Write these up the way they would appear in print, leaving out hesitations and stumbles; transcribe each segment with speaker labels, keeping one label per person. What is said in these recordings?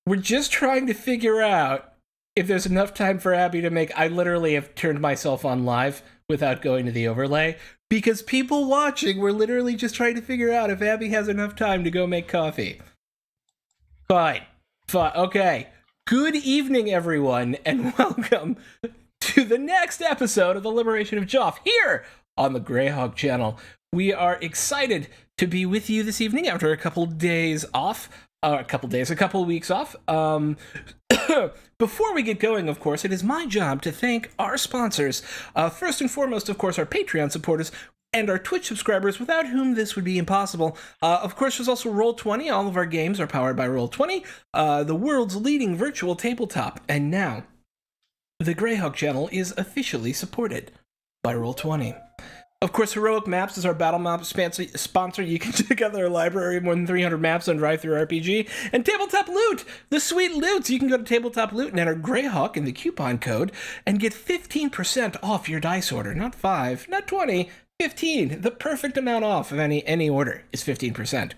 Speaker 1: We're just trying to figure out if there's enough time for Abby to make. I literally have turned myself on live without going to the overlay because people watching were literally just trying to figure out if Abby has enough time to go make coffee. Fine. Okay. Good evening, everyone, and welcome to the next episode of The Liberation of Geoff here on the Greyhawk channel. We are excited to be with you this evening after a couple days off. A couple weeks off. Before we get going, of course, it is my job to thank our sponsors. First and foremost, of course, our Patreon supporters and our Twitch subscribers, without whom this would be impossible. Of course, there's also Roll20. All of our games are powered by Roll20, the world's leading virtual tabletop. And now, the Greyhawk channel is officially supported by Roll20. Of course, Heroic Maps is our battle map sponsor. You can check out their library of more than 300 maps on Drive-Thru-RPG. And Tabletop Loot, the sweet loot. You can go to Tabletop Loot and enter Greyhawk in the coupon code and get 15% off your dice order. Not 5, not 20, 15. The perfect amount off of any order is 15%.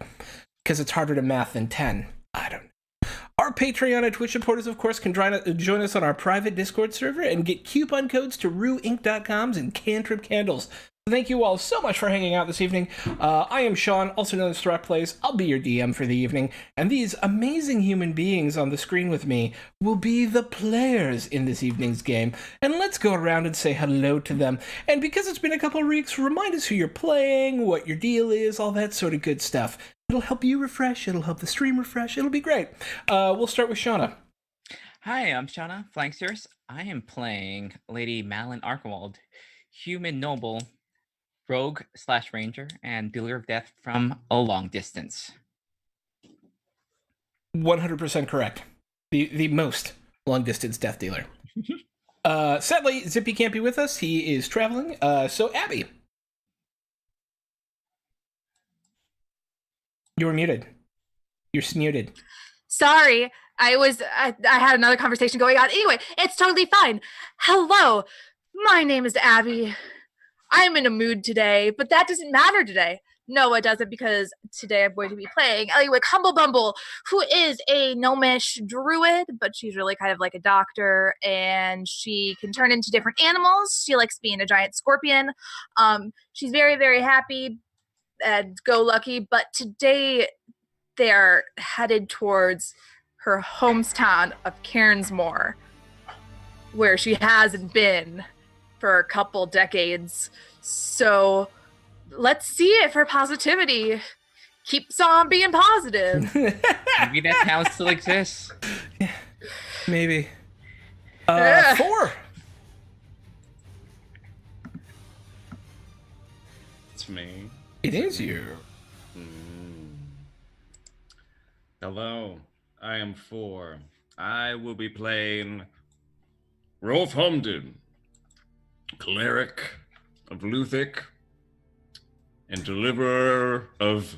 Speaker 1: Because it's harder to math than 10. I don't know. Our Patreon and Twitch supporters, of course, can join us on our private Discord server and get coupon codes to RueInc.coms and Cantrip Candles. Thank you all so much for hanging out this evening. I am Sean, also known as Thrak Plays. I'll be your DM for the evening, and these amazing human beings on the screen with me will be the players in this evening's game. And let's go around and say hello to them. And because it's been a couple of weeks, remind us who you're playing, what your deal is, all that sort of good stuff. It'll help you refresh, it'll help the stream refresh, it'll be great. We'll start with Shauna.
Speaker 2: Hi, I'm Shauna Flanksters. I am playing Lady Malin Archwald, human noble, rogue/ranger, and dealer of death from a long distance.
Speaker 1: 100% correct. The most long-distance death dealer. Sadly, Zippy can't be with us. He is traveling. So, Abby. You're muted. You're smuted.
Speaker 3: Sorry, I had another conversation going on. Anyway, it's totally fine. Hello, my name is Abby. I'm in a mood today, but that doesn't matter today. No, it doesn't, because today I'm going to be playing Eliwick Humblebumble, who is a gnomish druid, but she's really kind of like a doctor, and she can turn into different animals. She likes being a giant scorpion. She's very, very happy and go-lucky, but today they're headed towards her hometown of Cairnsmore, where she hasn't been for a couple decades. So let's see if her positivity keeps on being positive.
Speaker 2: Maybe that town still exists.
Speaker 1: Yeah, maybe. 4.
Speaker 4: It's me.
Speaker 1: It is you.
Speaker 4: Hello, I am 4. I will be playing Rolf Humden, cleric of Luthic and deliverer of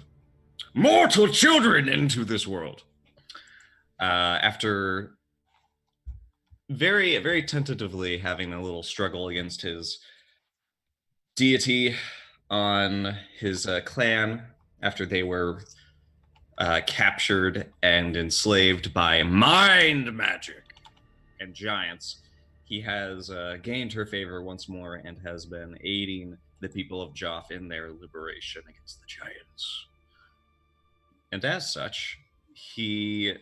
Speaker 4: mortal children into this world. After very, very tentatively having a little struggle against his deity on his clan after they were captured and enslaved by mind magic and giants, he has gained her favor once more and has been aiding the people of Geoff in their liberation against the giants. And as such, he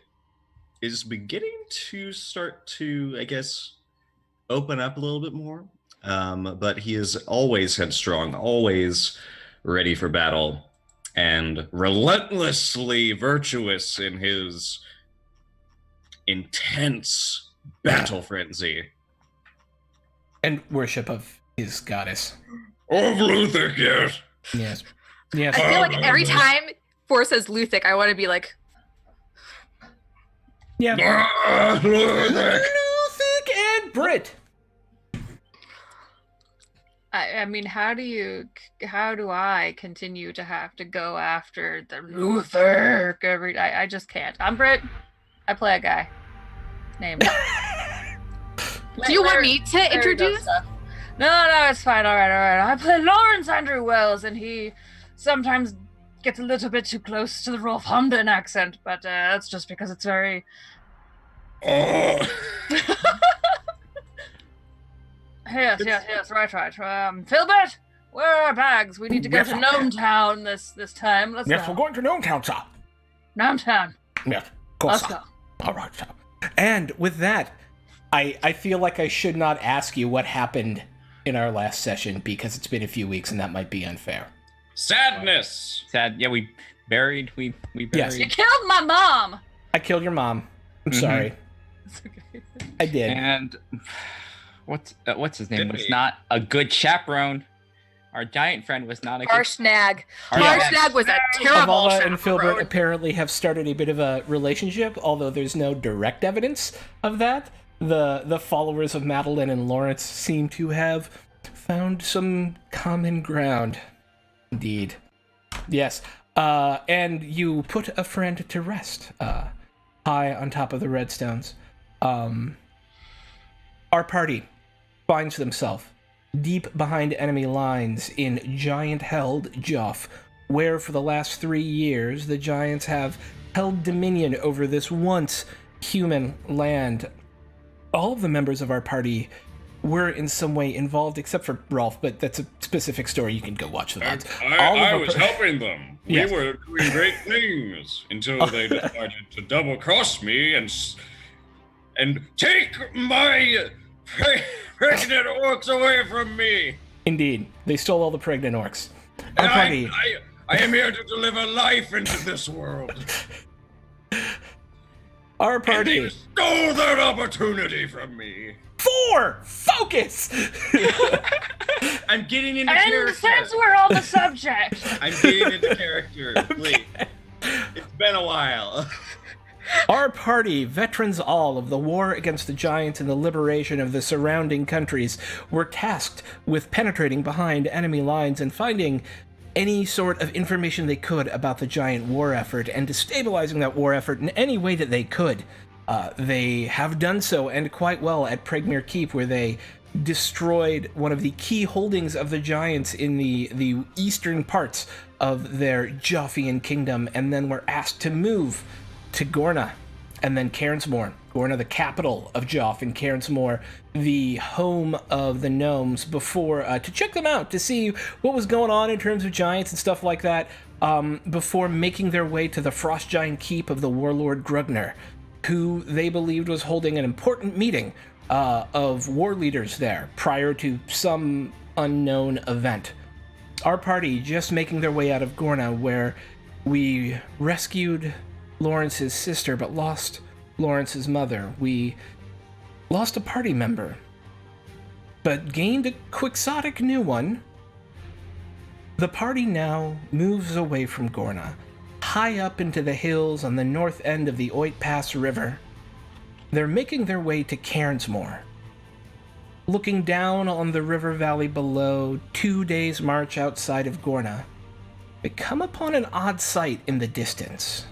Speaker 4: is beginning to start to, I guess, open up a little bit more. But he is always headstrong, always ready for battle, and relentlessly virtuous in his intense battle frenzy.
Speaker 1: And worship of his goddess.
Speaker 4: Of Luthic, yes.
Speaker 1: Yes. Yes.
Speaker 3: I feel like every time Force says Luthic, I want to be like...
Speaker 1: Yeah.
Speaker 4: Luthic!
Speaker 1: Luthic and Brit.
Speaker 5: I mean, how do I continue to have to go after the Luther every? I just can't. I'm Brit. I play a guy named.
Speaker 3: Do you want me to introduce?
Speaker 5: No, it's fine. All right. I play Lawrence Andrew Wells, and he sometimes gets a little bit too close to the Rolf Humden accent, but that's just because it's very
Speaker 4: Oh.
Speaker 5: Yes, right. Philbert, where are our bags? We need to go
Speaker 1: Yes,
Speaker 5: to
Speaker 1: sir.
Speaker 5: Gnome Town this time. Let's
Speaker 1: Yes,
Speaker 5: go.
Speaker 1: we're going to Gnome Town, sir.
Speaker 5: Gnome Town.
Speaker 1: Yes, of course,
Speaker 5: Let's
Speaker 1: sir.
Speaker 5: go.
Speaker 1: All right, sir. And with that, I feel like I should not ask you what happened in our last session because it's been a few weeks and that might be unfair.
Speaker 4: Sadness.
Speaker 2: Sad. Yeah, we buried. We buried.
Speaker 1: Yes.
Speaker 5: You killed my mom.
Speaker 1: I killed your mom. I'm
Speaker 2: Mhm.
Speaker 1: sorry.
Speaker 5: It's okay.
Speaker 1: I did.
Speaker 2: And what's his name?
Speaker 4: Didn't
Speaker 2: Was
Speaker 4: he?
Speaker 2: not a good chaperone. Our giant friend was not a good.
Speaker 3: Harshnag.
Speaker 2: Yeah.
Speaker 3: Harshnag was a terrible
Speaker 1: Avala and Filbert
Speaker 3: chaperone.
Speaker 1: apparently have started a bit of a relationship, although there's no direct evidence of that. The followers of Madeline and Lawrence seem to have found some common ground. Indeed. Yes. And you put a friend to rest, high on top of the redstones. Our party finds themselves deep behind enemy lines in giant-held Geoff, where for the last 3 years the giants have held dominion over this once human land. All of the members of our party were in some way involved, except for Rolf, but that's a specific story. You can go watch the VODs. All of
Speaker 6: I
Speaker 1: our
Speaker 6: was
Speaker 1: par-
Speaker 6: helping them.
Speaker 1: Yes.
Speaker 6: We were doing great things until they decided to double cross me and take my pregnant orcs away from me.
Speaker 1: Indeed, they stole all the pregnant orcs. Our
Speaker 6: And
Speaker 1: party.
Speaker 6: I am here to deliver life into this world.
Speaker 1: Our
Speaker 6: And
Speaker 1: party.
Speaker 6: they stole that opportunity from me.
Speaker 1: 4! Focus!
Speaker 4: I'm getting into
Speaker 5: And
Speaker 4: character.
Speaker 5: since we're on the subject,
Speaker 4: I'm getting into character. Please. It's been a while.
Speaker 1: Our party, veterans all of the war against the giants and the liberation of the surrounding countries, were tasked with penetrating behind enemy lines and finding any sort of information they could about the giant war effort and destabilizing that war effort in any way that they could. They have done so, and quite well, at Pregmere Keep, where they destroyed one of the key holdings of the giants in the eastern parts of their Joffian kingdom, and then were asked to move to Gorna, and then Cairnsmore. Gorna, the capital of Geoff, and Cairnsmore, the home of the gnomes, before to check them out, to see what was going on in terms of giants and stuff like that, before making their way to the Frost Giant Keep of the warlord Grugner, who they believed was holding an important meeting of war leaders there prior to some unknown event. Our party just making their way out of Gorna, where we rescued Lawrence's sister but lost Lawrence's mother. We lost a party member, but gained a quixotic new one. The party now moves away from Gorna, high up into the hills on the north end of the Oit Pass River. They're making their way to Cairnsmore. Looking down on the river valley below, 2 days' march outside of Gorna, they come upon an odd sight in the distance.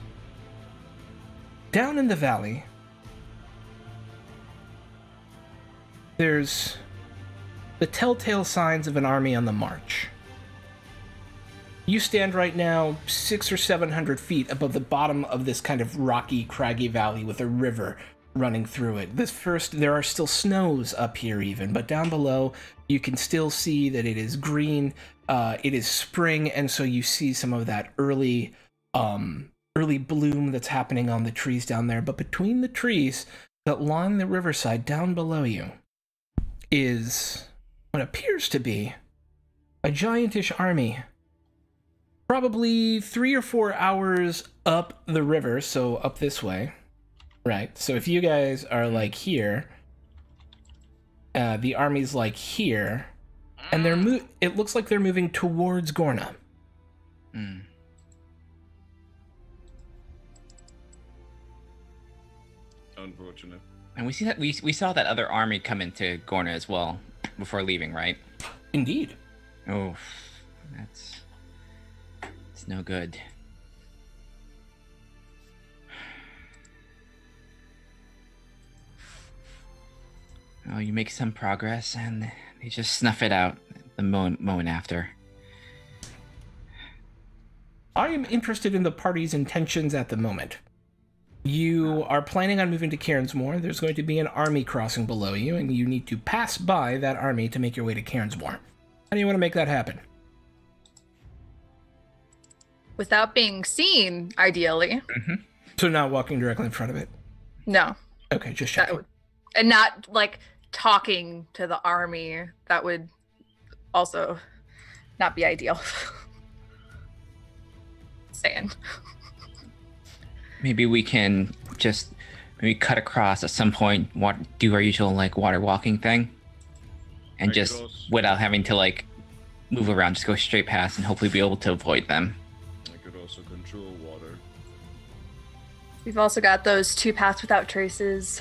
Speaker 1: Down in the valley, there's the telltale signs of an army on the march. You stand right now 600 or 700 feet above the bottom of this kind of rocky, craggy valley with a river running through it. There are still snows up here even, but down below you can still see that it is green. It is spring, and so you see some of that early bloom that's happening on the trees down there. But between the trees that line the riverside down below you is what appears to be a giantish army. Probably 3 or 4 hours up the river, so up this way. Right, so if you guys are like here, the army's like here, and it looks like they're moving towards Gorna.
Speaker 2: Mm.
Speaker 6: Unfortunate.
Speaker 2: And we see that we saw that other army come into Gorna as well before leaving, right?
Speaker 1: Indeed.
Speaker 2: Oh, it's no good. Oh, you make some progress and they just snuff it out the moment after.
Speaker 1: I am interested in the party's intentions at the moment. You are planning on moving to Cairnsmore. There's going to be an army crossing below you, and you need to pass by that army to make your way to Cairnsmore. How do you want to make that happen?
Speaker 3: Without being seen, ideally.
Speaker 1: So not walking directly in front of it?
Speaker 3: No.
Speaker 1: Okay, just
Speaker 3: That
Speaker 1: checking.
Speaker 3: would, and not like talking to the army. That would also not be ideal. Saying.
Speaker 2: Maybe we can just maybe cut across at some point, do our usual like water walking thing, and
Speaker 6: I
Speaker 2: just
Speaker 6: could also-
Speaker 2: without having to like move around, just go straight past and hopefully be able to avoid them.
Speaker 6: I could also control water.
Speaker 3: We've also got those 2 paths without traces.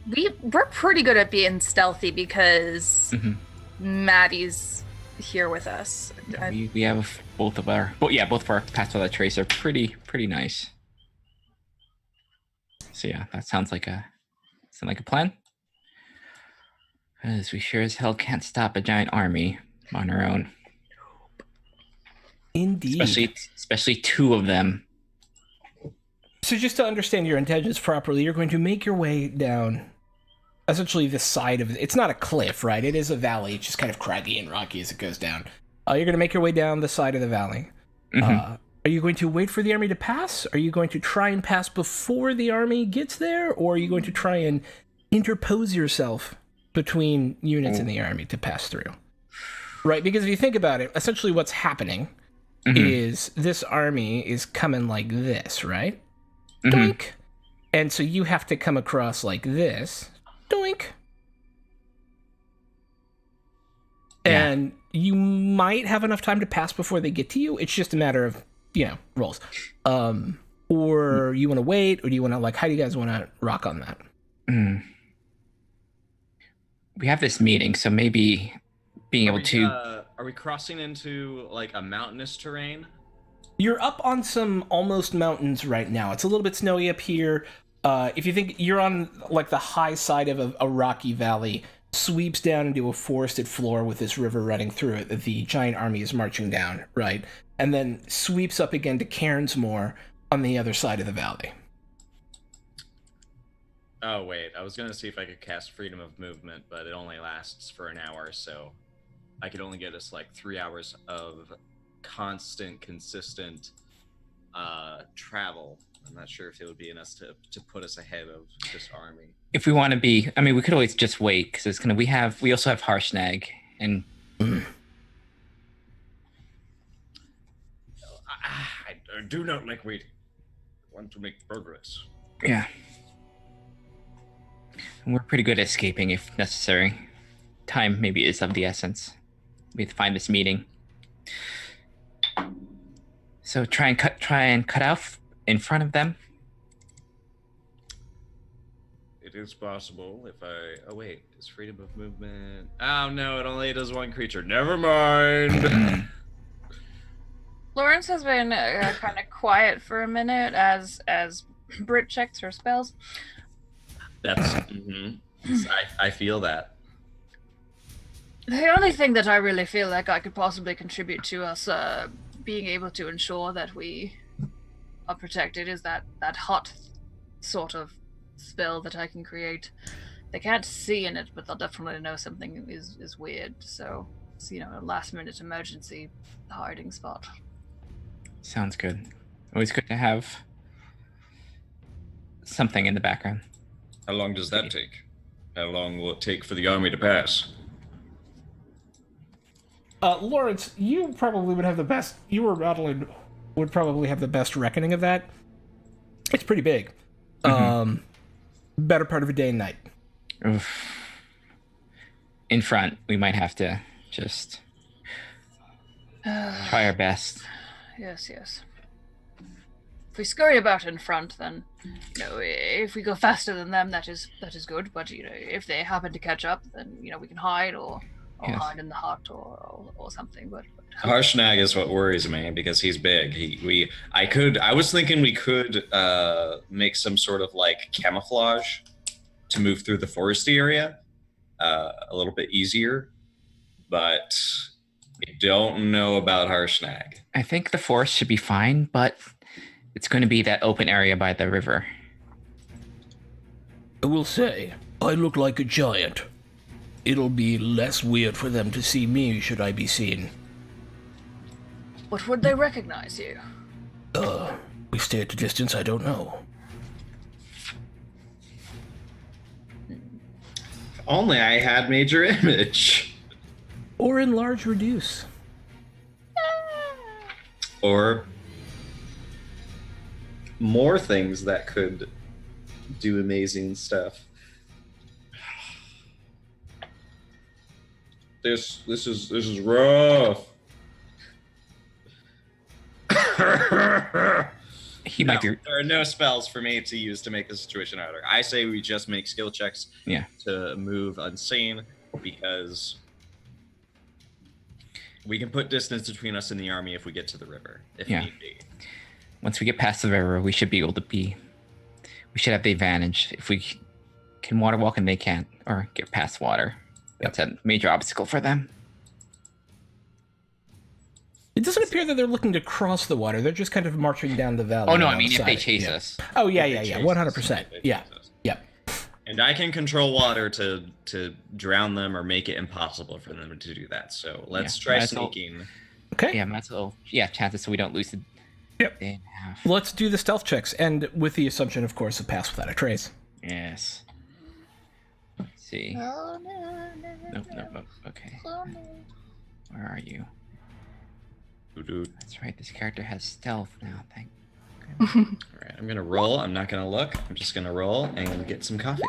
Speaker 3: We're pretty good at being stealthy because Maddie's here with us.
Speaker 2: Yeah, we have both of our paths without trace are pretty nice. So yeah, that sounds like a plan. Because we sure as hell can't stop a giant army on our own.
Speaker 1: Indeed.
Speaker 2: Especially 2 of them.
Speaker 1: So just to understand your intentions properly, you're going to make your way down essentially the side of it. It's not a cliff, right? It is a valley. It's just kind of craggy and rocky as it goes down. You're going to make your way down the side of the valley. Are you going to wait for the army to pass? Are you going to try and pass before the army gets there? Or are you going to try and interpose yourself between units in the army to pass through? Right? Because if you think about it, essentially what's happening is this army is coming like this, right? Doink. And so you have to come across like this. Doink.
Speaker 2: Yeah.
Speaker 1: And you might have enough time to pass before they get to you. It's just a matter of, rolls. Or you want to wait, or do you want to, like, how do you guys want to rock on that?
Speaker 2: We have this meeting, so maybe being able to...
Speaker 4: Are we crossing into, like, a mountainous terrain?
Speaker 1: You're up on some almost mountains right now. It's a little bit snowy up here. If you think you're on, like, the high side of a rocky valley, sweeps down into a forested floor with this river running through it that the giant army is marching down, right? And then sweeps up again to Cairnsmore on the other side of the valley.
Speaker 4: Oh, wait. I was going to see if I could cast Freedom of Movement, but it only lasts for an hour, so I could only get us, like, 3 hours of constant, consistent travel. I'm not sure if it would be enough to put us ahead of this army.
Speaker 2: If we want to be... I mean, we could always just wait, because it's going to... We also have Harshnag, and...
Speaker 6: I do not like waiting. I want to make progress.
Speaker 2: Yeah. And we're pretty good at escaping if necessary. Time maybe is of the essence. We have to find this meeting. So try and cut out in front of them.
Speaker 4: It is possible if I... Oh, wait. Is Freedom of Movement... Oh, no. It only does one creature. Never mind.
Speaker 5: Lawrence has been kind of quiet for a minute as Britt checks her spells.
Speaker 4: That's... I feel that.
Speaker 5: The only thing that I really feel like I could possibly contribute to us being able to ensure that we are protected is that hot sort of spell that I can create. They can't see in it, but they'll definitely know something is weird. So it's, a last-minute emergency hiding spot.
Speaker 2: Sounds good. Always good to have something in the background.
Speaker 6: How long does that take? How long will it take for the army to pass?
Speaker 1: Lawrence, you probably would have the best... You were modeling... Would probably have the best reckoning of that. It's pretty big. Better part of a day and night.
Speaker 2: Oof. In front, we might have to just try our best.
Speaker 5: Yes. If we scurry about in front, then if we go faster than them, that is good. But if they happen to catch up, then we can hide or
Speaker 2: Yes.
Speaker 5: hide in the hut or something. But
Speaker 4: Harshnag is what worries me because he's big. I was thinking we could make some sort of like camouflage to move through the foresty area a little bit easier, but I don't know about Harshnag.
Speaker 2: I think the forest should be fine, but It's going to be that open area by the river.
Speaker 1: I will say, I look like a giant. It'll be less weird for them to see me should I be seen.
Speaker 5: But would they recognize you?
Speaker 1: We stay at a distance, I don't know.
Speaker 4: If only I had major image.
Speaker 1: Or enlarge reduce.
Speaker 4: Or more things that could do amazing stuff.
Speaker 6: This is rough.
Speaker 2: He
Speaker 4: No,
Speaker 2: might be.
Speaker 4: there are no spells for me to use to make the situation harder. I say we just make skill checks
Speaker 2: Yeah.
Speaker 4: to move unseen, because we can put distance between us and the army if we get to the river, if
Speaker 2: Yeah.
Speaker 4: need be.
Speaker 2: Once we get past the river, we should be able to be. We should have the advantage if we can water walk and they can't, or get past water. That's a major obstacle for them.
Speaker 1: It doesn't appear that they're looking to cross the water. They're just kind of marching down the valley.
Speaker 2: Oh no, I
Speaker 1: on
Speaker 2: mean
Speaker 1: the
Speaker 2: if they
Speaker 1: side.
Speaker 2: chase
Speaker 1: Yeah.
Speaker 2: us.
Speaker 1: Oh yeah,
Speaker 4: If
Speaker 1: yeah,
Speaker 4: they
Speaker 1: yeah,
Speaker 4: chase
Speaker 1: 100%.
Speaker 4: us, if they
Speaker 1: Yeah,
Speaker 4: chase us.
Speaker 1: yeah.
Speaker 4: And I can control water to drown them or make it impossible for them to do that. So let's
Speaker 2: Yeah,
Speaker 4: try
Speaker 2: that's all.
Speaker 4: sneaking.
Speaker 1: Okay.
Speaker 2: Yeah, that's all. Yeah, chances so we don't lose the.
Speaker 1: Yep.
Speaker 2: Day and a half.
Speaker 1: Let's do the stealth checks, and with the assumption, of course, of pass without a trace.
Speaker 2: Yes. Let's see.
Speaker 5: Oh, no,
Speaker 2: Nope. Okay. Where are you?
Speaker 4: Dude.
Speaker 2: That's right. This character has stealth now. Thank.
Speaker 4: All right, I'm gonna roll. I'm not gonna look. I'm just gonna roll and get some coffee.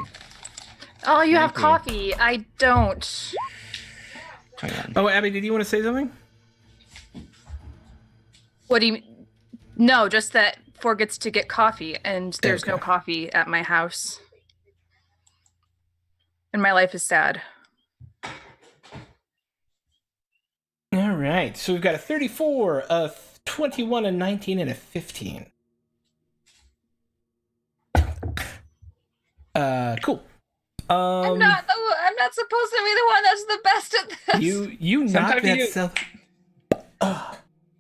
Speaker 3: Oh, you have
Speaker 2: Thank you.
Speaker 3: coffee. I don't.
Speaker 2: 21.
Speaker 1: Oh, Abby, did you want to say something?
Speaker 3: What do you mean? No, just that Ford gets to get coffee, and there's no
Speaker 1: Okay.
Speaker 3: coffee at my house. And my life is sad.
Speaker 1: All right, so we've got a 34, a 21, a 19, and a 15. Cool.
Speaker 5: I'm not supposed to be the one that's the best at this.
Speaker 1: You knocked
Speaker 2: Sometimes
Speaker 1: that
Speaker 2: you-
Speaker 1: self.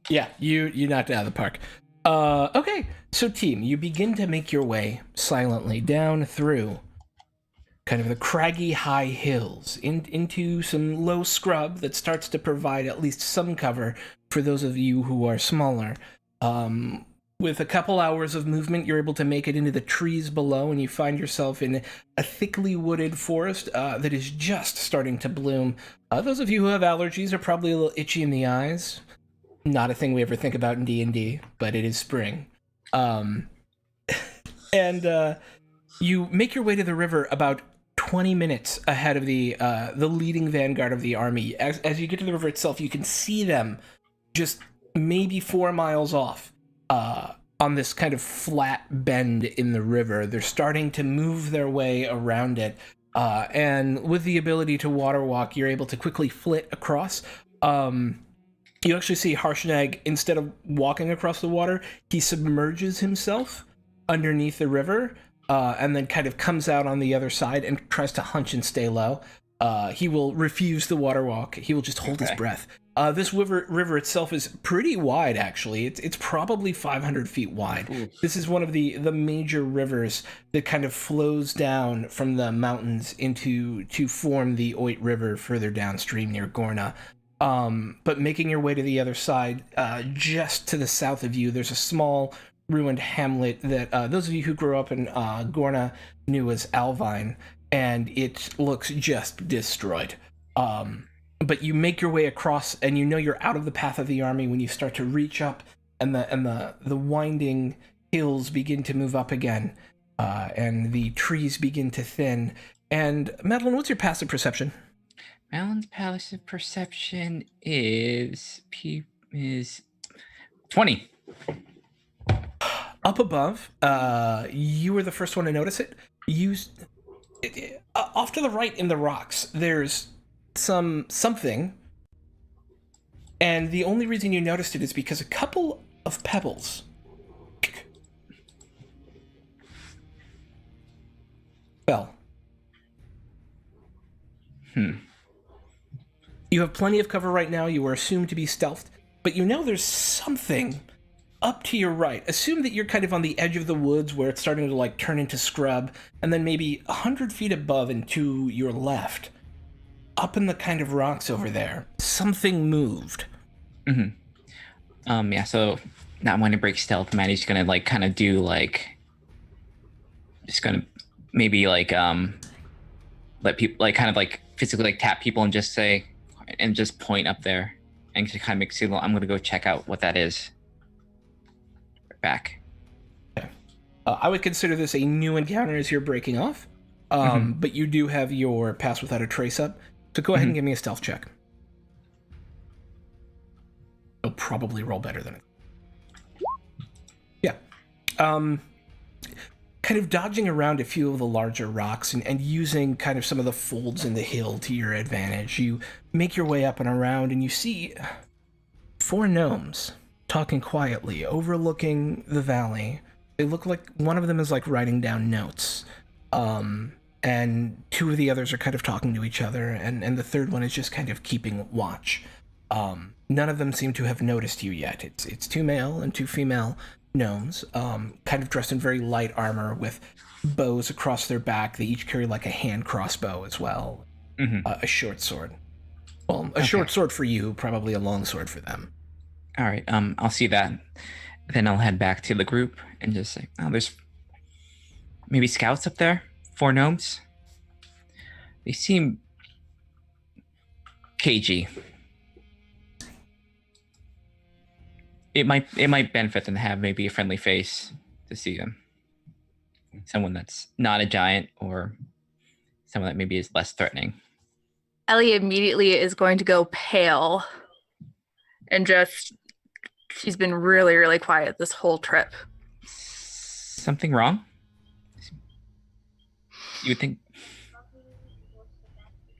Speaker 1: Yeah, you knocked it out of the park. Okay, so team, you begin to make your way silently down through kind of the craggy high hills into some low scrub that starts to provide at least some cover for those of you who are smaller. With a couple hours of movement, you're able to make it into the trees below, and you find yourself in a thickly wooded forest that is just starting to bloom. Those of you who have allergies are probably a little itchy in the eyes. Not a thing we ever think about in D&D, but it is spring. And you make your way to the river about 20 minutes ahead of the leading vanguard of the army. As you get to the river itself, you can see them just maybe 4 miles off on this kind of flat bend in the river. They're starting to move their way around it. And with the ability to water walk, you're able to quickly flit across. You actually see Harshnag, instead of walking across the water, he submerges himself underneath the river and then kind of comes out on the other side and tries to hunch and stay low. He will refuse the water walk. He will just hold his breath. This river itself is pretty wide, actually. It's probably 500 feet wide.
Speaker 2: Ooh.
Speaker 1: This is one of the major rivers that kind of flows down from the mountains to form the Oit River further downstream near Gorna. But making your way to the other side, just to the south of you, there's a small ruined hamlet that those of you who grew up in Gorna knew as Alvine, and it looks just destroyed. But you make your way across, and you know you're out of the path of the army when you start to reach up, and the winding hills begin to move up again, and the trees begin to thin. And Madeline, what's your passive perception?
Speaker 2: Alan's passive perception is 20.
Speaker 1: Up above, you were the first one to notice it. Off to the right in the rocks, there's something, and the only reason you noticed it is because a couple of pebbles fell. You have plenty of cover right now. You are assumed to be stealthed, but you know there's something up to your right. Assume that you're kind of on the edge of the woods where it's starting to like turn into scrub, and then maybe 100 feet above and to your left, up in the kind of rocks over there, something moved.
Speaker 2: Yeah, so not wanting to break stealth, Maddie's gonna like kind of do like, just gonna maybe like let people like kind of like physically like tap people and just say, and just point up there and just kind of make signal. I'm gonna go check out what that is. Back.
Speaker 1: I would consider this a new encounter as you're breaking off, but you do have your pass without a trace up, so go ahead and give me a stealth check. You'll probably roll better than it. Yeah. Kind of dodging around a few of the larger rocks and using kind of some of the folds in the hill to your advantage, you make your way up and around, and you see 4 gnomes talking quietly, overlooking the valley. They look like one of them is like writing down notes, and 2 of the others are kind of talking to each other, and the third one is just kind of keeping watch. None of them seem to have noticed you yet. It's 2 male and 2 female gnomes, kind of dressed in very light armor with bows across their back. They each carry like a hand crossbow as well, a short sword. Well, a short sword for you, probably a long sword for them.
Speaker 2: All right, I'll see that. Then I'll head back to the group and just say, oh, there's maybe scouts up there, 4 gnomes. They seem cagey. It might benefit them to have maybe a friendly face to see them. Someone that's not a giant or someone that maybe is less threatening.
Speaker 3: Ellie immediately is going to go pale and she's been really, really quiet this whole trip.
Speaker 2: Something wrong? You would think...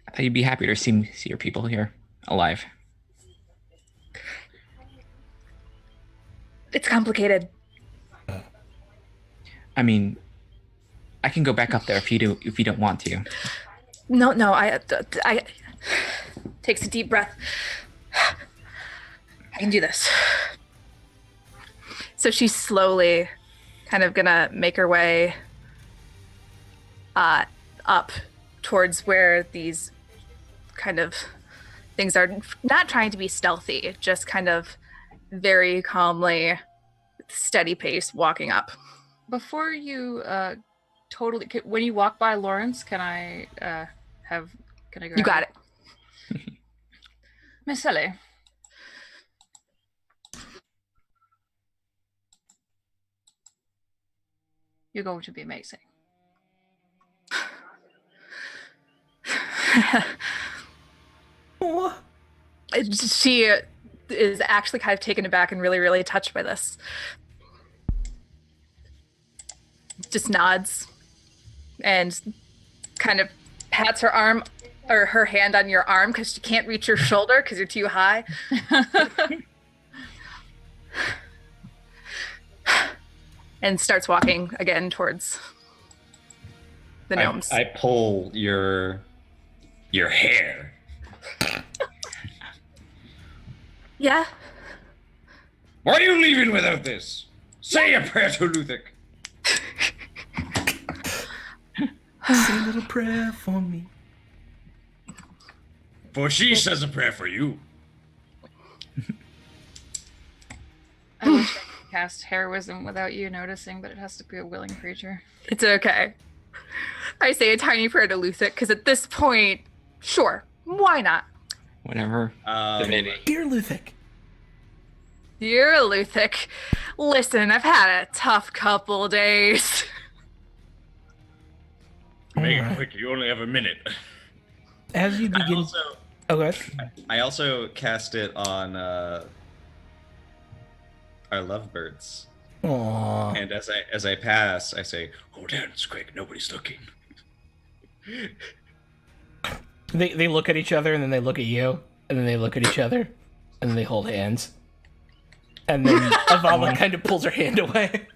Speaker 2: I thought you'd be happy to see your people here alive.
Speaker 3: It's complicated.
Speaker 2: I mean, I can go back up there if you don't want to.
Speaker 3: No, I takes a deep breath. I can do this. So she's slowly kind of gonna make her way up towards where these kind of things are, not trying to be stealthy, just kind of very calmly, steady pace walking up.
Speaker 5: Before you when you walk by Lawrence, can I grab
Speaker 3: You got it.
Speaker 5: Miss Ellie? You're going to be amazing.
Speaker 3: She is actually kind of taken aback and really, really touched by this. Just nods and kind of pats her arm or her hand on your arm because she can't reach your shoulder because you're too high. And starts walking again towards the gnomes.
Speaker 4: I pull your hair.
Speaker 3: Yeah?
Speaker 6: Why are you leaving without this? Say a prayer to Luthic.
Speaker 1: Say a little prayer for me.
Speaker 6: For she says a prayer for you.
Speaker 5: I wish I could cast heroism without you noticing, but it has to be a willing creature.
Speaker 3: It's okay. I say a tiny prayer to Luthic because at this point, sure, why not?
Speaker 2: Whatever.
Speaker 1: Dear Luthic.
Speaker 3: Dear Luthic, listen, I've had a tough couple days.
Speaker 6: Make it quick, you only have a minute.
Speaker 1: As you begin...
Speaker 4: I also cast it on our lovebirds.
Speaker 1: Aww.
Speaker 4: And as I pass, I say, "Hold hands, quick! Nobody's looking."
Speaker 1: They look at each other, and then they look at you, and then they look at each other, and then they hold hands. And then Avala kind of pulls her hand away.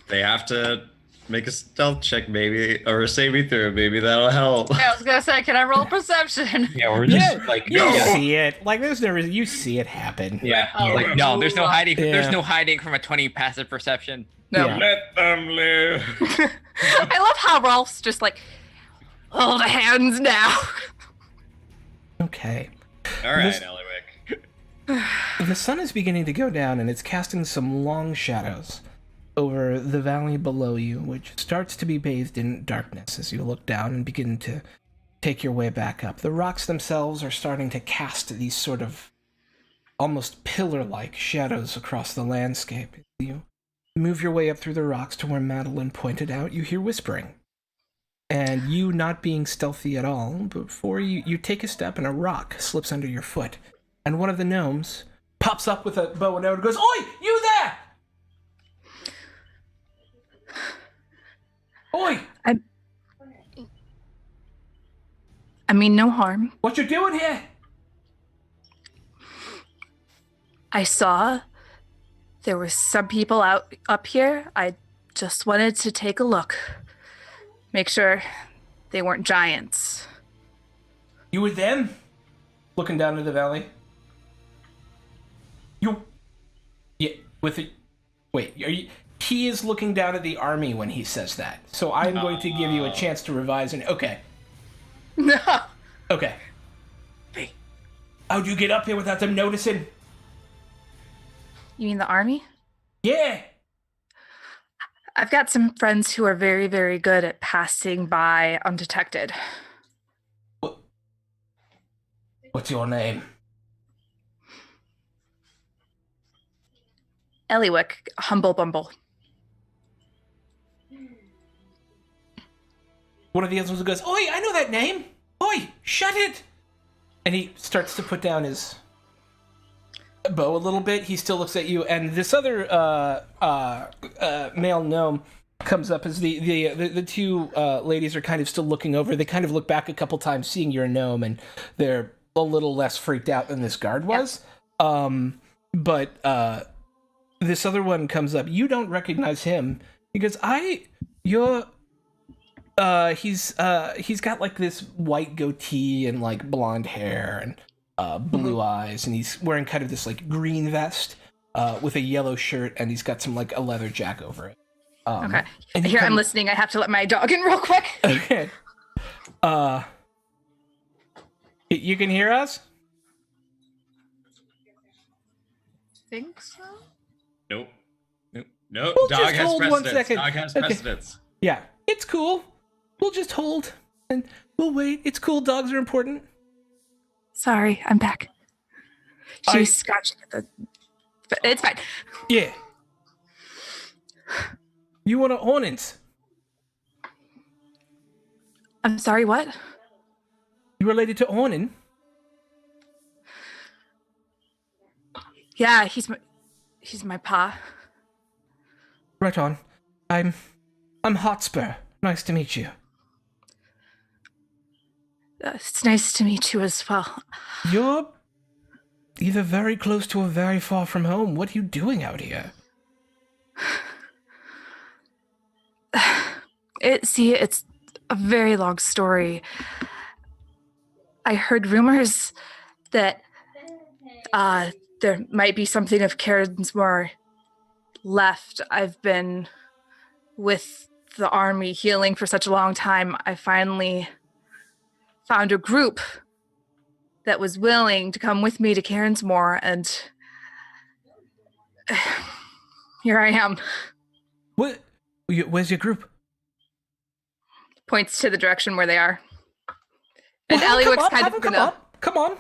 Speaker 4: They have to Make a stealth check, maybe, or save me through. Maybe that'll help.
Speaker 5: I was gonna say, can I roll perception?
Speaker 2: Yeah, we're just
Speaker 1: You
Speaker 6: No!
Speaker 1: see it. Like, there's no reason. You see it happen.
Speaker 2: yeah.
Speaker 5: Oh,
Speaker 2: Like, no, there's no hiding.
Speaker 1: Yeah.
Speaker 2: There's no hiding from a 20 passive perception.
Speaker 3: No.
Speaker 1: Yeah.
Speaker 6: Let them live.
Speaker 3: I love how Rolf's just like, hold hands now.
Speaker 1: Okay.
Speaker 4: All right,
Speaker 1: This-
Speaker 4: Eliwick.
Speaker 1: The sun is beginning to go down, and it's casting some long shadows over the valley below you, which starts to be bathed in darkness as you look down and begin to take your way back up. The rocks themselves are starting to cast these sort of almost pillar-like shadows across the landscape. You move your way up through the rocks to where Madeline pointed out. You hear whispering. And you not being stealthy at all, before you take a step and a rock slips under your foot. And one of the gnomes pops up with a bow and arrow and goes, "Oi, you there! Oi,
Speaker 3: I mean, no harm.
Speaker 1: what you doing here?"
Speaker 3: I saw there were some people up here. I just wanted to take a look. Make sure they weren't giants.
Speaker 1: You with them? Looking down into the valley. Yeah, with it. Wait, are you? He is looking down at the army when he says that. So I'm going to give you a chance to revise. And okay,
Speaker 3: No.
Speaker 1: okay. Hey, how'd you get up here without them noticing?
Speaker 3: You mean the army?
Speaker 1: Yeah.
Speaker 3: I've got some friends who are very, very good at passing by undetected.
Speaker 1: What's your name?
Speaker 3: Eliwick, Humble Bumble.
Speaker 1: One of the other ones goes, "Oi, I know that name. Oi, shut it!" And he starts to put down his bow a little bit. He still looks at you, and this other male gnome comes up as the two ladies are kind of still looking over. They kind of look back a couple times, seeing you're a gnome, and they're a little less freaked out than this guard was. But this other one comes up. You don't recognize him because he's got like this white goatee and like blonde hair and blue eyes, and he's wearing kind of this like green vest with a yellow shirt, and he's got some like a leather jack over it.
Speaker 3: Okay.
Speaker 1: and he
Speaker 3: Here, I'm
Speaker 1: comes-
Speaker 3: listening. I have to let my dog in real quick.
Speaker 1: Okay. You can hear us?
Speaker 5: Think so?
Speaker 4: Nope. Nope.
Speaker 1: We'll
Speaker 4: Dog
Speaker 1: just
Speaker 4: has
Speaker 1: hold one
Speaker 4: precedence.
Speaker 1: second.
Speaker 4: Dog has
Speaker 1: Okay.
Speaker 4: precedence.
Speaker 1: Yeah, it's cool. We'll just hold and we'll wait. It's cool. Dogs are important.
Speaker 3: Sorry, I'm back.
Speaker 1: I-
Speaker 3: She's scratching at the. But it's fine.
Speaker 1: Yeah. You want to hornets?
Speaker 3: I'm sorry, what?
Speaker 1: You related to Ornan?
Speaker 3: Yeah, he's my pa.
Speaker 1: Right on. I'm Hotspur. Nice to meet you.
Speaker 3: It's nice to meet you as well.
Speaker 1: You're either very close to or very far from home. What are you doing out here?
Speaker 3: It's a very long story. I heard rumors that there might be something of Carensmore left. I've been with the army healing for such a long time. I finally found a group that was willing to come with me to Carensmore, and here I am.
Speaker 1: What? Where's your group?
Speaker 3: Points to the direction where they are. And
Speaker 1: Well, have 'em
Speaker 3: Eliwick's
Speaker 1: come up,
Speaker 3: kind
Speaker 1: have
Speaker 3: of
Speaker 1: 'em
Speaker 3: gonna.
Speaker 1: come on.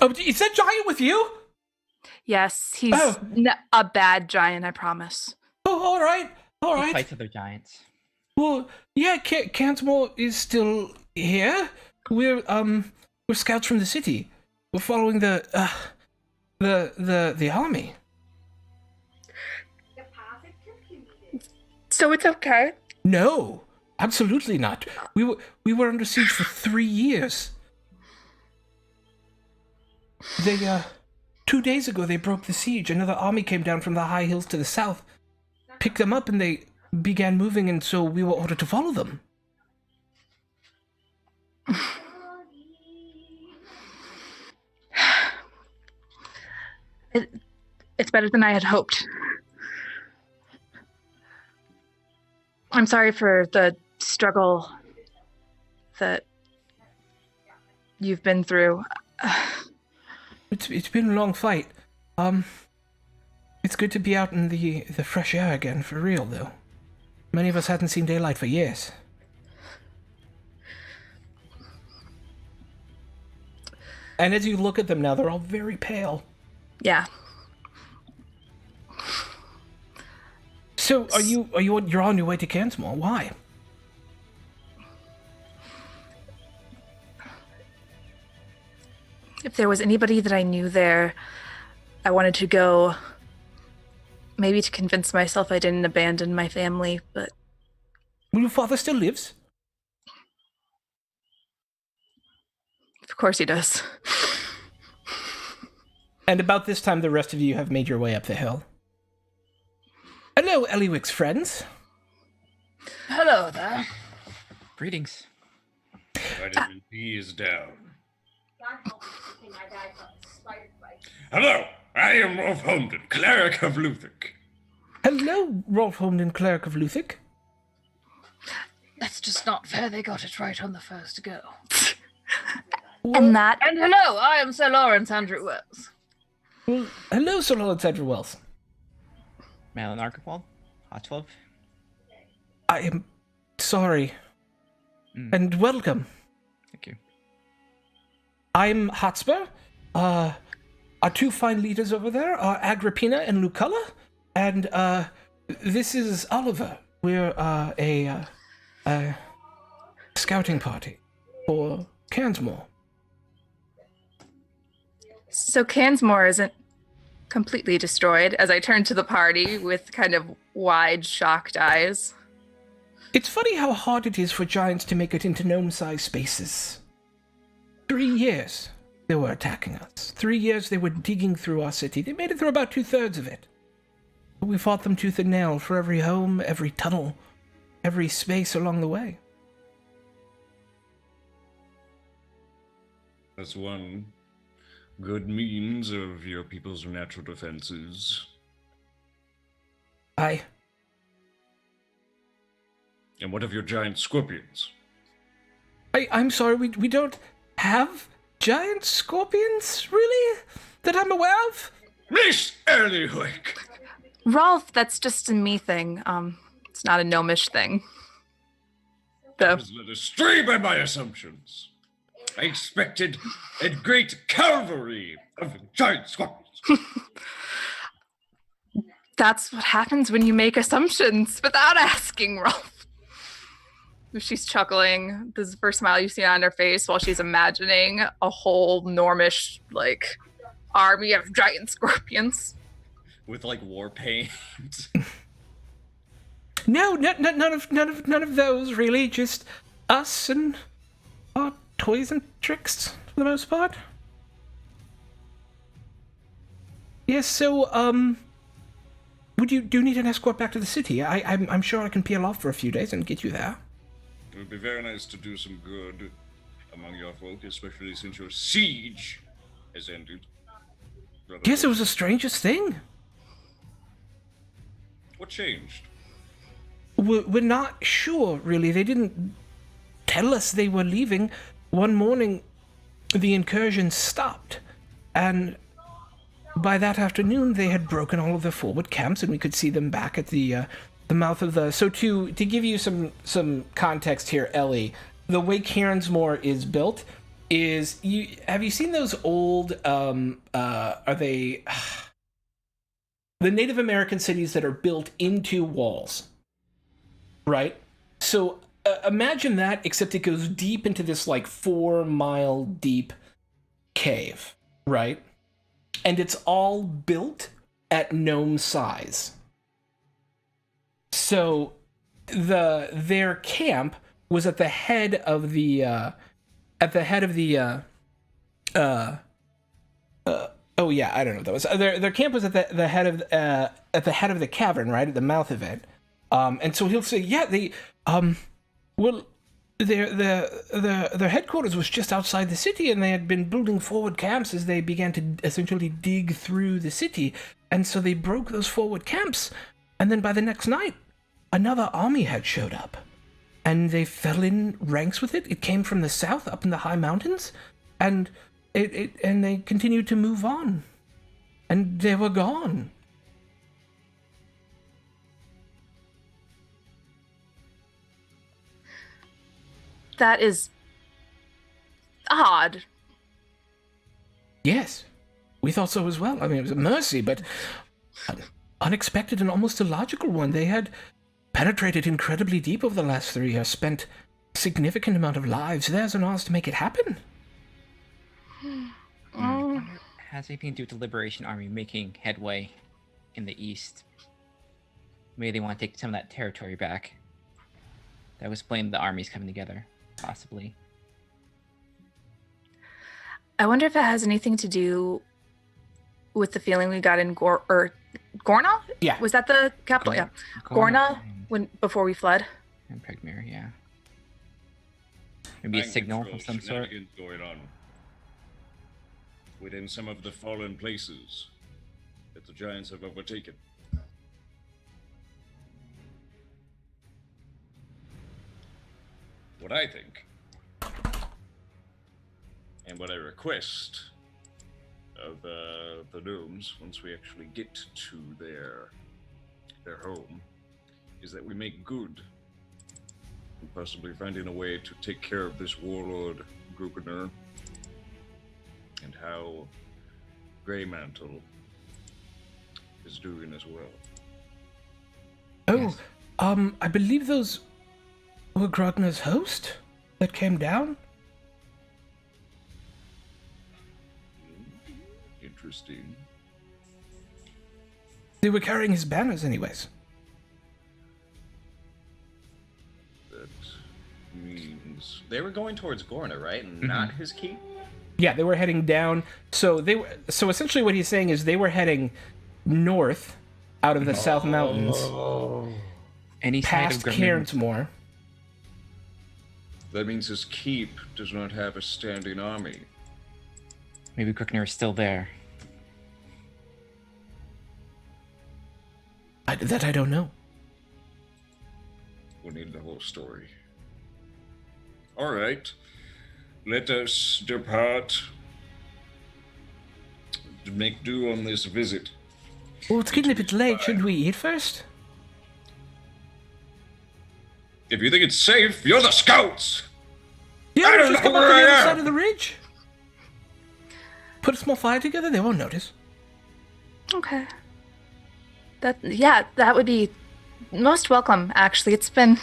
Speaker 1: Oh, is that giant with you?
Speaker 3: Yes, he's
Speaker 1: Oh.
Speaker 3: a bad giant, I promise.
Speaker 1: Oh, all right. All
Speaker 2: He
Speaker 1: right.
Speaker 2: fights other giants.
Speaker 1: Well, yeah, Cansmore is still here. We're scouts from the city. We're following the army.
Speaker 3: So it's okay.
Speaker 1: No, absolutely not. We were under siege for 3 years. 2 days ago, they broke the siege. Another army came down from the high hills to the south, picked them up, and they began moving, and so we were ordered to follow them.
Speaker 3: It's better than I had hoped. I'm sorry for the struggle that you've been through.
Speaker 1: It's been a long fight. It's good to be out in the fresh air again, for real, though. Many of us hadn't seen daylight for years. And as you look at them now, they're all very pale.
Speaker 3: Yeah.
Speaker 1: So, you're on your way to Cansmore? Why?
Speaker 3: If there was anybody that I knew there, I wanted to go, maybe to convince myself I didn't abandon my family, but...
Speaker 1: Well, your father still lives?
Speaker 3: Of course he does.
Speaker 1: And about this time, the rest of you have made your way up the hill. Hello, Eliwick's friends.
Speaker 5: Hello there.
Speaker 2: Greetings.
Speaker 6: Vitamin D is down. Hello, I am Rolf Holmden, cleric of Luthic.
Speaker 1: Hello, Rolf Holmden, cleric of Luthic.
Speaker 5: That's just not fair. They got it right on the first go.
Speaker 3: And that...
Speaker 5: And hello, I am Sir Lawrence Andrew Wells.
Speaker 1: Well, hello, Sir Lawrence Edward Wells.
Speaker 2: Malin Archibald, Hot 12.
Speaker 1: I am sorry. And welcome.
Speaker 2: Thank you.
Speaker 1: I'm Hotspur. Our two fine leaders over there are Agrippina and Luculla. And this is Oliver. We're a scouting party for Cansmore.
Speaker 3: So Cansmore isn't completely destroyed, as I turn to the party with kind of wide, shocked eyes.
Speaker 1: It's funny how hard it is for giants to make it into gnome-sized spaces. 3 years they were attacking us. 3 years they were digging through our city. They made it through about 2/3 of it. But we fought them tooth and nail for every home, every tunnel, every space along the way.
Speaker 6: That's one good means of your people's natural defenses.
Speaker 1: Aye.
Speaker 6: And what of your giant scorpions?
Speaker 1: I'm sorry, we don't have giant scorpions, really? That I'm aware of?
Speaker 6: Miss Earlywick!
Speaker 3: Rolf, that's just a me thing. It's not a gnomish thing.
Speaker 6: I
Speaker 3: So,
Speaker 6: was led astray by my assumptions. I expected a great cavalry of giant scorpions.
Speaker 3: that's what happens when you make assumptions without asking, Rolf. She's chuckling. This is the first smile you see on her face while she's imagining a whole Normish, like, army of giant scorpions.
Speaker 4: With like war paint.
Speaker 1: No, none of those really. Just us and our toys and tricks for the most part. Yes. So, do you need an escort back to the city? I'm sure I can peel off for a few days and get you there.
Speaker 6: It would be very nice to do some good among your folk, especially since your siege has ended.
Speaker 1: Yes, it was the strangest thing.
Speaker 6: What changed?
Speaker 1: We're not sure, really. They didn't tell us they were leaving. One morning, the incursion stopped, and by that afternoon, they had broken all of their forward camps, and we could see them back at the mouth of the... So to give you some context here, Ellie, the way Cairnsmore is built is... Have you seen those old... are they... the Native American cities that are built into walls, right? So imagine that, except it goes deep into this like 4-mile deep cave, right? And it's all built at gnome size. So their camp was at the head of the Oh yeah, I don't know what that was. Their camp was at the head of the cavern, right at the mouth of it. And so he'll say, yeah, well, their headquarters was just outside the city, and they had been building forward camps as they began to essentially dig through the city. And so they broke those forward camps, and then by the next night, another army had showed up, and they fell in ranks with it. It came from the south, up in the high mountains, and and they continued to move on, and they were gone.
Speaker 3: That is odd.
Speaker 1: Yes, we thought so as well. I mean, it was a mercy, but an unexpected and almost illogical one. They had penetrated incredibly deep over the last 3 years, spent a significant amount of lives, theirs and ours, to make it happen.
Speaker 2: Has anything to do with the Liberation Army making headway in the east? Maybe they want to take some of that territory back. That would explain the armies coming together, possibly.
Speaker 3: I wonder if it has anything to do with the feeling we got in Gorna?
Speaker 1: Yeah.
Speaker 3: Was that the capital? Yeah. Gorna, before we fled.
Speaker 2: And Pregmere, yeah. Maybe a signal of some sort.
Speaker 6: Going on within some of the fallen places that the giants have overtaken. What I think, and what I request of the gnomes once we actually get to their home, is that we make good, and possibly finding a way to take care of this warlord Grukener, and how Greymantle is doing as well.
Speaker 1: Oh,
Speaker 2: Yes.
Speaker 1: I believe those were Grogner's host that came down?
Speaker 6: Interesting.
Speaker 1: They were carrying his banners anyways.
Speaker 6: That
Speaker 4: means they were going towards Gorna, right? And not his keep?
Speaker 1: Yeah, they were heading down. So essentially what he's saying is they were heading north out of the South Mountains,
Speaker 2: Any side
Speaker 1: past
Speaker 2: of Gremlin.
Speaker 1: Cairnsmore.
Speaker 6: That means his keep does not have a standing army.
Speaker 2: Maybe Crookner is still there.
Speaker 1: That I don't know.
Speaker 6: We'll need the whole story. All right. Let us depart to make do on this visit.
Speaker 1: Well, it's getting a bit late. Shouldn't we eat first?
Speaker 6: If you think it's safe, you're the scouts!
Speaker 1: Yeah,
Speaker 6: I
Speaker 1: let's
Speaker 6: don't
Speaker 1: just
Speaker 6: know
Speaker 1: come up to
Speaker 6: where
Speaker 1: the
Speaker 6: I
Speaker 1: other
Speaker 6: am.
Speaker 1: side of the ridge. Put a small fire together, they won't notice.
Speaker 3: Okay. That would be most welcome, actually. It's been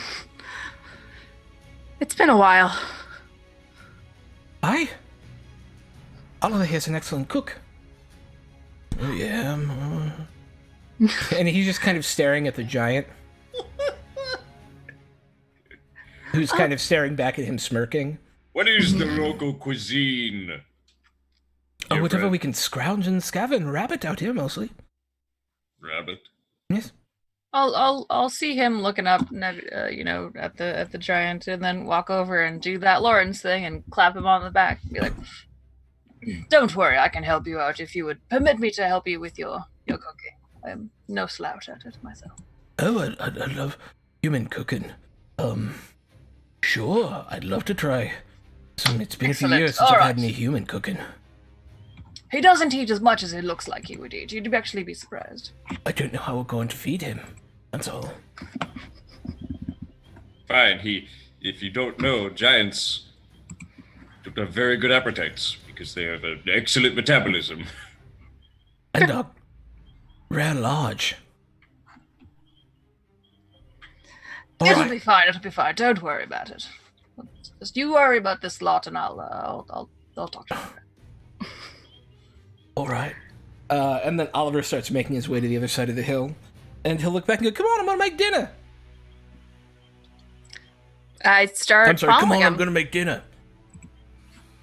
Speaker 3: a while.
Speaker 1: Oliver here's an excellent cook. Oh, yeah. And he's just kind of staring at the giant, who's kind of staring back at him, smirking.
Speaker 6: What is the local cuisine?
Speaker 1: Oh,
Speaker 6: Your
Speaker 1: whatever
Speaker 6: friend?
Speaker 1: we can scrounge and scavenge. Rabbit out here, mostly.
Speaker 6: Rabbit.
Speaker 1: Yes.
Speaker 5: I'll see him looking up, at the giant, and then walk over and do that Lawrence thing and clap him on the back. Be like, "Don't worry, I can help you out if you would permit me to help you with your cooking. I'm no slouch at it myself."
Speaker 1: Oh, I love human cooking. Sure, I'd love to try. It's been a few
Speaker 5: Excellent.
Speaker 1: years since I've
Speaker 5: All
Speaker 1: had
Speaker 5: right.
Speaker 1: any human cooking.
Speaker 5: He doesn't eat as much as it looks like he would eat. You'd actually be surprised.
Speaker 1: I don't know how we're going to feed him. That's all.
Speaker 6: Fine, if you don't know, giants don't have very good appetites because they have an excellent metabolism.
Speaker 1: And are rare large. All
Speaker 5: It'll
Speaker 1: right.
Speaker 5: be fine. It'll be fine. Don't worry about it. Just you worry about this lot, and I'll talk to you.
Speaker 1: All right. And then Oliver starts making his way to the other side of the hill. And he'll look back and go, come on, I'm going to make dinner.
Speaker 3: I start
Speaker 1: I'm sorry, come
Speaker 3: following
Speaker 1: on, I'm
Speaker 3: him.
Speaker 1: going to make dinner.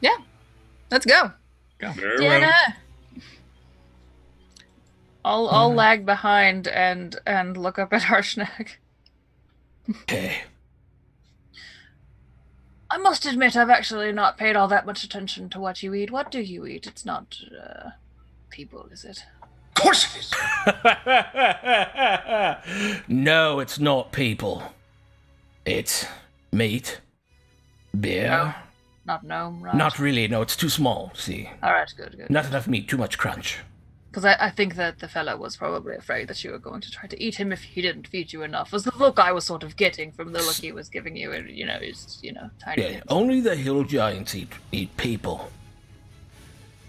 Speaker 3: Yeah. Let's go.
Speaker 6: Very
Speaker 3: Dinner.
Speaker 6: well.
Speaker 5: I'll lag behind and look up at Harshnag.
Speaker 1: Okay.
Speaker 5: I must admit, I've actually not paid all that much attention to what you eat. What do you eat? It's not people, is it?
Speaker 6: Of course it is.
Speaker 1: No, it's not people. It's meat, beer.
Speaker 5: No. Not gnome, right?
Speaker 1: Not really, no, it's too small, see.
Speaker 5: All right, good.
Speaker 1: Not enough meat, too much crunch.
Speaker 5: Because I think that the fellow was probably afraid that you were going to try to eat him if he didn't feed you enough. Was the look I was sort of getting from the look he was giving you. He's tiny.
Speaker 1: Yeah, only the hill giants eat people.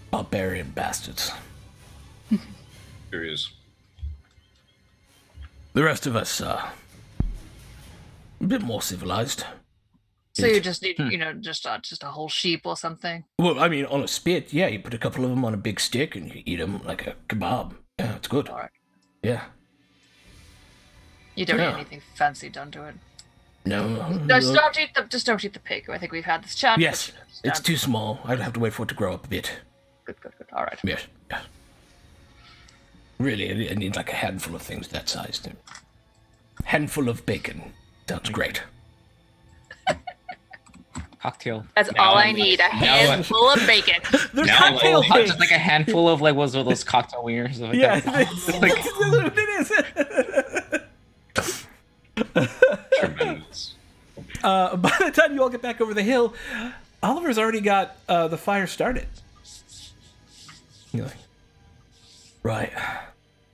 Speaker 1: Barbarian bastards.
Speaker 6: There is.
Speaker 1: The rest of us, a bit more civilized.
Speaker 5: So you just need, just a whole sheep or something.
Speaker 1: Well, I mean, on a spit, yeah, you put a couple of them on a big stick and you eat them like a kebab. Yeah, it's good.
Speaker 5: All right.
Speaker 1: Yeah.
Speaker 5: You don't
Speaker 1: Yeah.
Speaker 5: need anything fancy done to it.
Speaker 1: No.
Speaker 5: Just don't eat the pig. I think we've had this chat.
Speaker 1: Yes,
Speaker 5: but,
Speaker 1: it's too small. I'd have to wait for it to grow up a bit.
Speaker 5: Good. All right.
Speaker 1: Yes. Really, I need like a handful of things that size. Handful of bacon. Sounds great.
Speaker 2: Cocktail.
Speaker 3: That's
Speaker 2: Now
Speaker 3: all I
Speaker 2: I'm-
Speaker 3: need. A
Speaker 2: now
Speaker 3: handful of bacon.
Speaker 1: They're
Speaker 2: Now,
Speaker 1: cocktail
Speaker 2: like,
Speaker 1: pigs.
Speaker 2: just like a handful of like was those cocktail wieners. Like
Speaker 1: Yeah,
Speaker 2: that.
Speaker 1: that's what it is.
Speaker 6: Tremendous.
Speaker 1: By the time you all get back over the hill, Oliver's already got the fire started. You're like, right,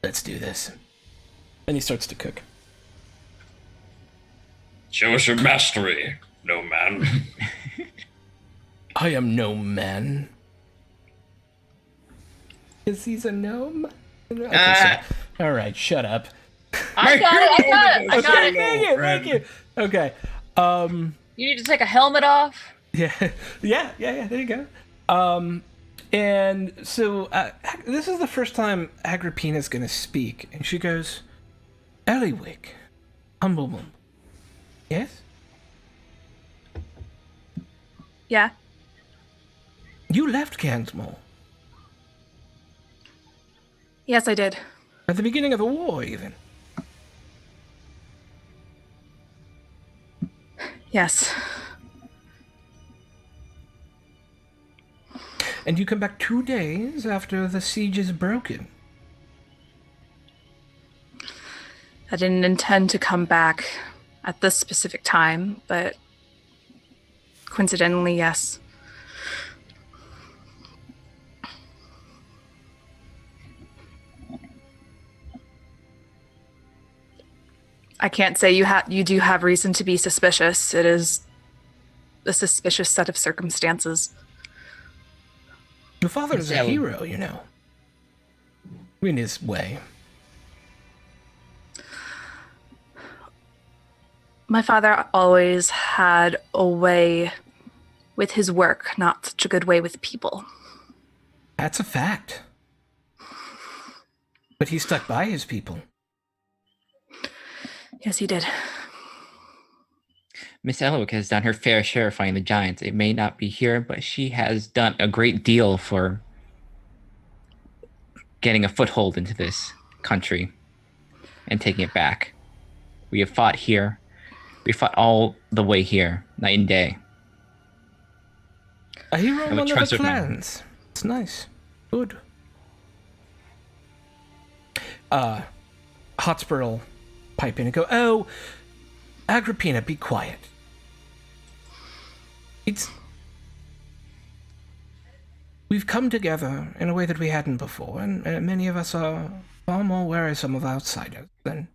Speaker 1: let's do this. And he starts to cook.
Speaker 6: Show us your mastery, no man.
Speaker 1: I am no man. Because he's a gnome? Okay, so, all right, shut up.
Speaker 5: I got it.
Speaker 1: Thank you. Okay.
Speaker 5: You need to take a helmet off.
Speaker 1: Yeah. There you go. And so this is the first time Agrippina's going to speak, and she goes, Eliwick, Humbleman. Yes?
Speaker 3: Yeah.
Speaker 1: You left Cansmore
Speaker 3: Yes, I did.
Speaker 1: at the beginning of the war, even.
Speaker 3: Yes.
Speaker 1: And you come back 2 days after the siege is broken.
Speaker 3: I didn't intend to come back at this specific time, but coincidentally, yes. I can't say you do have reason to be suspicious. It is a suspicious set of circumstances.
Speaker 1: Your father is a
Speaker 2: So-
Speaker 1: hero, you know. In his way.
Speaker 3: My father always had a way with his work, not such a good way with people.
Speaker 1: That's a fact. But he stuck by his people.
Speaker 3: Yes, he did.
Speaker 2: Miss Elowick has done her fair share of fighting the giants. It may not be here, but she has done a great deal for getting a foothold into this country and taking it back. We have fought here. We fought all the way here, night and day.
Speaker 1: A hero
Speaker 2: I'm a
Speaker 1: one of the
Speaker 2: trusted man.
Speaker 1: clans. It's nice. Good. Hotspur will pipe in and go, oh, Agrippina, be quiet. We've come together in a way that we hadn't before, and many of us are far more wearisome of outsiders than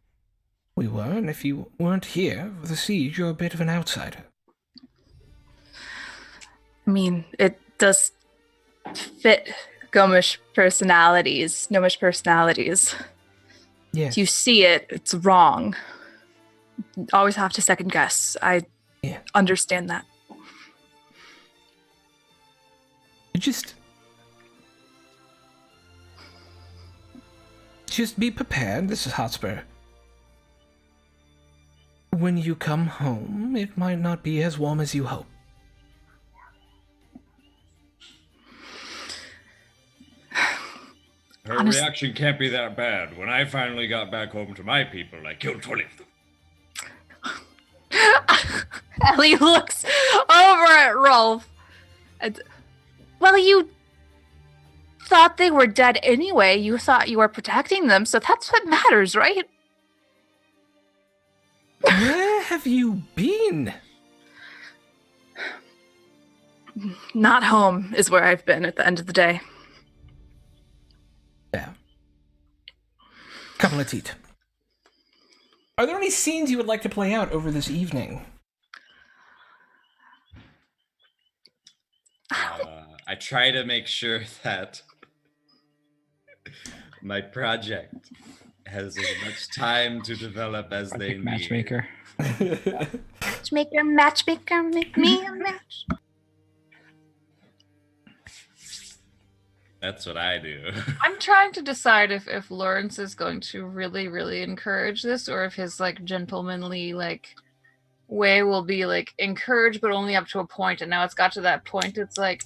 Speaker 1: we were, and if you weren't here for the siege, you're a bit of an outsider.
Speaker 3: I mean, it does fit Gnomish personalities.
Speaker 1: Yes.
Speaker 3: You see it, it's wrong. Always have to second guess. I
Speaker 1: Yeah.
Speaker 3: understand that.
Speaker 1: Just be prepared. This is Hotspur. When you come home, it might not be as warm as you hope.
Speaker 6: Her
Speaker 3: Honest-
Speaker 6: reaction can't be that bad. When I finally got back home to my people, I killed 20 of them.
Speaker 3: Ellie looks over at Rolf. And, well, you thought they were dead anyway. You thought you were protecting them, so that's what matters, right?
Speaker 1: Where have you been?
Speaker 3: Not home is where I've been at the end of the day.
Speaker 1: Yeah. Couple of teeth. Are there any scenes you would like to play out over this evening?
Speaker 4: I try to make sure that my project has as much time to develop as they need.
Speaker 2: Matchmaker.
Speaker 3: Matchmaker, make me a match.
Speaker 4: That's what I do.
Speaker 5: I'm trying to decide if Lawrence is going to really, really encourage this, or if his like gentlemanly like way will be like encourage, but only up to a point. And now it's got to that point. It's like,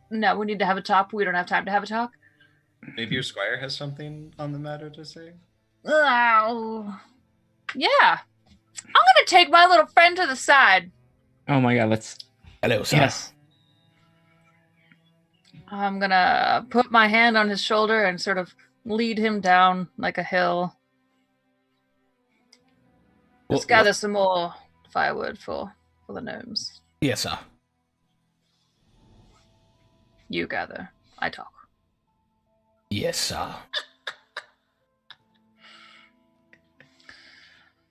Speaker 5: no, we need to have a talk. But we don't have time to have a talk.
Speaker 4: Maybe your squire has something on the matter to say?
Speaker 5: Oh, yeah. I'm gonna take my little friend to the side.
Speaker 2: Oh my god, let's.
Speaker 1: Hello, sir.
Speaker 2: Yes.
Speaker 5: I'm gonna put my hand on his shoulder and sort of lead him down like a hill. Let's gather some more firewood for the gnomes.
Speaker 1: Yes, sir.
Speaker 5: You gather. I talk.
Speaker 1: Yes, sir.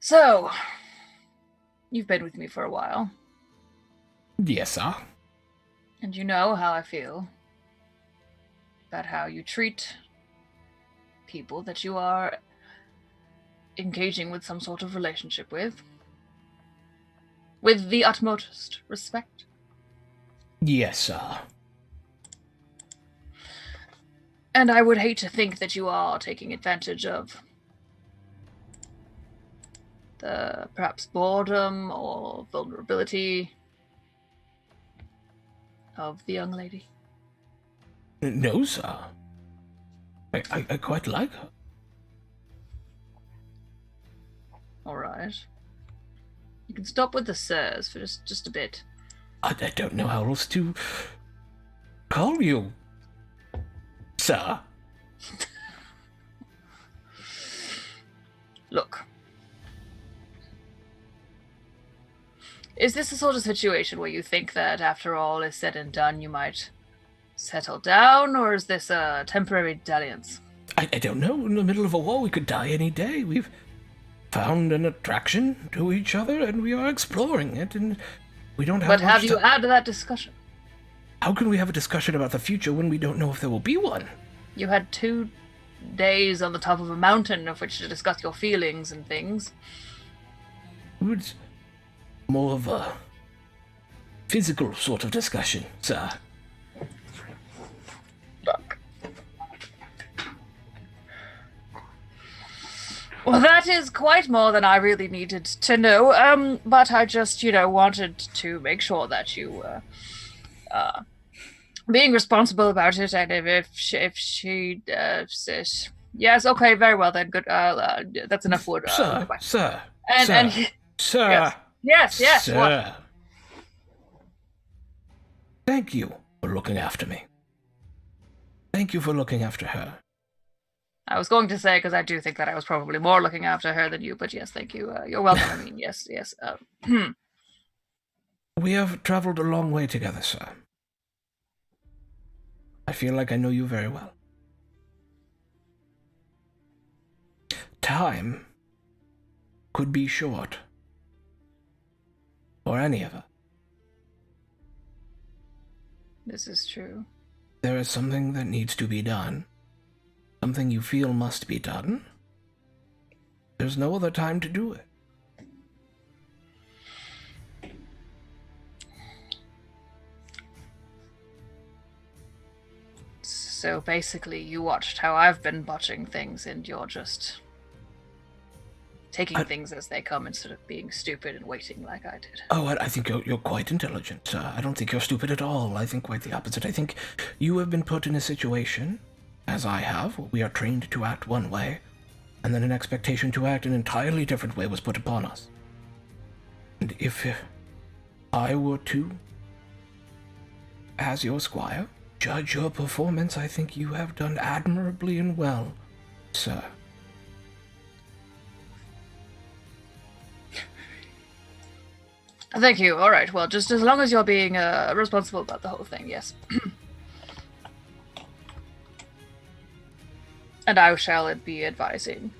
Speaker 5: So, you've been with me for a while,
Speaker 1: Yes, sir.
Speaker 5: and you know how I feel about how you treat people that you are engaging with some sort of relationship with the utmost respect.
Speaker 1: Yes, sir.
Speaker 5: And I would hate to think that you are taking advantage of the perhaps boredom or vulnerability of the young lady.
Speaker 1: No, sir. I quite like her.
Speaker 5: Alright. You can stop with the sirs for just a bit.
Speaker 1: I don't know how else to call you, sir.
Speaker 5: Look. Is this the sort of situation where you think that after all is said and done you might settle down, or is this a temporary dalliance?
Speaker 1: I don't know. In the middle of a war, we could die any day. We've found an attraction to each other, and we are exploring it, and we don't have
Speaker 5: But
Speaker 1: much
Speaker 5: have you
Speaker 1: ti-
Speaker 5: had that discussion?
Speaker 1: How can we have a discussion about the future when we don't know if there will be one?
Speaker 5: You had 2 days on the top of a mountain of which to discuss your feelings and things.
Speaker 1: It's more of a physical sort of discussion, sir.
Speaker 5: Look. Well, that is quite more than I really needed to know. But I just, wanted to make sure that you were being responsible about it, and if she says yes, okay, very well then, good. That's enough wood.
Speaker 1: Sir,
Speaker 5: Goodbye.
Speaker 1: sir,
Speaker 5: And
Speaker 1: sir,
Speaker 5: and he-
Speaker 1: sir,
Speaker 5: yes,
Speaker 1: sir.
Speaker 5: what?
Speaker 1: Thank you for looking after me. Thank you for looking after her.
Speaker 5: I was going to say, because I do think that I was probably more looking after her than you, but yes, thank you. You're welcome. I mean, yes.
Speaker 1: We have traveled a long way together, sir. I feel like I know you very well. Time could be short for any of us.
Speaker 5: This is true.
Speaker 1: There is something that needs to be done. Something you feel must be done. There's no other time to do it.
Speaker 5: So basically, you watched how I've been botching things, and you're just taking things as they come instead of being stupid and waiting like I did.
Speaker 1: Oh, I think you're quite intelligent. I don't think you're stupid at all. I think quite the opposite. I think you have been put in a situation as I have, we are trained to act one way, and then an expectation to act an entirely different way was put upon us. And if I were to, as your squire, judge your performance, I think you have done admirably and well, sir.
Speaker 5: Thank you. All right. Well, just as long as you're being responsible about the whole thing, yes. And I shall be advising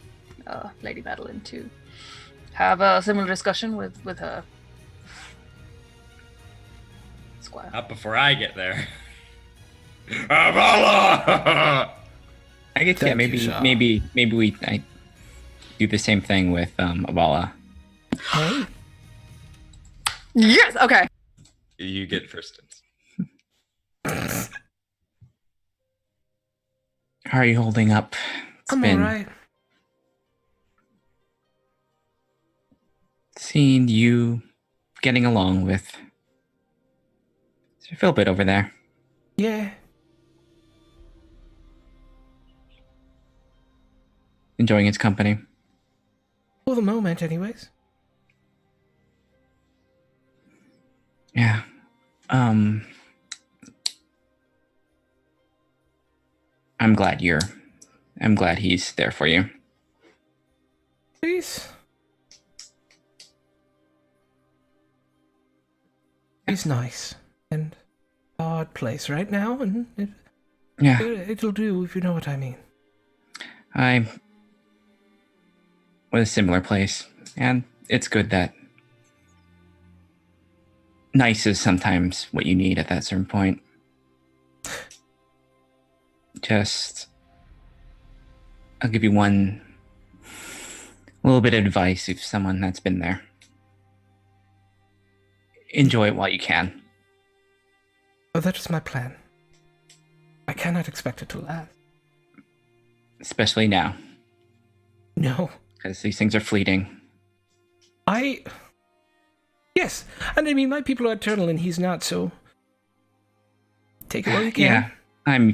Speaker 5: Lady Madeline to have a similar discussion with her squire.
Speaker 4: Not before I get there. Avala!
Speaker 2: I guess yeah,
Speaker 1: Thank you,
Speaker 2: maybe
Speaker 1: sir.
Speaker 2: I do the same thing with Avala.
Speaker 1: Hey?
Speaker 3: Yes. Okay.
Speaker 4: You get first.
Speaker 2: How are you holding up? It's
Speaker 1: I'm
Speaker 2: been
Speaker 1: alright.
Speaker 2: seeing you getting along with Sir Philbert over there.
Speaker 1: Yeah.
Speaker 2: Enjoying his company.
Speaker 1: For the moment, anyways.
Speaker 2: Yeah. I'm glad he's there for you.
Speaker 1: Please. He's nice. And odd place right now, and
Speaker 2: Yeah.
Speaker 1: it'll do if you know what I mean.
Speaker 2: I'm with a similar place, and it's good that nice is sometimes what you need at that certain point. Just, I'll give you one little bit of advice if someone that's been there. Enjoy it while you can.
Speaker 1: Oh, that is my plan. I cannot expect it to last.
Speaker 2: Especially now,
Speaker 1: No.
Speaker 2: because these things are fleeting.
Speaker 1: Yes, and I mean, my people are eternal and he's not, so take it while you can.
Speaker 2: Yeah,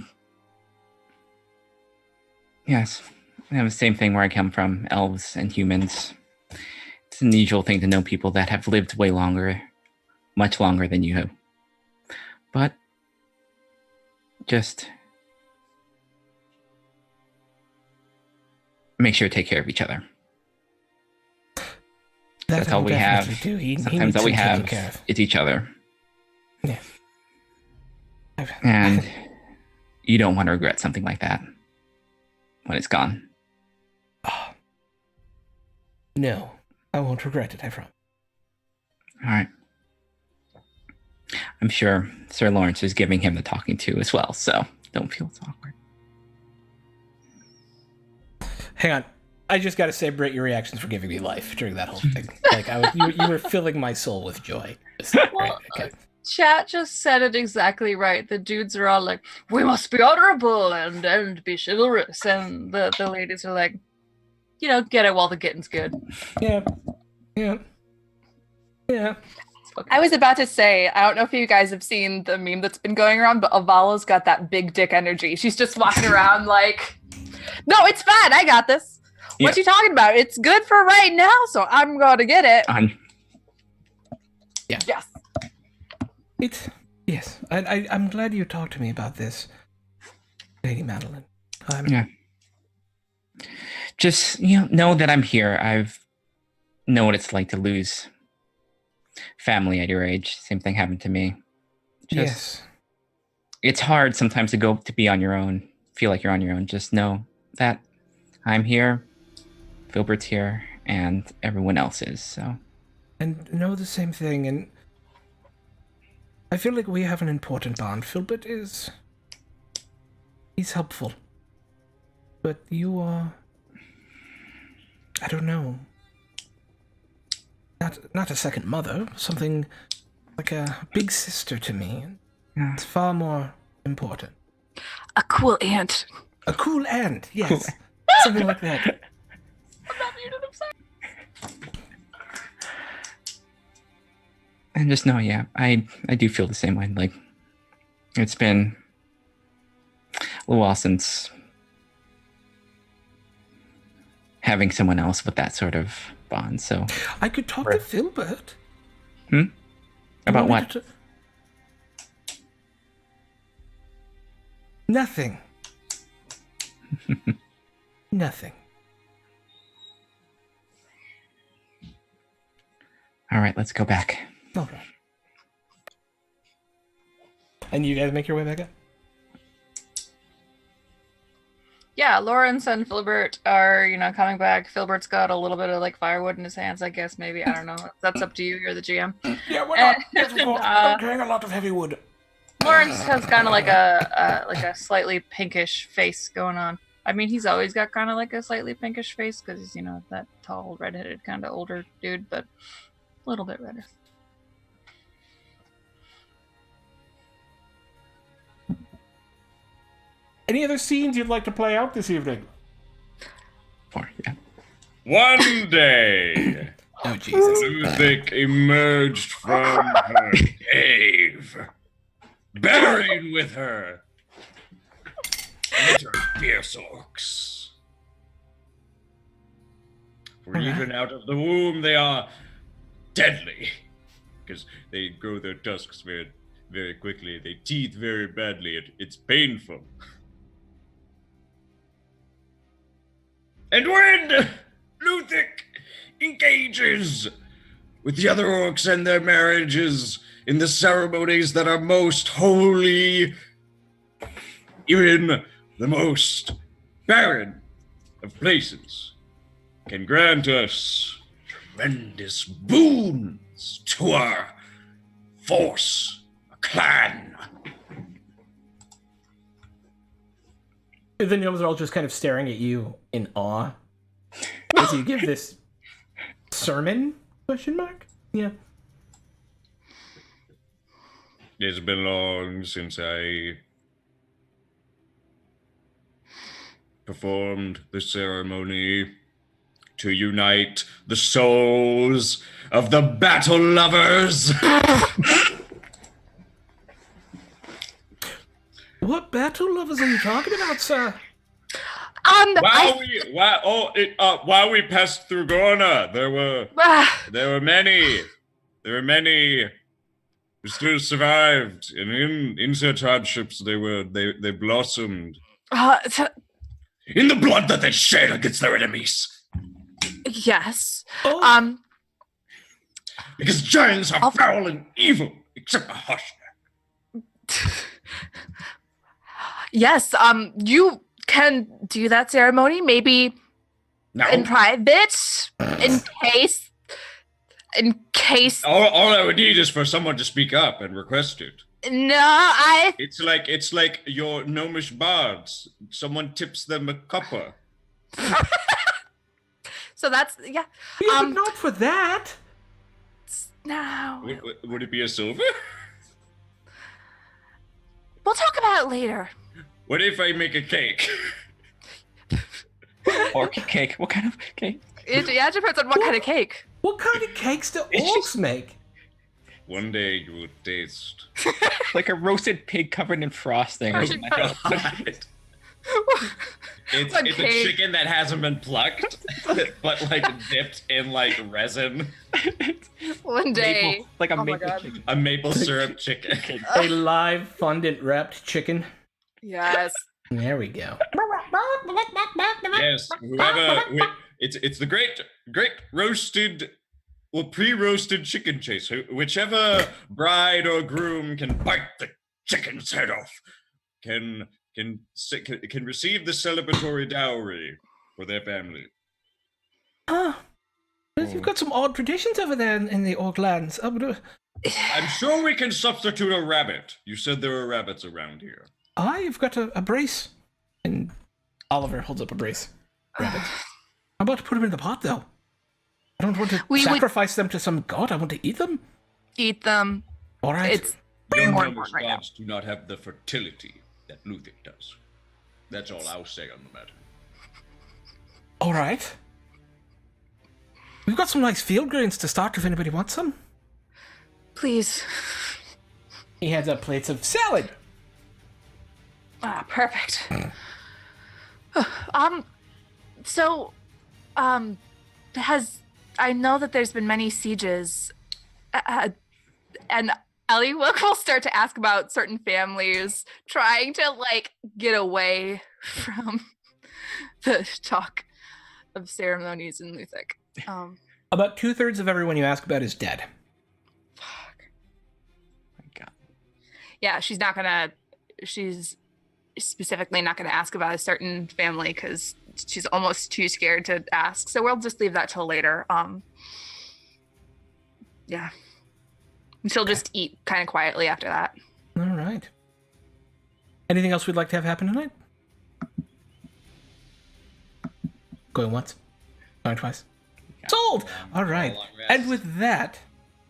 Speaker 2: Yes, I have the same thing where I come from, elves and humans. It's an unusual thing to know people that have lived way longer, much longer than you have. But just make sure to take care of each other. That's all we have. Sometimes all we have is each other.
Speaker 1: Yeah.
Speaker 2: And you don't want to regret something like that when it's gone.
Speaker 1: Oh. No, I won't regret it, I promise.
Speaker 2: All right. I'm sure Sir Lawrence is giving him the talking to as well, so don't feel it's awkward.
Speaker 1: Hang on. I just got to say, Britt, your reactions for giving me life during that whole thing. Like, you were filling my soul with joy.
Speaker 5: Well,
Speaker 1: okay.
Speaker 5: Chat just said it exactly right. The dudes are all like, "We must be honorable and be chivalrous," and the ladies are like, get it while the getting's good.
Speaker 1: Yeah.
Speaker 3: I was about to say, I don't know if you guys have seen the meme that's been going around, but Avala's got that big dick energy. She's just walking around like, no, it's fine. I got this. What you talking about? It's good for right now, so I'm going to get it.
Speaker 1: Yeah.
Speaker 3: Yes.
Speaker 1: Yes. I'm glad you talked to me about this, Lady Madeline.
Speaker 2: Yeah. Just, know that I'm here. I've know what it's like to lose family at your age. Same thing happened to me.
Speaker 1: Yes.
Speaker 2: It's hard sometimes to be on your own, feel like you're on your own. Just know that I'm here, Filbert's here, and everyone else is, so.
Speaker 1: And know the same thing, and I feel like we have an important bond. Filbert he's helpful. But you are, I don't know, not a second mother, something like a big sister to me.
Speaker 2: Yeah.
Speaker 1: It's far more important.
Speaker 3: A cool aunt.
Speaker 1: A cool aunt, yes. Something like that.
Speaker 3: I'm not muted, I'm sorry.
Speaker 2: And just know, I do feel the same way. Like, it's been a little while since having someone else with that sort of bond. So
Speaker 1: I could talk to Filbert.
Speaker 2: about what?
Speaker 1: Nothing. Nothing.
Speaker 2: All right, let's go back.
Speaker 1: Okay. And you guys make your way back up?
Speaker 5: Yeah, Lawrence and Filbert are, coming back. Filbert's got a little bit of like firewood in his hands, I guess. Maybe, I don't know. That's up to you. You're the GM.
Speaker 1: Yeah, we're not. I'm carrying a lot of heavy wood.
Speaker 5: Lawrence has kind of like a slightly pinkish face going on. I mean, he's always got kind of like a slightly pinkish face because he's, that tall, redheaded, kind of older dude, but a little bit redder.
Speaker 1: Any other scenes you'd like to play out this evening?
Speaker 2: Yeah.
Speaker 6: One day,
Speaker 1: Oh, Jesus.
Speaker 6: Luthic emerged from her cave, buried with her little fierce orcs. For even out of the womb, they are deadly, because they grow their tusks very, very quickly. They teeth very badly. It's painful. And when Luthic engages with the other orcs and their marriages in the ceremonies that are most holy, even the most barren of places, can grant us tremendous boons to our force, a clan.
Speaker 1: The gnomes are all just kind of staring at you in awe as you give this sermon? Question mark? Yeah.
Speaker 6: It's been long since I performed the ceremony to unite the souls of the battle lovers.
Speaker 1: What battle lovers are you talking about, sir?
Speaker 6: While we passed through Gorna, there were many who still survived, and in such hardships they blossomed in the blood that they shed against their enemies.
Speaker 3: Yes.
Speaker 1: Oh.
Speaker 6: Because giants are foul and evil, except hush.
Speaker 3: Yes, you can do that ceremony, maybe
Speaker 6: No.
Speaker 3: in private, in case.
Speaker 6: All I would need is for someone to speak up and request it.
Speaker 3: No,
Speaker 6: It's like your gnomish bards. Someone tips them a copper.
Speaker 3: So that's, yeah.
Speaker 1: Yeah, but not for that.
Speaker 3: No.
Speaker 6: Would it be a silver?
Speaker 3: We'll talk about it later.
Speaker 6: What if I make a cake?
Speaker 2: Or cake. What kind of cake?
Speaker 3: It depends on what kind of cake.
Speaker 1: What kind of cakes do orcs make?
Speaker 6: One day you will taste.
Speaker 2: Like a roasted pig covered in frosting.
Speaker 3: Roasted
Speaker 6: It's
Speaker 3: What
Speaker 6: a
Speaker 3: cake?
Speaker 6: chicken that hasn't been plucked, but like dipped in like resin.
Speaker 3: One day.
Speaker 2: Maple, like a
Speaker 3: Oh my
Speaker 2: maple
Speaker 3: God.
Speaker 2: chicken.
Speaker 6: A maple syrup chicken.
Speaker 1: A live fondant wrapped chicken.
Speaker 3: Yes.
Speaker 1: There we go.
Speaker 6: Yes, it's the great roasted, pre-roasted chicken chase. Whichever bride or groom can bite the chicken's head off can receive the celebratory dowry for their family.
Speaker 1: You've got some odd traditions over there in the orc lands.
Speaker 6: I'm sure we can substitute a rabbit. You said there were rabbits around here.
Speaker 1: I've got a brace. And Oliver holds up a brace. Rabbit. I'm about to put them in the pot, though. I don't want to sacrifice them to some god. I want to eat them.
Speaker 3: Eat them.
Speaker 1: All right.
Speaker 3: It's
Speaker 6: Your
Speaker 3: more
Speaker 6: gnomish
Speaker 3: important right now.
Speaker 6: gods do not have the fertility that Luthic does. That's all I'll say on the matter.
Speaker 1: All right. We've got some nice field grains to stock if anybody wants some.
Speaker 3: Please.
Speaker 1: He hands up plates of salad.
Speaker 3: Perfect. So I know that there's been many sieges, and Ellie will start to ask about certain families trying to like get away from the talk of ceremonies in Luthic.
Speaker 1: About 2/3 of everyone you ask about is dead.
Speaker 3: Fuck.
Speaker 2: My God.
Speaker 3: Yeah, she's specifically not gonna ask about a certain family because she's almost too scared to ask. So we'll just leave that till later. Yeah. And she'll just eat kind of quietly after that.
Speaker 1: All right. Anything else we'd like to have happen tonight? Going once? Going twice? Sold! All right.
Speaker 4: Long rest.
Speaker 1: And with that,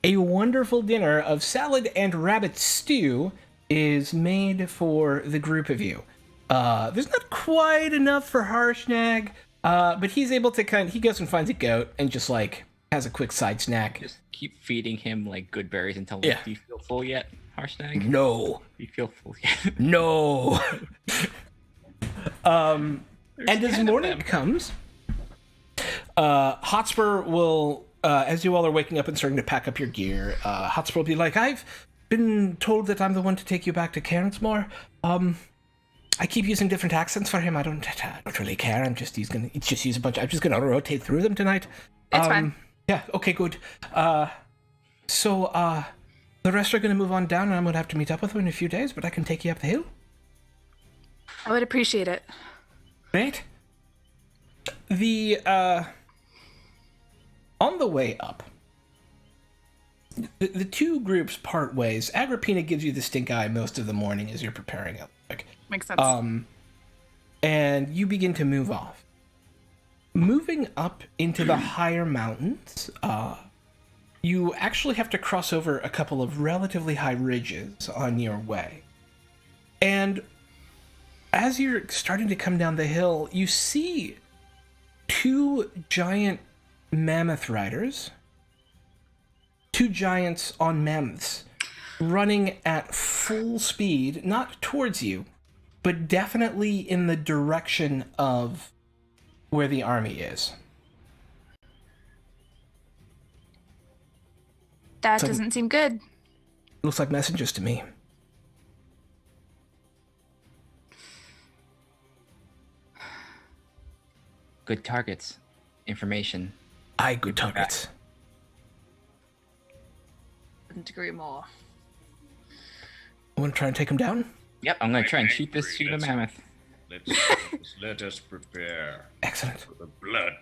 Speaker 1: a wonderful dinner of salad and rabbit stew is made for the group of you. There's not quite enough for Harshnag, but he's able to he goes and finds a goat and just like has a quick side snack.
Speaker 2: Just keep feeding him like good berries until
Speaker 1: Yeah.
Speaker 2: do you feel full yet, Harshnag?
Speaker 1: No.
Speaker 2: Do you feel full yet?
Speaker 1: No. And as
Speaker 2: 10 of
Speaker 1: morning
Speaker 2: them.
Speaker 1: comes, Hotspur will, as you all are waking up and starting to pack up your gear, Hotspur will be like, I've been told that I'm the one to take you back to Cairnsmore. I keep using different accents for him. I don't really care. I'm just gonna rotate through them tonight.
Speaker 3: It's fine.
Speaker 1: Yeah. Okay. Good. So the rest are gonna move on down, and I'm gonna have to meet up with them in a few days. But I can take you up the hill.
Speaker 3: I would appreciate it.
Speaker 1: Great. The on the way up, the two groups part ways. Agrippina gives you the stink eye most of the morning as you're preparing it.
Speaker 3: Makes sense.
Speaker 1: And you begin to move off. Moving up into the higher mountains, you actually have to cross over a couple of relatively high ridges on your way. And as you're starting to come down the hill, you see two giant mammoth riders, two giants on mammoths, running at full speed, not towards you, but definitely in the direction of where the army is.
Speaker 3: That
Speaker 1: so-
Speaker 3: doesn't seem good.
Speaker 1: Looks like messengers to me.
Speaker 2: Good targets. Information.
Speaker 1: Aye, good targets.
Speaker 5: Couldn't agree more.
Speaker 1: I want to try and take them down?
Speaker 2: Yep, I'm gonna try and
Speaker 6: I
Speaker 2: shoot this
Speaker 6: agree,
Speaker 2: pseudo
Speaker 6: let's-
Speaker 2: mammoth.
Speaker 6: Let us prepare
Speaker 1: Excellent.
Speaker 6: for the blood.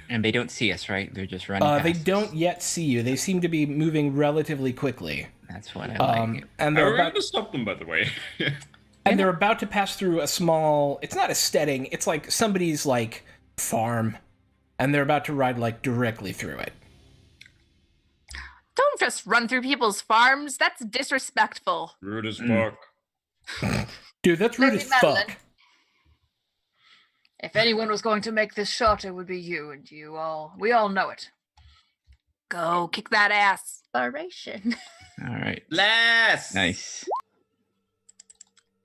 Speaker 2: And they don't see us, right? They're just running.
Speaker 1: They
Speaker 2: past
Speaker 1: don't
Speaker 2: us.
Speaker 1: yet see you. They seem to be moving relatively quickly.
Speaker 2: That's what I like.
Speaker 1: And
Speaker 6: How
Speaker 1: they're
Speaker 6: are we
Speaker 1: about
Speaker 6: going to stop them, by the way?
Speaker 1: and they're about to pass through a small, it's not a steading, it's like somebody's like farm, and they're about to ride like directly through it.
Speaker 3: Don't just run through people's farms. That's disrespectful.
Speaker 6: Rude as fuck.
Speaker 1: Dude, that's rude
Speaker 5: Lady
Speaker 1: as
Speaker 5: Madeline.
Speaker 1: fuck.
Speaker 5: If anyone was going to make this shot, it would be you, and we all know it.
Speaker 3: Go kick that ass.
Speaker 5: Inspiration.
Speaker 2: All right.
Speaker 4: Bless.
Speaker 2: Nice.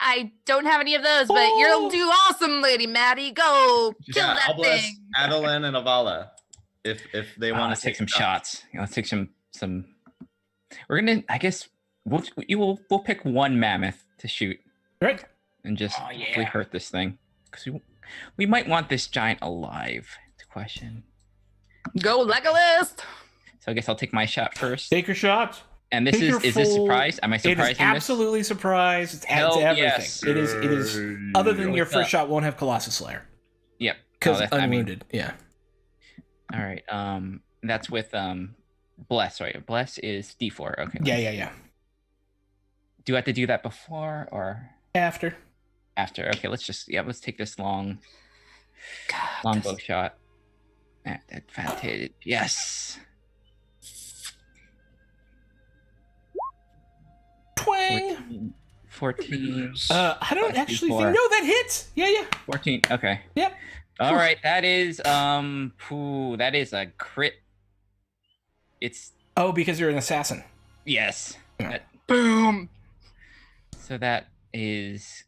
Speaker 3: I don't have any of those, but you'll do awesome, Lady Maddie. Go kill
Speaker 4: Yeah,
Speaker 3: that
Speaker 4: I'll bless
Speaker 3: thing.
Speaker 4: Adeline and Avala if they want
Speaker 2: Let's
Speaker 4: to
Speaker 2: take some shots. Yeah, let's take some. We're gonna. I guess we'll pick one mammoth to shoot
Speaker 1: Right?
Speaker 2: and just
Speaker 4: Oh, yeah.
Speaker 2: hopefully hurt this thing because we might want this giant alive. It's a question.
Speaker 3: Go Legolas.
Speaker 2: So I guess I'll take my shot first.
Speaker 1: Take your shot.
Speaker 2: And this
Speaker 1: Take your
Speaker 2: is this
Speaker 1: full-
Speaker 2: surprise? Am I
Speaker 1: It
Speaker 2: surprising
Speaker 1: is absolutely surprise. It's
Speaker 2: Hell
Speaker 1: everything.
Speaker 2: yes.
Speaker 1: It is. Other than your
Speaker 2: What's
Speaker 1: first
Speaker 2: up?
Speaker 1: shot won't have Colossus Slayer
Speaker 2: this? Yep.
Speaker 1: because
Speaker 2: that's- I mean,
Speaker 1: unwounded. Yeah.
Speaker 2: all right. That's with bless. Right. Bless is D4. Okay.
Speaker 1: Yeah.
Speaker 2: Do I have to do that before or
Speaker 1: After.
Speaker 2: after? Okay. Let's take this long
Speaker 3: God,
Speaker 2: bow shot. At advantage. Yes.
Speaker 1: Twang.
Speaker 2: 14.
Speaker 1: I don't
Speaker 2: Plus
Speaker 1: actually
Speaker 2: D4.
Speaker 1: think. No, that hits. Yeah.
Speaker 2: 14. Okay.
Speaker 1: Yep.
Speaker 2: All right. That is that is a crit. It's
Speaker 1: Oh, because you're an assassin.
Speaker 2: yes.
Speaker 1: Yeah.
Speaker 3: boom.
Speaker 2: So that is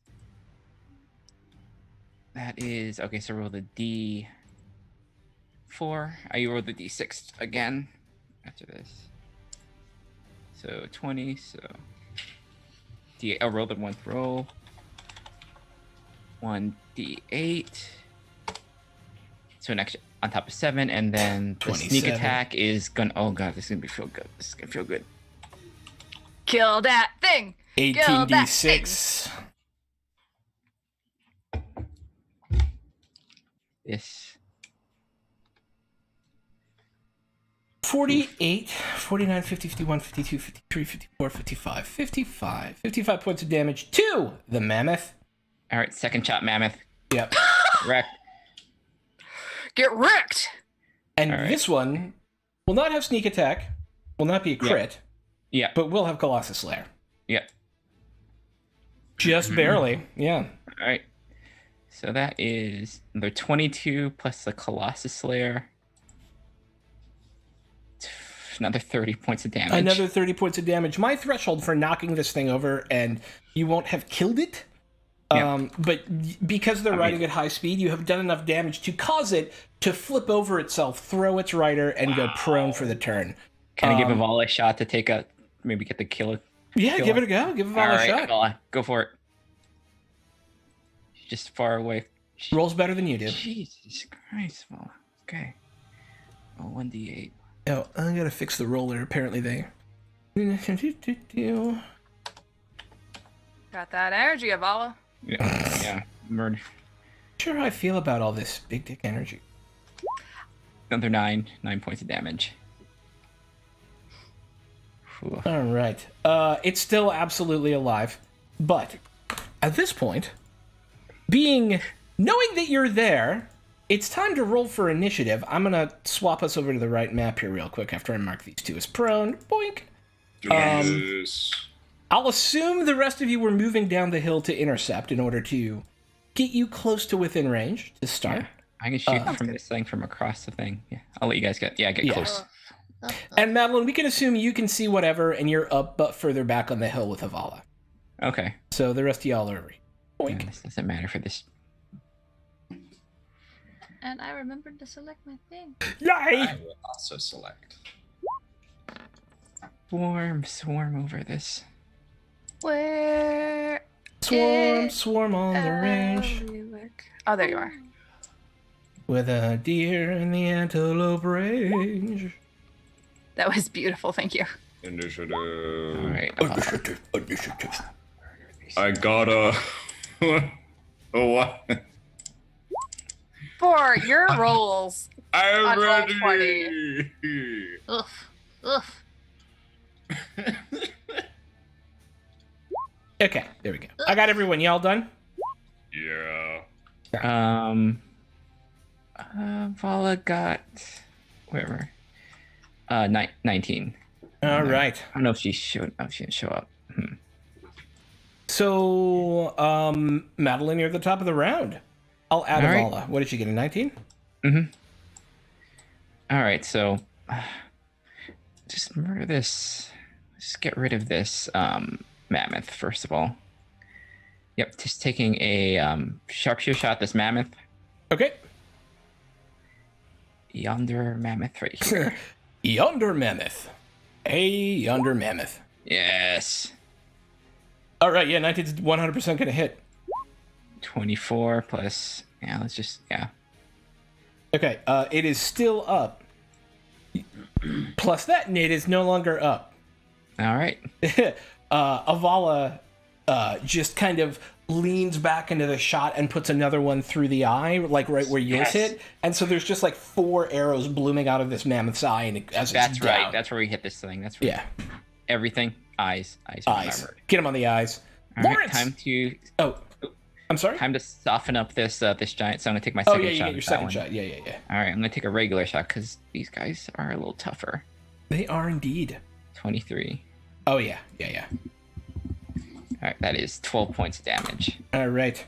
Speaker 2: okay. So roll the D4 4. I rolled the d6 again after this. So 20. So I'll roll the 1th roll. 1d8. So an extra on top of 7, and then the sneak
Speaker 1: 27.
Speaker 2: attack is gonna. Oh god, this is gonna be feel good. This is gonna feel good.
Speaker 3: Kill that thing.
Speaker 1: 18d6.
Speaker 2: This
Speaker 1: 48, 49, 50, 51, 52, 53, 54, 55, 55. 55 points of damage to the mammoth.
Speaker 2: all right. Second shot, mammoth.
Speaker 1: Yep.
Speaker 2: Wreck.
Speaker 3: Get wrecked.
Speaker 1: And
Speaker 2: All right.
Speaker 1: this one will not have sneak attack, will not be a crit,
Speaker 2: Yeah.
Speaker 1: but will have Colossus Slayer.
Speaker 2: Yeah.
Speaker 1: Just barely. Yeah.
Speaker 2: All right. So that is another 22 plus the Colossus Slayer. Another 30 points of damage.
Speaker 1: Another 30 points of damage. My threshold for knocking this thing over, and you won't have killed it.
Speaker 2: Yeah.
Speaker 1: But because they're riding at high speed, you have done enough damage to cause it to flip over itself, throw its rider, and go prone for the turn.
Speaker 2: Can I give Avala a shot to take a maybe get the kill?
Speaker 1: Yeah,
Speaker 2: Kill
Speaker 1: give
Speaker 2: it.
Speaker 1: it a go. Give
Speaker 2: All
Speaker 1: Avala a
Speaker 2: right,
Speaker 1: shot.
Speaker 2: Avala, go for it. She's just far away.
Speaker 1: Rolls better than you do.
Speaker 2: Jesus Christ, Avala. Okay. Oh, 1d8.
Speaker 1: Oh, I gotta fix the roller. Apparently they.
Speaker 3: Got that energy, Avala.
Speaker 2: Yeah. Murder.
Speaker 1: Sure how I feel about all this big dick energy.
Speaker 2: Another 9 points of damage. Whew.
Speaker 1: All right. It's still absolutely alive, but at this point, knowing that you're there, it's time to roll for initiative. I'm gonna swap us over to the right map here real quick after I mark these two as prone. Boink.
Speaker 6: Yes.
Speaker 1: I'll assume the rest of you were moving down the hill to intercept in order to get you close to within range to start.
Speaker 2: I can shoot from this thing from across the thing. Yeah. I'll let you guys get close.
Speaker 1: And Madeline, we can assume you can see whatever, and you're up but further back on the hill with Avala.
Speaker 2: Okay.
Speaker 1: So the rest of y'all are
Speaker 2: Yeah,
Speaker 1: boink.
Speaker 2: this doesn't matter for this.
Speaker 5: And I remembered to select my thing.
Speaker 1: Yay!
Speaker 4: I will also select.
Speaker 2: Swarm over this.
Speaker 3: Where?
Speaker 1: Swarm on the range
Speaker 3: Oh, there you are.
Speaker 1: with a deer in the antelope range.
Speaker 3: That was beautiful. Thank you.
Speaker 6: Initiative.
Speaker 2: All right.
Speaker 1: Initiative.
Speaker 6: I got a what?
Speaker 3: For your rolls.
Speaker 6: I'm
Speaker 3: On roll
Speaker 6: ready.
Speaker 5: Oof. Oof.
Speaker 1: Okay, there we go. I got everyone. Y'all done?
Speaker 6: Yeah.
Speaker 2: Vala got whatever. 19.
Speaker 1: All right.
Speaker 2: I don't know if she showed. Oh, she didn't show up.
Speaker 1: So, Madeline, you're at the top of the round. I'll add
Speaker 2: All right.
Speaker 1: Avala. What did she get? A 19?
Speaker 2: All right. So, just murder this. Just get rid of this mammoth first of all. Yep. Just taking a sharpshooter shot at this mammoth.
Speaker 1: Okay.
Speaker 2: Yonder mammoth right here.
Speaker 1: Yonder mammoth. Hey, yonder mammoth.
Speaker 2: Yes.
Speaker 1: All right, yeah, 19's 100% going to hit.
Speaker 2: 24 plus. Yeah. Let's just. Yeah.
Speaker 1: Okay, it is still up. Plus that, Nate is no longer up.
Speaker 2: All right.
Speaker 1: Avala just kind of leans back into the shot and puts another one through the eye, like right where yours
Speaker 2: Yes.
Speaker 1: hit. And so there's just like 4 arrows blooming out of this mammoth's eye. And as
Speaker 2: That's
Speaker 1: it's
Speaker 2: right.
Speaker 1: down.
Speaker 2: That's where we hit this thing. That's right.
Speaker 1: Yeah,
Speaker 2: Everything. Eyes.
Speaker 1: eyes.
Speaker 2: Remembered.
Speaker 1: Get him on the eyes.
Speaker 2: All right,
Speaker 1: Lawrence!
Speaker 2: time to
Speaker 1: I'm sorry?
Speaker 2: time to soften up this this giant. So I'm gonna take my
Speaker 1: Oh,
Speaker 2: second
Speaker 1: yeah, you
Speaker 2: shot.
Speaker 1: get your
Speaker 2: at that
Speaker 1: second
Speaker 2: one.
Speaker 1: shot. Yeah.
Speaker 2: All right, I'm gonna take a regular shot because these guys are a little tougher.
Speaker 1: They are indeed.
Speaker 2: 23.
Speaker 1: Oh, yeah.
Speaker 2: All right, that is 12 points of damage.
Speaker 1: All right.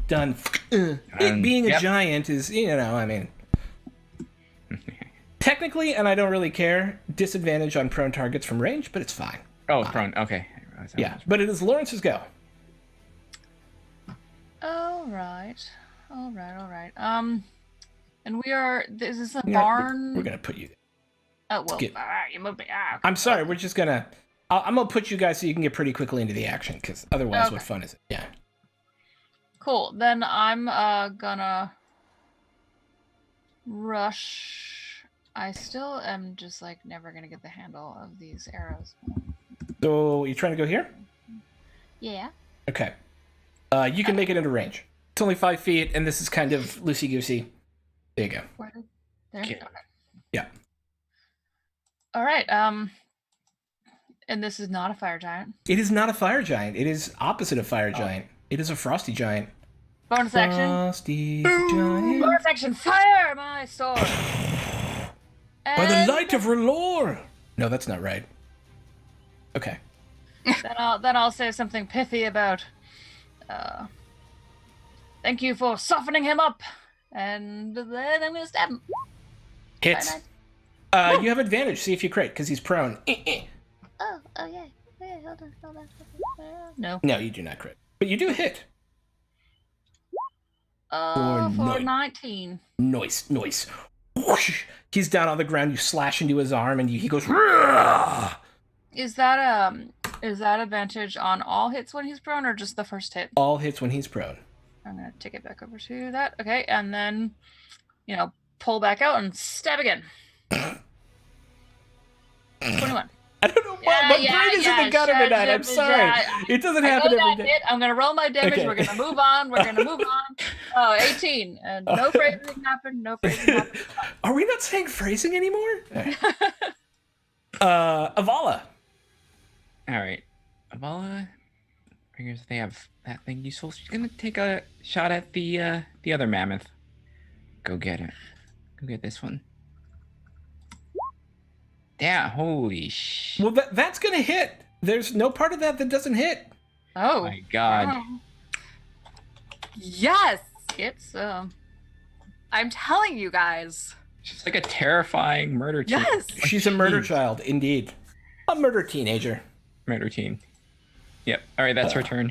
Speaker 1: Done. It being a
Speaker 2: Yep.
Speaker 1: giant is, I mean... Technically, and I don't really care, disadvantage on prone targets from range, but it's fine.
Speaker 2: Oh, prone. Okay.
Speaker 1: Yeah, but it is Lawrence's go.
Speaker 5: All right. And we are. Is this a
Speaker 1: We're
Speaker 5: barn?
Speaker 1: gonna put you.
Speaker 5: Oh well.
Speaker 1: Get-
Speaker 5: You moved me. Okay.
Speaker 1: I'm sorry. We're just gonna. I'm gonna put you guys so you can get pretty quickly into the action, because otherwise,
Speaker 5: Okay.
Speaker 1: what fun is it? Yeah.
Speaker 5: Cool. Then I'm gonna rush. I still am just like never gonna get the handle of these arrows.
Speaker 1: So you're trying to go here?
Speaker 5: Yeah.
Speaker 1: Okay. You can make it into range. It's only 5 feet, and this is kind of loosey goosey. There you go.
Speaker 5: Where did there?
Speaker 2: Okay.
Speaker 5: Okay.
Speaker 1: Yeah.
Speaker 5: All right. And this is not a fire giant.
Speaker 1: It is not a fire giant. It is opposite of fire giant. It is a frosty giant.
Speaker 5: Bonus action.
Speaker 1: Frosty giant.
Speaker 5: Bonus action. Fire my sword.
Speaker 1: By the
Speaker 5: And
Speaker 1: light of Relore. No, that's not right. Okay.
Speaker 5: then I'll say something pithy about. Thank you for softening him up, and then I'm gonna stab him.
Speaker 1: Hits. You have advantage. See if you crit, because he's prone.
Speaker 5: Oh yeah. Hold on. No.
Speaker 1: No, you do not crit. But you do hit.
Speaker 5: For
Speaker 1: nine.
Speaker 5: 19.
Speaker 1: Noise. Whoosh. He's down on the ground. You slash into his arm, and he goes. Rah!
Speaker 5: Is that advantage on all hits when he's prone, or just the first hit?
Speaker 1: All hits when he's prone.
Speaker 5: I'm gonna take it back over to that. Okay, and then, pull back out and stab again. 21.
Speaker 1: I don't know why. My brain is in the gutter tonight. I'm sorry. It doesn't happen every day.
Speaker 5: I'm gonna roll my damage.
Speaker 1: Okay.
Speaker 5: We're gonna move on. Oh, 18. And no phrasing happened.
Speaker 1: Are we not saying phrasing anymore? Avala.
Speaker 2: All right. Avala figures they have that thing useful. She's gonna take a shot at the other mammoth. Go get it. Go get this one. Yeah, holy sh!
Speaker 1: Well, that's gonna hit. There's no part of that doesn't hit.
Speaker 5: Oh
Speaker 2: My God.
Speaker 3: Yes,
Speaker 5: It's
Speaker 3: I'm telling you guys.
Speaker 2: She's like a terrifying murder teen.
Speaker 3: Yes.
Speaker 1: She's a murder child, indeed. A murder teenager.
Speaker 2: Murder teen. Yep. All right, that's her turn.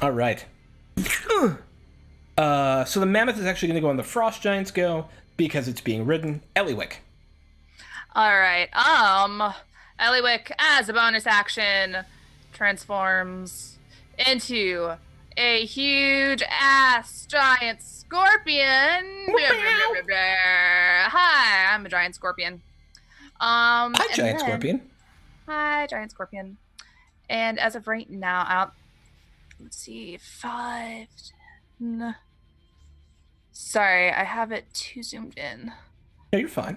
Speaker 1: All right. So the mammoth is actually going to go on the frost giant's go because it's being ridden. Eliwick.
Speaker 3: All right. Eliwick, as a bonus action, transforms into a huge ass giant scorpion. Hi, I'm a giant scorpion.
Speaker 1: Hi, giant scorpion.
Speaker 3: Hi, giant scorpion. And as of right now, let's see, 5. 10. Sorry, I have it too zoomed in.
Speaker 1: Yeah, you're fine.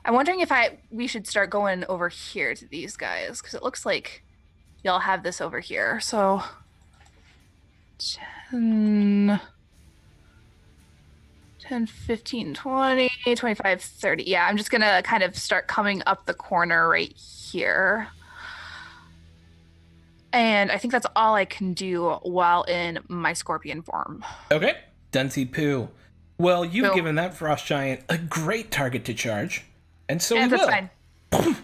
Speaker 3: I'm wondering if we should start going over here to these guys, because it looks like y'all have this over here. So 10, 15, 20, 25, 30. Yeah, I'm just going to kind of start coming up the corner right here. And I think that's all I can do while in my scorpion form.
Speaker 1: Okay. Dunseed Poo. Well, you've
Speaker 3: Poo.
Speaker 1: given that frost giant a great target to charge. And so
Speaker 3: Yeah,
Speaker 1: he
Speaker 3: that's
Speaker 1: will.
Speaker 3: fine.
Speaker 1: Come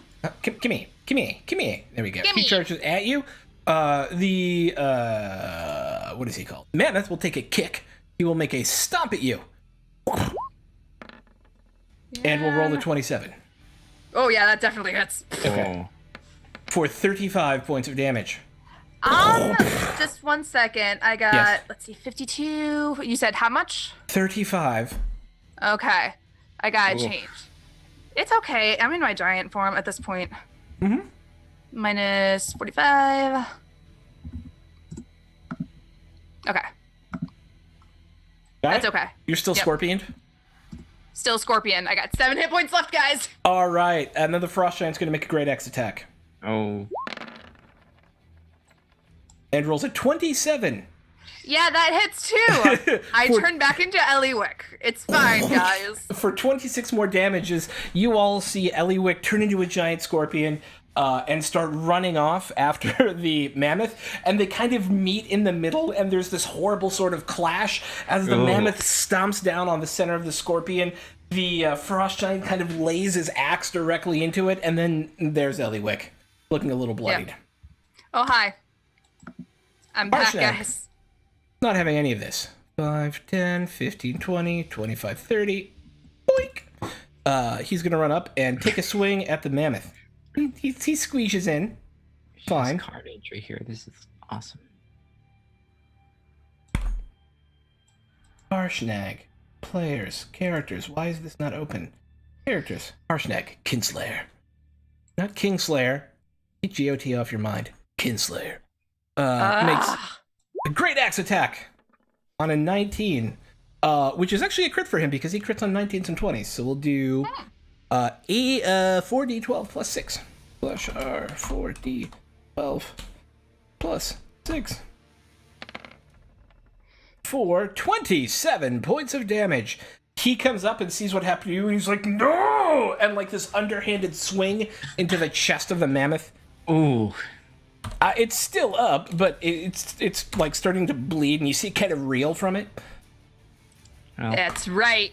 Speaker 1: here. There we go.
Speaker 3: Gimme.
Speaker 1: He charges at you. What is he called? Mammoth will take a kick. He will make a stomp at you. And we'll roll the 27.
Speaker 3: Oh, yeah, that definitely hits.
Speaker 1: Okay. For 35 points of damage.
Speaker 3: Just 1 second. I got,
Speaker 1: Yes.
Speaker 3: let's see, 52. You said how much?
Speaker 1: 35.
Speaker 3: Okay. I gotta
Speaker 2: Oof.
Speaker 3: change. It's okay. I'm in my giant form at this point.
Speaker 1: Mm-hmm.
Speaker 3: Minus 45. Okay. That's okay.
Speaker 1: You're still
Speaker 3: Yep.
Speaker 1: scorpioned?
Speaker 3: Still scorpion. I got 7 hit points left, guys.
Speaker 1: All right. And then the frost giant's going to make a great X attack.
Speaker 2: Oh.
Speaker 1: And rolls a 27.
Speaker 3: Yeah, that hits too. I
Speaker 1: For-
Speaker 3: turn back into Eliwick. It's fine, guys.
Speaker 1: For 26 more damages, you all see Eliwick turn into a giant scorpion and start running off after the mammoth. And they kind of meet in the middle, and there's this horrible sort of clash as the
Speaker 2: Ugh.
Speaker 1: mammoth stomps down on the center of the scorpion. The frost giant kind of lays his axe directly into it, and then there's Eliwick, looking a little bloodied.
Speaker 3: Oh, hi. I'm back,
Speaker 1: Harshnag.
Speaker 3: guys.
Speaker 1: Not having any of this. 5, 10, 15, 20, 25, 30. Boink! He's going to run up and take a swing at the mammoth. He squeezes in. Fine.
Speaker 2: Just carnage right here. This is awesome.
Speaker 1: Harshnag. Players. Characters. Why is this not open? Characters. Harshnag. Kinslayer. Not Kingslayer. Get GOT off your mind. Kinslayer. Makes a great axe attack on a 19, which is actually a crit for him because he crits on 19s and 20s. So we'll do 4d12 plus 6. Plus R 4d12 plus 6. For 27 points of damage. He comes up and sees what happened to you, and he's like, no! And like this underhanded swing into the chest of the mammoth.
Speaker 2: Ooh.
Speaker 1: It's still up, but it's like starting to bleed, and you see it kind of reel from it.
Speaker 2: Well,
Speaker 3: That's right.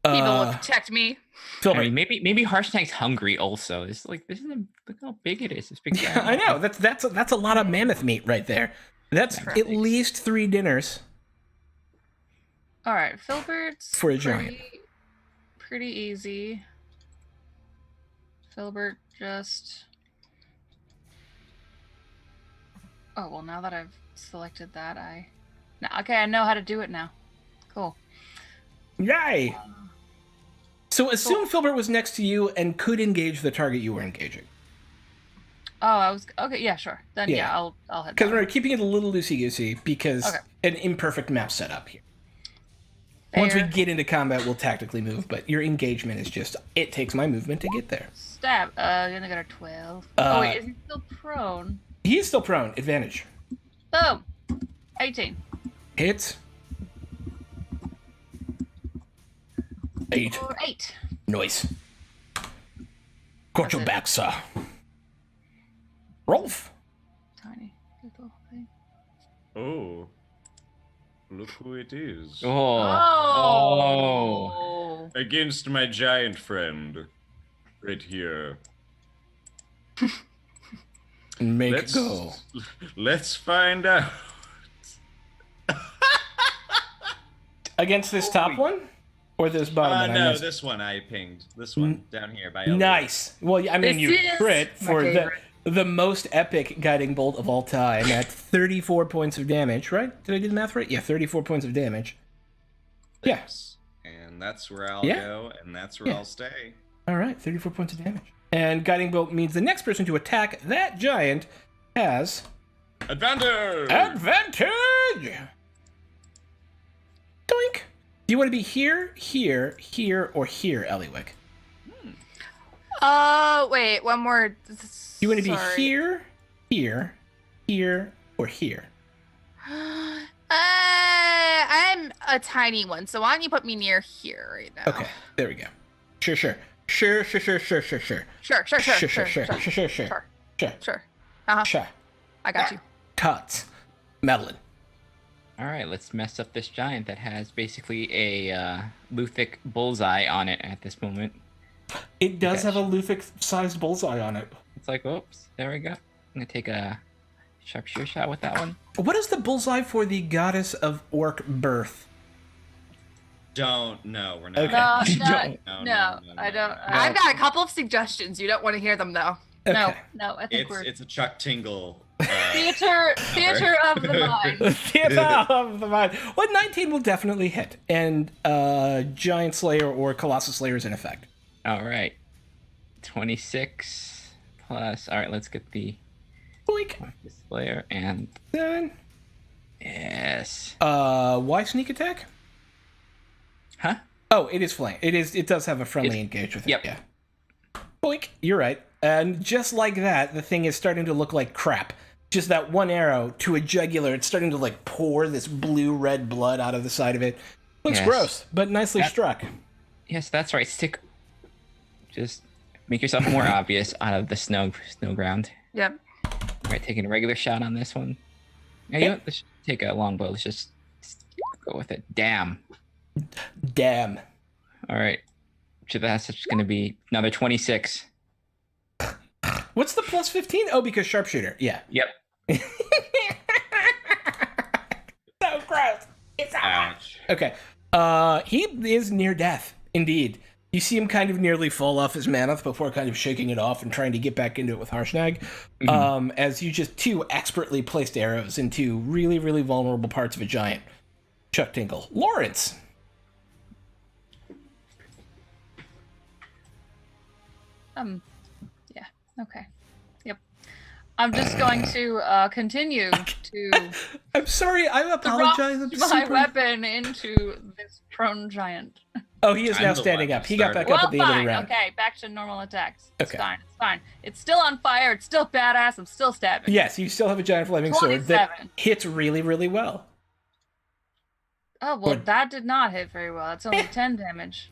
Speaker 3: People will protect me.
Speaker 1: Phil,
Speaker 2: I mean, maybe Harshnag's hungry also. It's like look how big it is. This big guy.
Speaker 1: I know that's a lot of mammoth meat right there. That's at least 3 dinners.
Speaker 5: All right, Filbert's
Speaker 1: For a giant.
Speaker 5: Pretty easy. Filbert just. Oh well, now that I've selected that, okay, I know how to do it now. Cool.
Speaker 1: Yay! So assume Filbert was next to you and could engage the target you were engaging.
Speaker 5: Oh, I was okay. Yeah, sure. Then
Speaker 1: Yeah.
Speaker 5: yeah, I'll head.
Speaker 1: Because
Speaker 5: That way.
Speaker 1: we're keeping it a little loosey-goosey because
Speaker 5: Okay.
Speaker 1: an imperfect map setup here. Once we
Speaker 5: Fair.
Speaker 1: get into combat, we'll tactically move, but your engagement is just, it takes my movement to get there.
Speaker 5: Stab. Gonna get a 12.
Speaker 1: Uh,
Speaker 5: Oh wait, is he still prone?
Speaker 1: He is still prone. Advantage.
Speaker 5: Boom. 18.
Speaker 1: Hits. 8.
Speaker 5: Or 8.
Speaker 1: Noise. Got your
Speaker 5: it.
Speaker 1: back, sir. Rolf.
Speaker 5: Tiny little thing.
Speaker 6: Oh, look who it is.
Speaker 2: Oh.
Speaker 6: Against my giant friend, right here.
Speaker 1: Make
Speaker 6: Let's
Speaker 1: go.
Speaker 6: let's find out.
Speaker 1: Against this top one? Or this bottom one? I
Speaker 4: No,
Speaker 1: missed?
Speaker 4: this one I pinged. This one down here by
Speaker 1: Nice. Well, I mean,
Speaker 3: This
Speaker 1: you
Speaker 3: is
Speaker 1: crit
Speaker 3: my
Speaker 1: for
Speaker 3: favorite.
Speaker 1: the most epic guiding bolt of all time at 34 points of damage, right? Did I do the math right? Yeah, 34 points of damage. Yeah.
Speaker 4: Yes. And that's where I'll
Speaker 1: Yeah.
Speaker 4: go, and that's where
Speaker 1: Yeah.
Speaker 4: I'll stay.
Speaker 1: All right, 34 points of damage. And guiding bolt means the next person to attack that giant has
Speaker 6: Advantage!
Speaker 1: advantage. Doink. Do you want to be here, here, here, or here, Eliwick?
Speaker 3: Wait, one more.
Speaker 1: Do you want to be
Speaker 3: Sorry.
Speaker 1: here, here, here, or here?
Speaker 3: I'm a tiny one, so why don't you put me near here right now?
Speaker 1: Okay, there we go. Sure, sure. Sure, sure, sure, sure, sure, sure.
Speaker 3: Sure.
Speaker 1: Sure, sure, sure, sure, sure,
Speaker 3: Sure.
Speaker 1: sure.
Speaker 3: Sure. Uh-huh.
Speaker 1: Sure.
Speaker 3: I got you.
Speaker 1: Tots. Madeline.
Speaker 2: All right, let's mess up this giant that has basically a Luthic bullseye on it at this moment.
Speaker 1: It does
Speaker 2: Okay.
Speaker 1: have a Luthic-sized bullseye on it.
Speaker 2: It's like, oops, there we go. I'm gonna take a sharpshooter shot with that one.
Speaker 1: What is the bullseye for the goddess of orc birth?
Speaker 4: No, we're not.
Speaker 1: Okay.
Speaker 5: No, I don't.
Speaker 3: I've got a couple of suggestions. You don't want to hear them, though.
Speaker 1: Okay.
Speaker 5: No, I think we're
Speaker 4: It's a Chuck Tingle.
Speaker 5: theater of the mind.
Speaker 1: Theater of the mind. Well, 19 will definitely hit. And Giant Slayer or Colossus Slayer is in effect.
Speaker 2: All right, 26 plus. All right, let's get the
Speaker 1: Boink.
Speaker 2: displayer and
Speaker 1: 7.
Speaker 2: yes.
Speaker 1: Why sneak attack?
Speaker 2: Huh?
Speaker 1: Oh, it is flank. It does have a friendly engage with it.
Speaker 2: Yep.
Speaker 1: Yeah. Boink. You're right. And just like that, the thing is starting to look like crap. Just that one arrow to a jugular, it's starting to like pour this blue-red blood out of the side of it. Looks
Speaker 2: Yes.
Speaker 1: gross, but nicely
Speaker 2: That-
Speaker 1: struck.
Speaker 2: Yes, that's right. Just make yourself more obvious out of the snow ground.
Speaker 3: Yep.
Speaker 2: All right, taking a regular shot on this one. Yeah, you know what? Let's take a longbow. Let's just go with it. Damn.
Speaker 1: Damn.
Speaker 2: All right. So that's just going to be another 26.
Speaker 1: What's the plus 15? Oh, because sharpshooter. Yeah.
Speaker 2: Yep.
Speaker 1: So gross. Okay. He is near death, indeed. You see him kind of nearly fall off his mammoth before kind of shaking it off and trying to get back into it with Harshnag. As you just two expertly placed arrows into really, really vulnerable parts of a giant. Chuck Tinkle. Lawrence.
Speaker 5: Yeah. Okay. Yep. I'm just going to continue to
Speaker 1: I'm sorry, I apologize. I'm
Speaker 5: thrust my
Speaker 1: super...
Speaker 5: weapon into this prone giant.
Speaker 1: Oh, he is
Speaker 4: Time
Speaker 1: now
Speaker 4: to
Speaker 1: standing
Speaker 4: let
Speaker 1: up.
Speaker 4: it
Speaker 1: He got
Speaker 4: start.
Speaker 1: back up
Speaker 5: Well,
Speaker 1: at the end of
Speaker 5: fine.
Speaker 1: the round.
Speaker 5: Okay, back to normal attacks. It's
Speaker 1: Okay.
Speaker 5: fine. It's fine. It's still on fire. It's still badass. I'm still stabbing.
Speaker 1: Yes, you still have a giant flaming sword that
Speaker 5: 27.
Speaker 1: hits really, really well.
Speaker 5: Oh, well,
Speaker 1: Good.
Speaker 5: that did not hit very well. That's only 10 damage.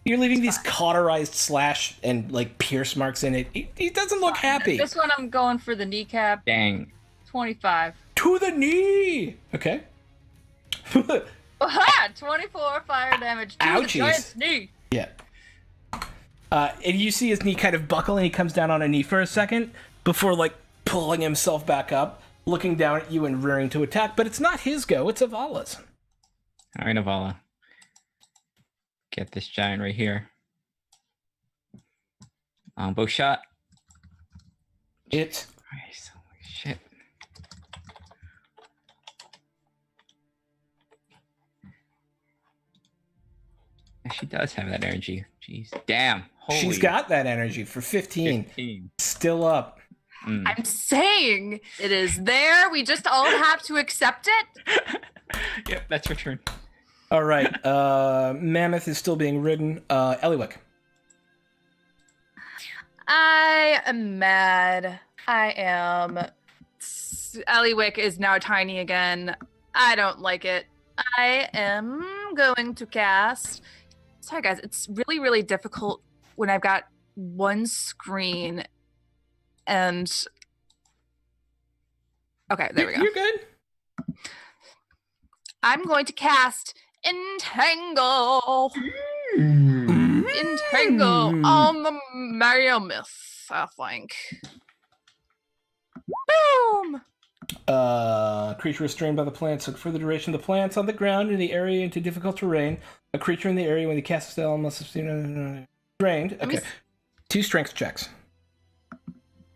Speaker 1: You're leaving these cauterized slash and like pierce marks in it. He doesn't look happy.
Speaker 5: This one, I'm going for the kneecap.
Speaker 2: Dang.
Speaker 5: 25.
Speaker 1: To the knee. Okay.
Speaker 5: Aha! 24 fire damage to the
Speaker 1: Ouchies.
Speaker 5: giant's knee.
Speaker 1: Yeah. And you see his knee kind of buckle, and he comes down on a knee for a second before like pulling himself back up, looking down at you and rearing to attack. But it's not his go; it's Avala's.
Speaker 2: All right, Avala. Get this giant right here. Longbow shot.
Speaker 1: It
Speaker 2: Christ, holy shit. She does have that energy. Jeez. Damn. Holy
Speaker 1: she's got that energy for 15.
Speaker 2: 15.
Speaker 1: Still up.
Speaker 2: Mm.
Speaker 3: I'm saying it is there. We just all have to accept it.
Speaker 2: Yep, that's your turn.
Speaker 1: All right. Mammoth is still being ridden. Eliwick.
Speaker 3: I am mad. I am. Eliwick is now tiny again. I don't like it. I am going to cast. Sorry, guys. It's really, really difficult when I've got one screen and. Okay, there we go.
Speaker 1: You're good.
Speaker 3: I'm going to cast Entangle.
Speaker 1: Mm.
Speaker 3: Entangle on the mammoth, I think. Boom!
Speaker 1: Creature restrained by the plants. Look for the duration of the plants on the ground in the area into difficult terrain. A creature in the area when they cast a spell must have seen drained. Okay. 2 strength checks.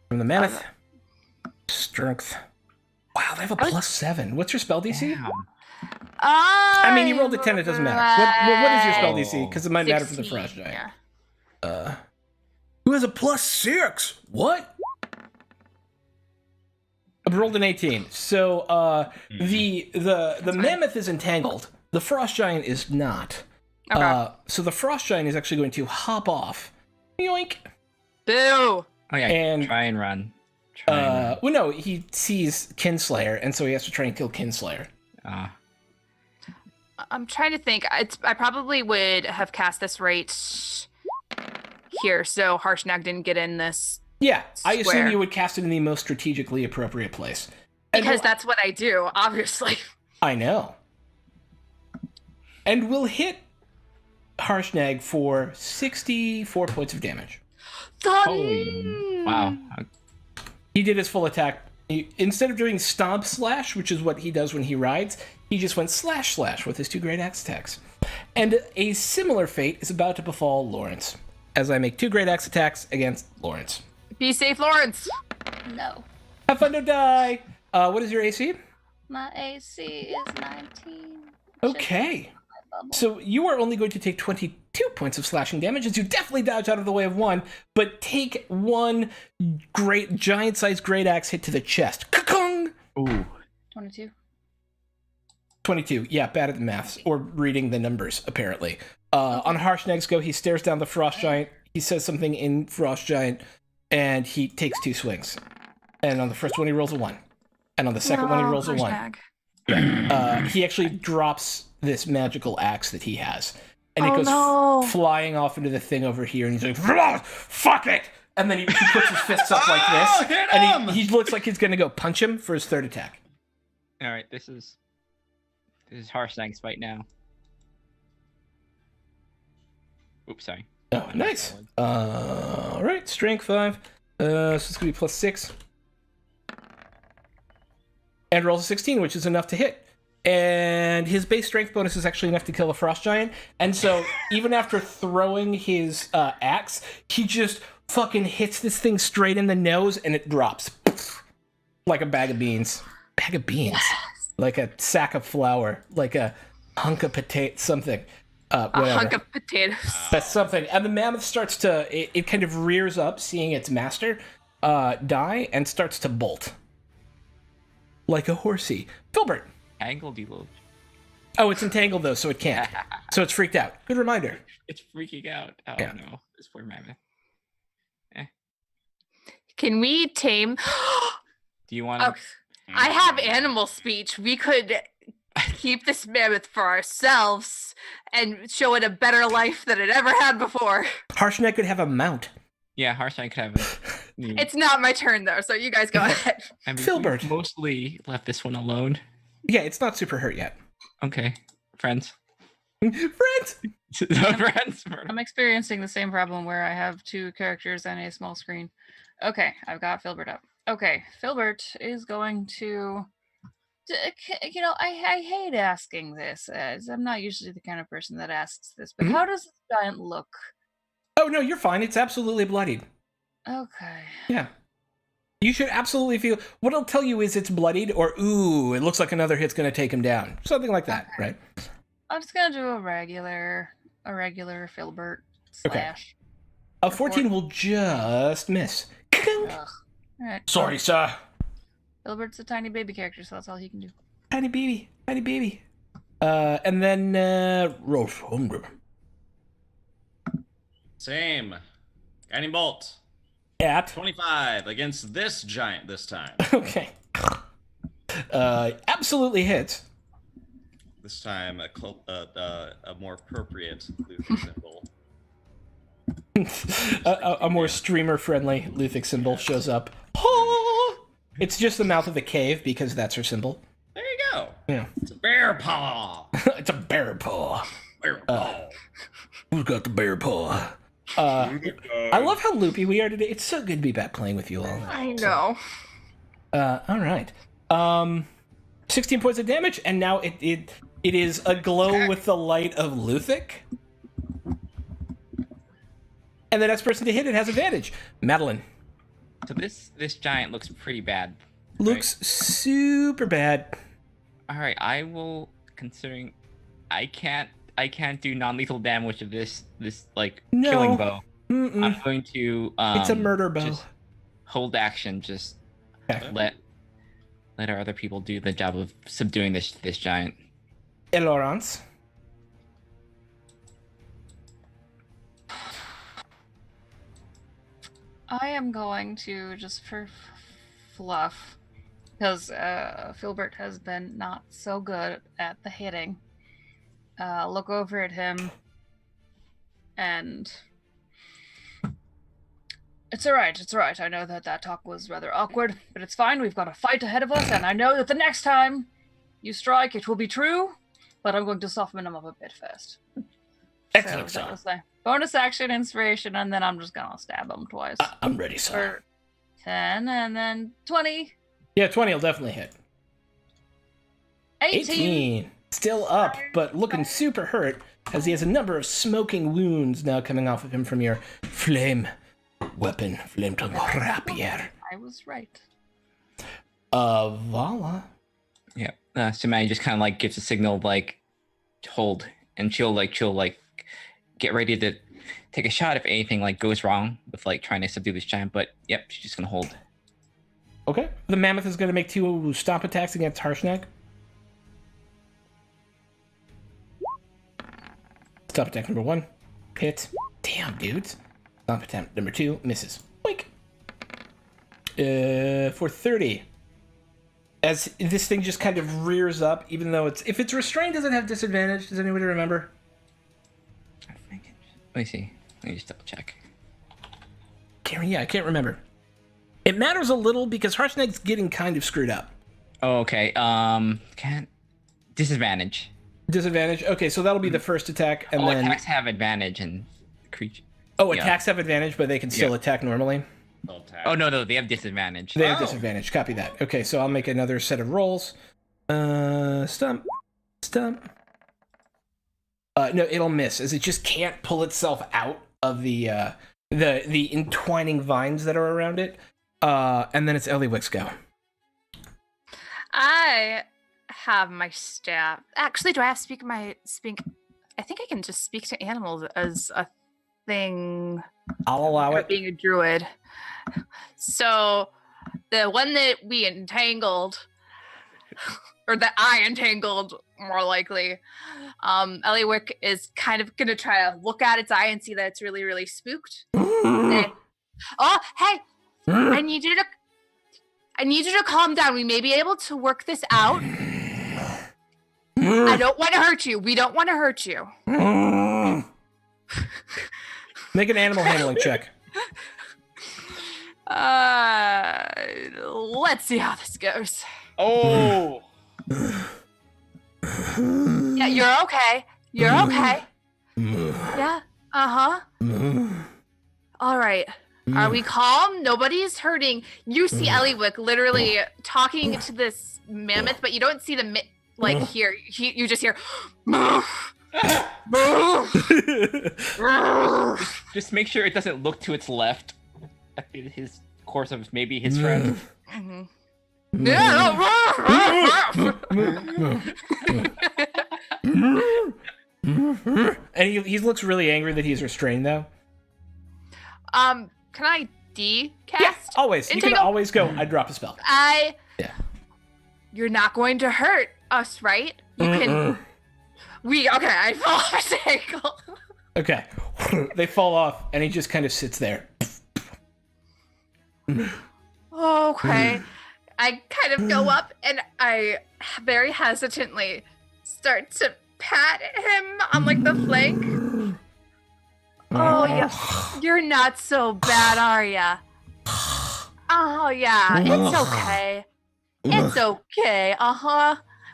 Speaker 1: From the mammoth. Strength. Wow, they have a +7. What's your spell DC?
Speaker 2: Damn.
Speaker 1: I mean, you rolled a 10, it doesn't matter. What is your spell
Speaker 2: Oh.
Speaker 1: DC? Because it might matter for the
Speaker 3: 16,
Speaker 1: frost giant.
Speaker 3: yeah.
Speaker 1: Who has a +6? What? I rolled an 18. So the mammoth is entangled. The frost giant is not.
Speaker 3: Okay.
Speaker 1: So the frost giant is actually going to hop off. Yoink.
Speaker 3: Boo!
Speaker 2: Oh yeah,
Speaker 1: And-
Speaker 2: try and run. Try and run.
Speaker 1: Well, no, he sees Kinslayer, and so he has to try and kill Kinslayer.
Speaker 3: I'm trying to think. I probably would have cast this right here, so Harshnag didn't get in this
Speaker 1: Yeah, I assume
Speaker 3: Square.
Speaker 1: you would cast it in the most strategically appropriate place. And
Speaker 3: because that's what I do, obviously.
Speaker 1: I know. And we'll hit Harshnag for 64 points of damage.
Speaker 2: Holy wow.
Speaker 1: He did his full attack. Instead of doing stomp slash, which is what he does when he rides, he just went slash slash with his 2 great axe attacks. And a similar fate is about to befall Lawrence, as I make 2 great axe attacks against Lawrence.
Speaker 3: Be safe, Lawrence.
Speaker 5: No.
Speaker 1: Have fun, don't die! What is your AC?
Speaker 5: My AC is 19.
Speaker 1: Okay. So you are only going to take 22 points of slashing damage as you definitely dodge out of the way of one, but take 1 great giant-sized great axe hit to the chest. Ka-kung!
Speaker 2: Ooh.
Speaker 5: 22.
Speaker 1: 22. Yeah, bad at the maths or reading the numbers, apparently. On Harshnag's go, he stares down the frost giant. He says something in frost giant, and he takes 2 swings. And on the first one, he rolls a 1. And on the second one, he rolls a 1.
Speaker 3: Harshnag.
Speaker 1: He actually drops this magical axe that he has. And it
Speaker 3: Oh,
Speaker 1: goes
Speaker 3: no.
Speaker 1: flying off into the thing over here, and he's like, "Blah, fuck it! And then he puts his fists up like this,
Speaker 4: hit
Speaker 1: and
Speaker 4: him!
Speaker 1: he looks like he's gonna go punch him for his 3rd attack.
Speaker 2: All right, this is Harshnag's fight now. Oops, sorry.
Speaker 1: Oh, nice. All right, strength 5. So it's gonna be +6. And rolls a 16, which is enough to hit. and his base strength bonus is actually enough to kill a frost giant. And so even after throwing his axe, he just fucking hits this thing straight in the nose, and it drops like a bag of beans. Bag of beans, like a sack of flour, like a hunk of potato, something.
Speaker 3: A
Speaker 1: Whatever.
Speaker 3: hunk of potatoes.
Speaker 1: That's something. And the mammoth starts to, it kind of rears up, seeing its master die, and starts to bolt. Like a horsey. Filbert.
Speaker 2: Angled you.
Speaker 1: Oh, it's entangled though, so it can't. So it's freaked out. Good reminder.
Speaker 2: It's freaking out. Oh
Speaker 1: Yeah.
Speaker 2: no, this poor mammoth.
Speaker 3: Can we tame?
Speaker 2: Do you want?
Speaker 3: Oh, I have animal speech. We could keep this mammoth for ourselves and show it a better life than it ever had before.
Speaker 1: Harshnag could have a mount.
Speaker 2: Yeah, Harshnag could have it.
Speaker 3: It's not my turn though, so you guys go ahead.
Speaker 2: I mean,
Speaker 1: Filbert.
Speaker 2: we've mostly left this one alone.
Speaker 1: Yeah, it's not super hurt yet.
Speaker 2: Okay, friends.
Speaker 1: Friends!
Speaker 2: No friends.
Speaker 5: I'm experiencing the same problem where I have 2 characters and a small screen. Okay, I've got Filbert up. Okay, Filbert is going to... You know, I hate asking this, as I'm not usually the kind of person that asks this, but how does this giant look?
Speaker 1: Oh, no, you're fine. It's absolutely bloodied.
Speaker 5: Okay.
Speaker 1: Yeah. You should absolutely feel... What it'll tell you is it's bloodied, or, ooh, it looks like another hit's going to take him down. Something like that,
Speaker 5: Okay.
Speaker 1: right?
Speaker 5: I'm just gonna do a regular Filbert slash.
Speaker 1: A 14 will just miss.
Speaker 5: Ugh. Alright.
Speaker 1: Sorry, sir.
Speaker 5: Filbert's a tiny baby character, so that's all he can do.
Speaker 1: Tiny baby. Tiny baby. And then, Rolf Holmgren.
Speaker 4: Same. Guiding bolt.
Speaker 1: At.
Speaker 4: 25 against this giant this time.
Speaker 1: Okay. Absolutely hits.
Speaker 4: This time a more appropriate Luther symbol.
Speaker 1: a more streamer-friendly Luthic symbol shows up. Oh! It's just the mouth of a cave because that's her symbol.
Speaker 4: There you go.
Speaker 1: Yeah.
Speaker 4: It's a bear paw.
Speaker 1: It's a bear paw.
Speaker 4: Bear paw.
Speaker 1: Who's got the bear paw? I love how loopy we are today. It's so good to be back playing with you all.
Speaker 3: I know.
Speaker 1: All right. 16 points of damage, and now it is aglow with the light of Luthic. And the next person to hit it has advantage. Madeline.
Speaker 2: So this giant looks pretty bad.
Speaker 1: Looks super bad.
Speaker 2: All right, I will. Considering I can't do non-lethal damage of this like
Speaker 1: No.
Speaker 2: killing bow.
Speaker 1: Mm-mm.
Speaker 2: I'm going to.
Speaker 1: It's a murder bow.
Speaker 2: Just hold action. Just
Speaker 1: Okay.
Speaker 2: let our other people do the job of subduing this giant.
Speaker 1: Et Laurence.
Speaker 5: I am going to, just for fluff, because Filbert has been not so good at the hitting, look over at him, and it's alright. I know that talk was rather awkward, but it's fine. We've got a fight ahead of us, and I know that the next time you strike, it will be true, but I'm going to soften him up a bit first.
Speaker 1: Excellent,
Speaker 5: So that
Speaker 1: sir.
Speaker 5: was my bonus action inspiration, and then I'm just gonna stab him twice.
Speaker 1: I'm ready, sir.
Speaker 5: For 10, and then 20.
Speaker 1: Yeah, 20 will definitely hit. 18. Still up, but looking super hurt, as he has a number of smoking wounds now coming off of him from your flame weapon, flame tongue rapier.
Speaker 5: I was right.
Speaker 1: Vala.
Speaker 2: Yeah. Samani just kind of like gives a signal of like hold, and she'll get ready to take a shot if anything like goes wrong with like trying to subdue this giant. But yep, she's just gonna hold.
Speaker 1: Okay. The mammoth is going to make 2 stomp attacks against Harshnag. Stomp attack number 1. Hit. Damn, dudes. Stomp attack number 2. Misses. Oink. For 30. As this thing just kind of rears up, even though if it's restrained, does it have disadvantage? Does anybody remember?
Speaker 2: I think let me see. Let me just double check.
Speaker 1: Yeah, I can't remember. It matters a little because Harshnag's getting kind of screwed up.
Speaker 2: Oh, okay. Can't disadvantage.
Speaker 1: Disadvantage? Okay, so that'll be the first attack, and then...
Speaker 2: attacks have advantage and creature.
Speaker 1: Oh,
Speaker 2: yeah.
Speaker 1: attacks have advantage, but they can still
Speaker 2: Yeah.
Speaker 1: attack normally?
Speaker 2: Oh no, they have disadvantage.
Speaker 1: They have disadvantage. Copy that. Okay, so I'll make another set of rolls. Stump. Stump. No, it'll miss, as it just can't pull itself out of the entwining vines that are around it. And then it's Eliwick's go.
Speaker 3: I have my staff. Actually, do I have speak? I think I can just speak to animals as a thing.
Speaker 1: I'll allow
Speaker 3: For
Speaker 1: it.
Speaker 3: being a druid. So the one that we entangled, or that I entangled, more likely, Eliwick is kind of gonna try to look at its eye and see that it's really, really spooked. And, oh, hey, I need you to calm down. We may be able to work this out. I don't want to hurt you. We don't want to hurt you.
Speaker 1: Make an animal handling check.
Speaker 3: Let's see how this goes.
Speaker 2: Oh.
Speaker 3: Yeah, you're okay. You're okay. Yeah. Uh-huh. All right. Are we calm? Nobody's hurting. You see Eliwick literally talking to this mammoth, but you don't see the here. You just hear.
Speaker 2: Just make sure it doesn't look to its left. His course of maybe his friend.
Speaker 1: And he looks really angry that he's restrained, though.
Speaker 3: Can I cast?
Speaker 1: Yeah, always. You can
Speaker 3: Entangle?
Speaker 1: always go. I drop a spell.
Speaker 3: Yeah. You're not going to hurt us, right? You can. Okay. I fall off his ankle.
Speaker 1: Okay. They fall off, and he just kind of sits there.
Speaker 3: Okay. I kind of go up and I very hesitantly start to pat him on like the flank. Oh yeah, you're not so bad, are ya? Oh yeah, it's okay. It's okay.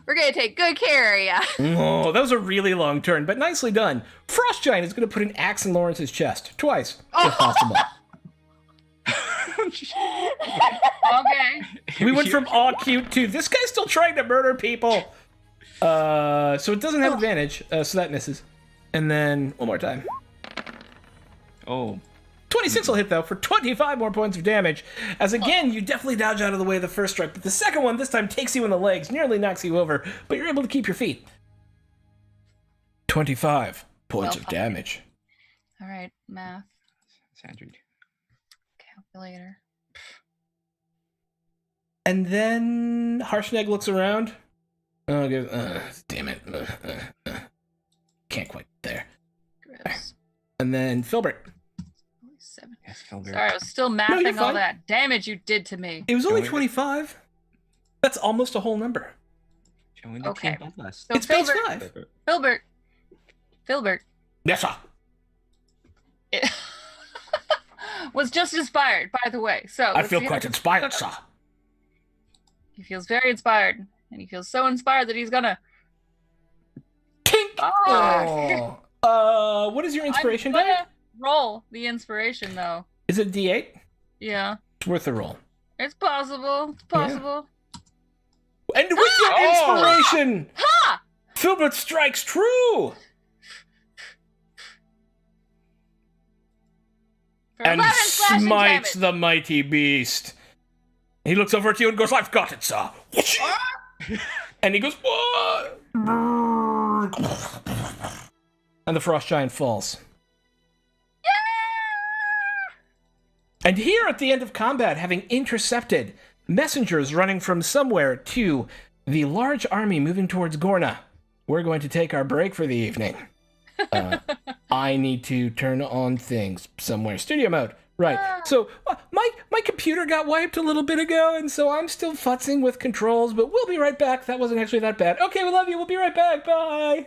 Speaker 3: We're gonna take good care of ya.
Speaker 1: Oh, that was a really long turn, but nicely done. Frost Giant is going to put an axe in Lawrence's chest twice, if possible.
Speaker 5: Okay.
Speaker 1: We went from all cute to this guy's still trying to murder people. So it doesn't have advantage, so that misses. And then one more time.
Speaker 2: Oh.
Speaker 1: 26 will hit, though, for 25 more points of damage. As again, you definitely dodge out of the way of the first strike, but the second one this time takes you in the legs, nearly knocks you over, but you're able to keep your feet. 25 points of damage.
Speaker 5: All right, math
Speaker 2: Sandreed.
Speaker 5: calculator.
Speaker 1: And then Harshnag looks around. Oh, damn it. Can't quite there.
Speaker 5: Gross.
Speaker 1: And then Filbert.
Speaker 5: 7.
Speaker 2: Yes, Filbert.
Speaker 5: Sorry, I was still
Speaker 1: you're
Speaker 5: mathing all
Speaker 1: fine.
Speaker 5: that damage you did to me.
Speaker 1: It was only
Speaker 2: Going-
Speaker 1: 25. That's almost a whole number.
Speaker 2: Showing the
Speaker 5: Okay.
Speaker 2: team bloodlust.
Speaker 5: So
Speaker 1: It's base
Speaker 5: Filbert,
Speaker 1: 5.
Speaker 5: Filbert
Speaker 1: Yes, sir.
Speaker 5: was just inspired, by the way. So
Speaker 1: I
Speaker 5: let's
Speaker 1: feel
Speaker 5: see
Speaker 1: quite
Speaker 5: how-
Speaker 1: inspired, sir.
Speaker 5: He feels very inspired, and he feels so inspired that he's gonna.
Speaker 1: Tink!
Speaker 5: Oh.
Speaker 1: What is your inspiration
Speaker 5: I'm
Speaker 1: die?
Speaker 5: gonna roll the inspiration though.
Speaker 1: Is it D8?
Speaker 5: Yeah,
Speaker 1: It's worth a roll.
Speaker 5: it's possible. It's possible.
Speaker 1: And with your inspiration,
Speaker 5: Ha!
Speaker 1: Filbert strikes true
Speaker 5: For
Speaker 1: and
Speaker 5: 11 slashing
Speaker 1: smites
Speaker 5: damage.
Speaker 1: the mighty beast. He looks over at you and goes, "I've got it, sir." And he goes, "What?" And the frost giant falls. And here at the end of combat, having intercepted messengers running from somewhere to the large army moving towards Gorna, we're going to take our break for the evening. I need to turn on things somewhere. Studio mode. Right. So my computer got wiped a little bit ago, and so I'm still futzing with controls, but we'll be right back. That wasn't actually that bad. Okay, we love you. We'll be right back. Bye.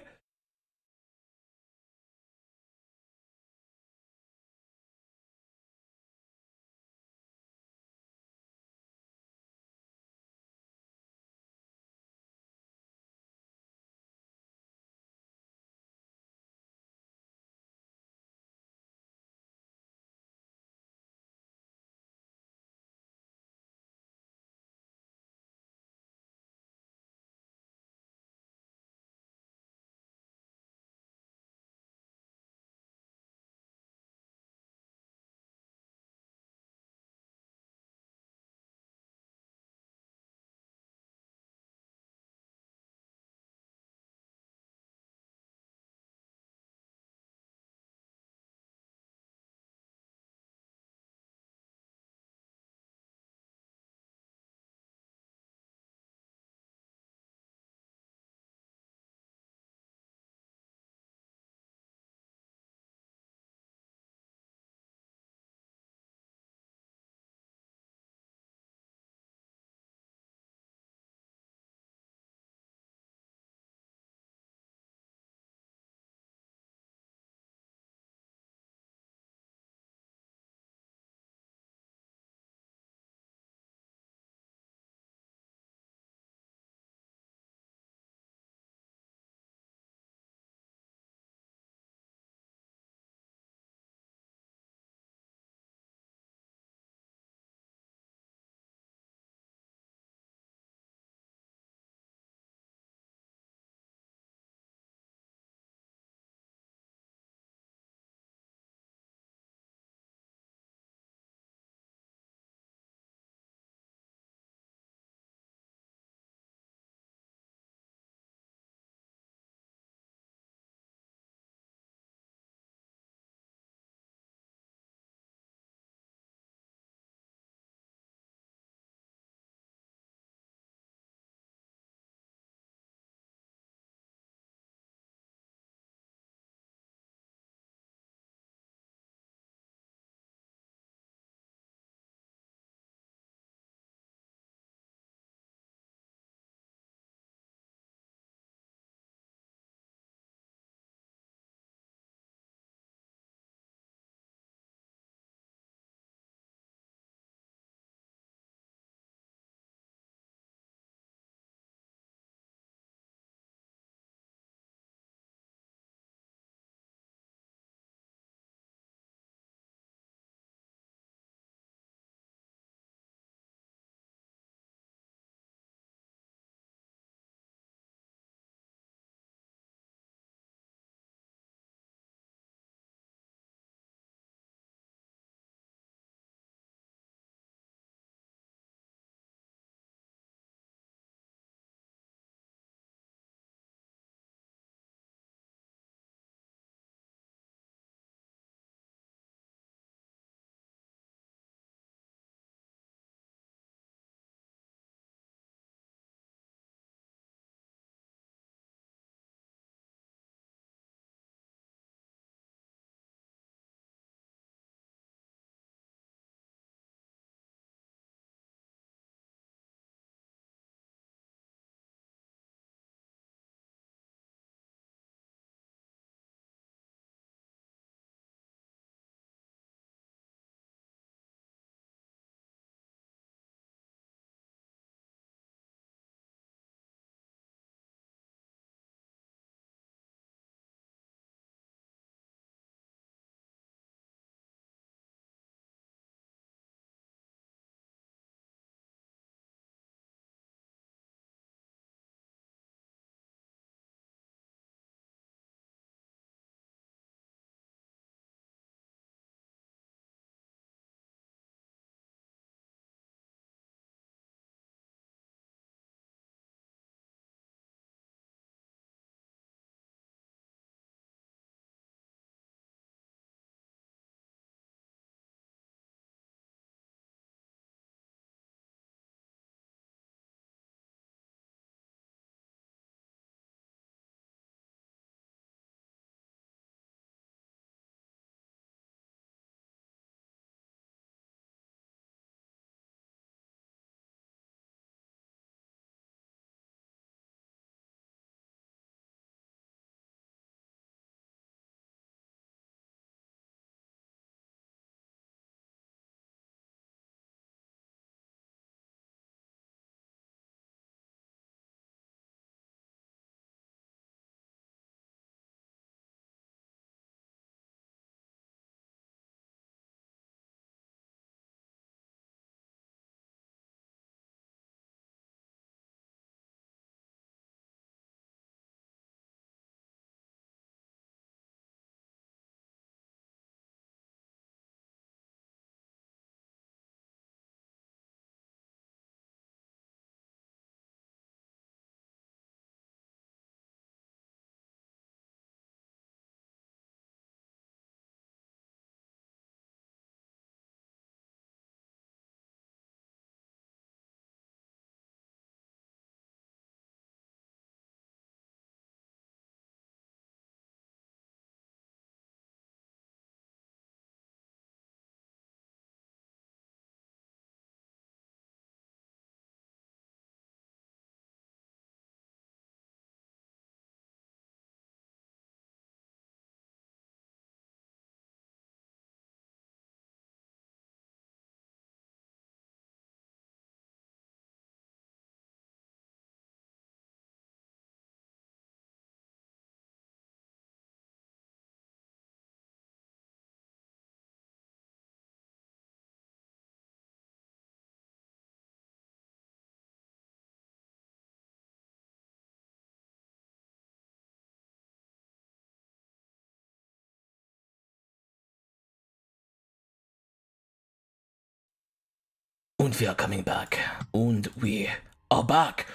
Speaker 1: And we are coming back. And we are back.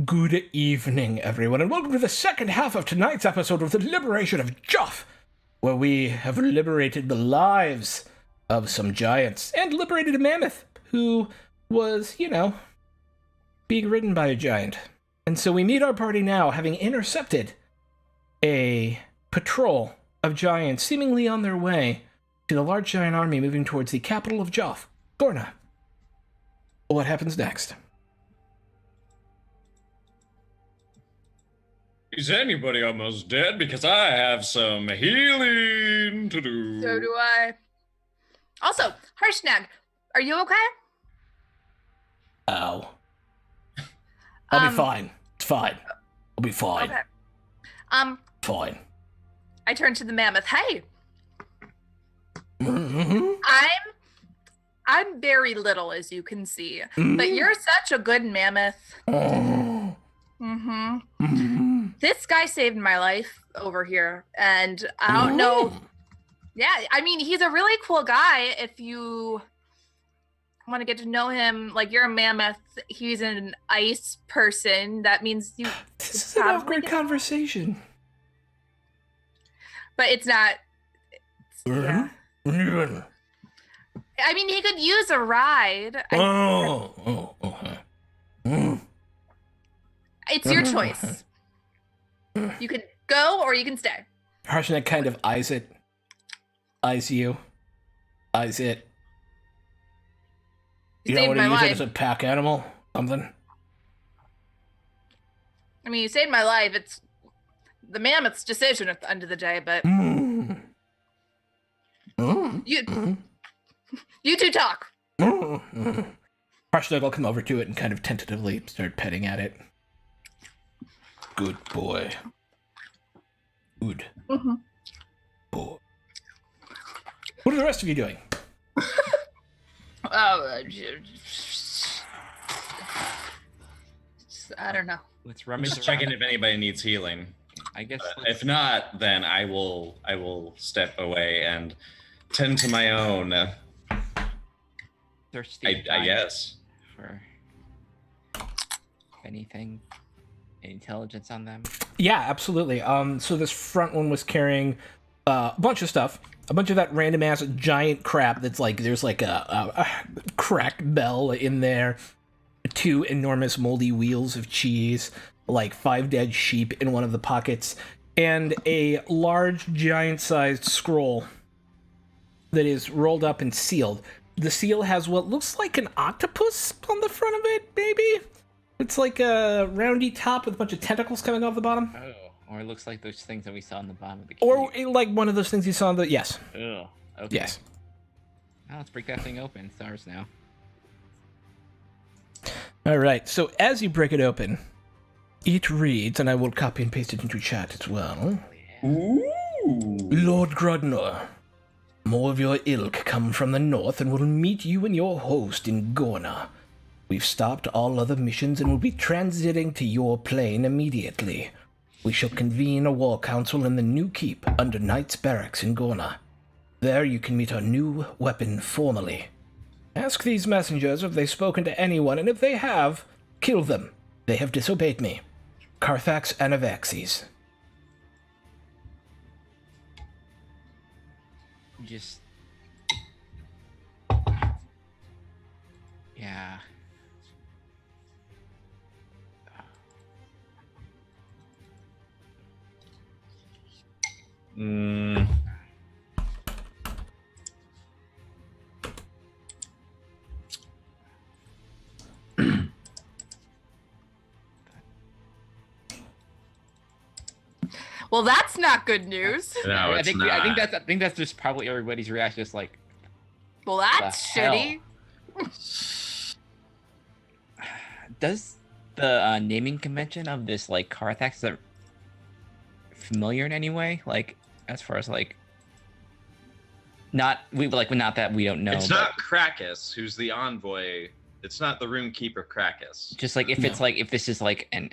Speaker 1: Good evening, everyone, and welcome to the second half of tonight's episode of the Liberation of Geoff, where we have liberated the lives of some giants and liberated a mammoth who was, being ridden by a giant. And so we meet our party now, having intercepted a patrol of giants seemingly on their way to the large giant army moving towards the capital of Geoff, Gorna. What happens next?
Speaker 6: Is anybody almost dead? Because I have some healing to do.
Speaker 3: So do I. Also, Harshnag, are you okay?
Speaker 1: Ow. I'll be fine. It's fine. I'll be fine.
Speaker 3: Okay.
Speaker 1: Fine.
Speaker 3: I turn to the mammoth. Hey,
Speaker 1: Mm-hmm.
Speaker 3: I'm very little, as you can see, but you're such a good mammoth.
Speaker 1: Oh.
Speaker 3: Mm-hmm.
Speaker 1: Mm-hmm.
Speaker 3: This guy saved my life over here, and I don't know. Yeah, I mean, he's a really cool guy. If you want to get to know him, like, you're a mammoth, he's an ice person. That means you.
Speaker 1: This is an awkward conversation.
Speaker 3: But it's not. Yeah.
Speaker 1: Mm-hmm.
Speaker 3: I mean, he could use a ride. It's your choice. You can go or you can stay.
Speaker 1: Harshnag kind of eyes it. Eyes you. Eyes it. You don't
Speaker 3: saved
Speaker 1: want to
Speaker 3: my
Speaker 1: use it
Speaker 3: life.
Speaker 1: as a pack animal? Something?
Speaker 3: I mean, you saved my life. It's the mammoth's decision at the end of the day, but you two talk.
Speaker 1: Harshnag will come over to it and kind of tentatively start petting at it. Good boy. Good boy. What are the rest of you doing?
Speaker 5: I don't know.
Speaker 2: Let's
Speaker 4: I'm
Speaker 2: rummage
Speaker 4: just
Speaker 2: around.
Speaker 4: checking if anybody needs healing.
Speaker 2: I guess.
Speaker 4: If not, then I will step away and tend to my own.
Speaker 2: Thirsty.
Speaker 4: I guess.
Speaker 2: For anything, intelligence on them.
Speaker 1: Yeah, absolutely. So this front one was carrying a bunch of stuff. A bunch of that random ass giant crap that's like, there's like a cracked bell in there, 2 enormous moldy wheels of cheese, like 5 dead sheep in one of the pockets, and a large giant-sized scroll that is rolled up and sealed. The seal has what looks like an octopus on the front of it, maybe? It's like a roundy top with a bunch of tentacles coming off the bottom.
Speaker 2: Oh, or it looks like those things that we saw in the bottom of the cube.
Speaker 1: Or like one of those things you saw in the... Yes.
Speaker 2: Ugh. Okay.
Speaker 1: Yes.
Speaker 2: Now let's break that thing open. It's ours now.
Speaker 1: All right, so as you break it open, it reads, and I will copy and paste it into chat as well.
Speaker 4: Ooh.
Speaker 1: Lord Grodnor, more of your ilk come from the north and will meet you and your host in Gorna. We've stopped all other missions and will be transiting to your plane immediately. We shall convene a war council in the new keep under Knight's Barracks in Gorna. There you can meet our new weapon formally. Ask these messengers if they've spoken to anyone, and if they have, kill them. They have disobeyed me. Carthax and Avaxes.
Speaker 2: Just. Yeah.
Speaker 3: Well, that's not good news.
Speaker 4: No,
Speaker 2: I
Speaker 4: it's
Speaker 2: think
Speaker 4: not.
Speaker 2: I think that's just probably everybody's reaction. Just like,
Speaker 3: Well, that's
Speaker 2: The hell?
Speaker 3: shitty.
Speaker 2: does the naming convention of this like Carthax, is that familiar in any way? Like, as far as like, not that we don't know.
Speaker 4: It's
Speaker 2: but
Speaker 4: not Krakus, who's the envoy. It's not the Rune Keeper Krakus.
Speaker 2: just like if it's like if this is like an.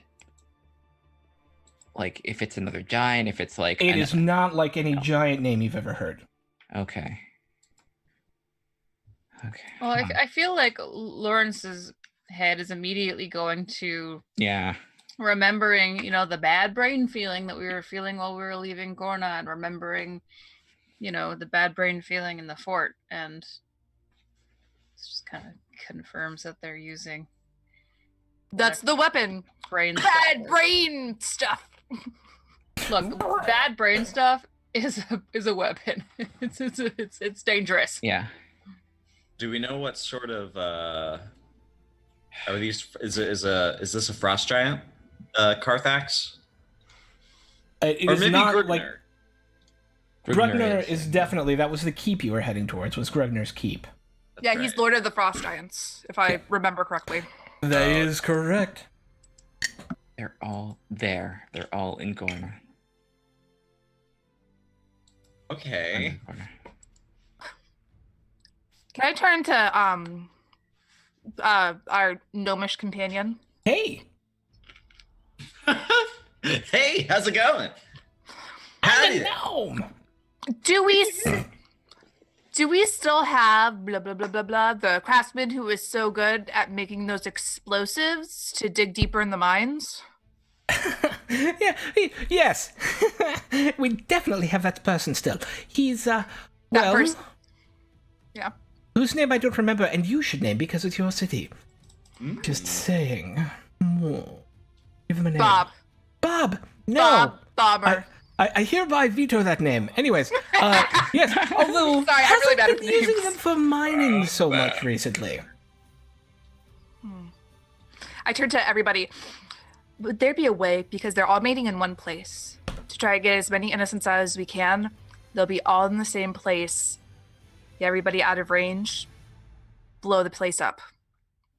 Speaker 2: Like if it's another giant, if it's like
Speaker 1: It is not like any giant name you've ever heard.
Speaker 2: Okay. Okay.
Speaker 5: Well, I feel like Lawrence's head is immediately going to
Speaker 2: Yeah.
Speaker 5: remembering, the bad brain feeling that we were feeling while we were leaving Gorna, and remembering, the bad brain feeling in the fort, and it just kind of confirms that they're using
Speaker 3: That's the weapon.
Speaker 5: brain
Speaker 3: Bad
Speaker 5: stuff.
Speaker 3: brain stuff.
Speaker 5: Look, bad brain stuff is a weapon. It's dangerous.
Speaker 2: Yeah.
Speaker 4: Do we know what sort of are these? Is this a frost giant, Carthax,
Speaker 1: It
Speaker 4: or
Speaker 1: is
Speaker 4: maybe
Speaker 1: not
Speaker 4: Grugner?
Speaker 1: like Grugner is definitely, that was the keep you were heading towards, was Grugner's keep.
Speaker 3: Yeah,
Speaker 4: That's
Speaker 3: he's
Speaker 4: right.
Speaker 3: Lord of the Frost Giants, if I remember correctly.
Speaker 1: That is correct.
Speaker 2: They're all there. They're all in Gorna.
Speaker 4: Okay.
Speaker 3: Can I turn to our gnomish companion?
Speaker 1: Hey,
Speaker 4: Hey, how's it going? Howdy.
Speaker 1: gnome.
Speaker 3: Do we still have blah blah blah blah blah the craftsman who is so good at making those explosives to dig deeper in the mines?
Speaker 1: Yeah, yes. We definitely have that person still. He's, well,
Speaker 3: person. Yeah.
Speaker 1: whose name I don't remember, and you should name because it's your city. Just saying. Give him a name.
Speaker 3: Bob.
Speaker 1: Bob! No!
Speaker 3: Bob Bomber.
Speaker 1: I hereby veto that name. Anyways, yes, although
Speaker 3: Sorry, I'm really
Speaker 1: hasn't
Speaker 3: bad
Speaker 1: been
Speaker 3: with
Speaker 1: using
Speaker 3: names.
Speaker 1: them for mining so much recently.
Speaker 3: I turn to everybody. Would there be a way, because they're all mating in one place, to try to get as many innocents out as we can? They'll be all in the same place. Get everybody out of range. Blow the place up.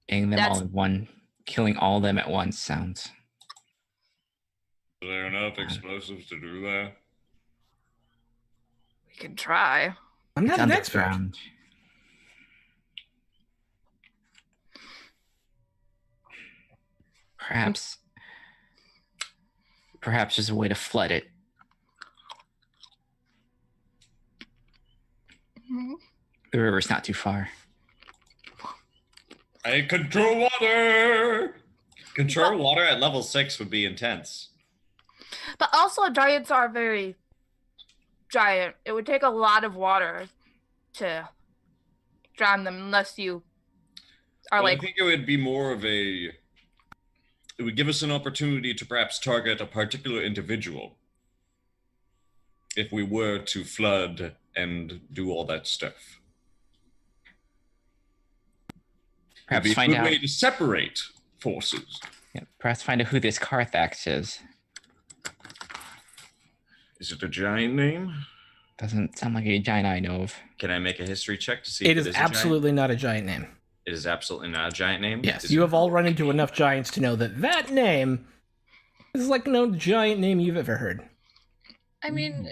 Speaker 2: Getting them
Speaker 3: That's-
Speaker 2: all in one, killing all of them at once sounds.
Speaker 6: Are there enough explosives to do that?
Speaker 3: We can try.
Speaker 1: I'm not
Speaker 2: It's
Speaker 1: an expert.
Speaker 2: underground. Perhaps there's a way to flood it.
Speaker 3: Mhm.
Speaker 2: The river's not too far.
Speaker 6: I control water!
Speaker 4: Control water at level 6 would be intense.
Speaker 3: But also, giants are very giant. It would take a lot of water to drown them unless you are
Speaker 6: Well,
Speaker 3: like
Speaker 6: I think it would be more of a. It would give us an opportunity to perhaps target a particular individual if we were to flood and do all that stuff.
Speaker 2: Perhaps
Speaker 6: It'd be a
Speaker 2: find
Speaker 6: good
Speaker 2: out.
Speaker 6: way to separate forces.
Speaker 2: Yeah, perhaps find out who this Carthax is.
Speaker 6: Is it a giant name?
Speaker 2: Doesn't sound like a giant I know of.
Speaker 4: Can I make a history check to see
Speaker 1: It
Speaker 4: if
Speaker 1: is
Speaker 4: a giant?
Speaker 1: absolutely not a giant name.
Speaker 4: It is absolutely not a giant name?
Speaker 1: Yes,
Speaker 4: Is
Speaker 1: you
Speaker 4: it-
Speaker 1: have all run into enough giants to know that that name is like no giant name you've ever heard.
Speaker 5: I mean,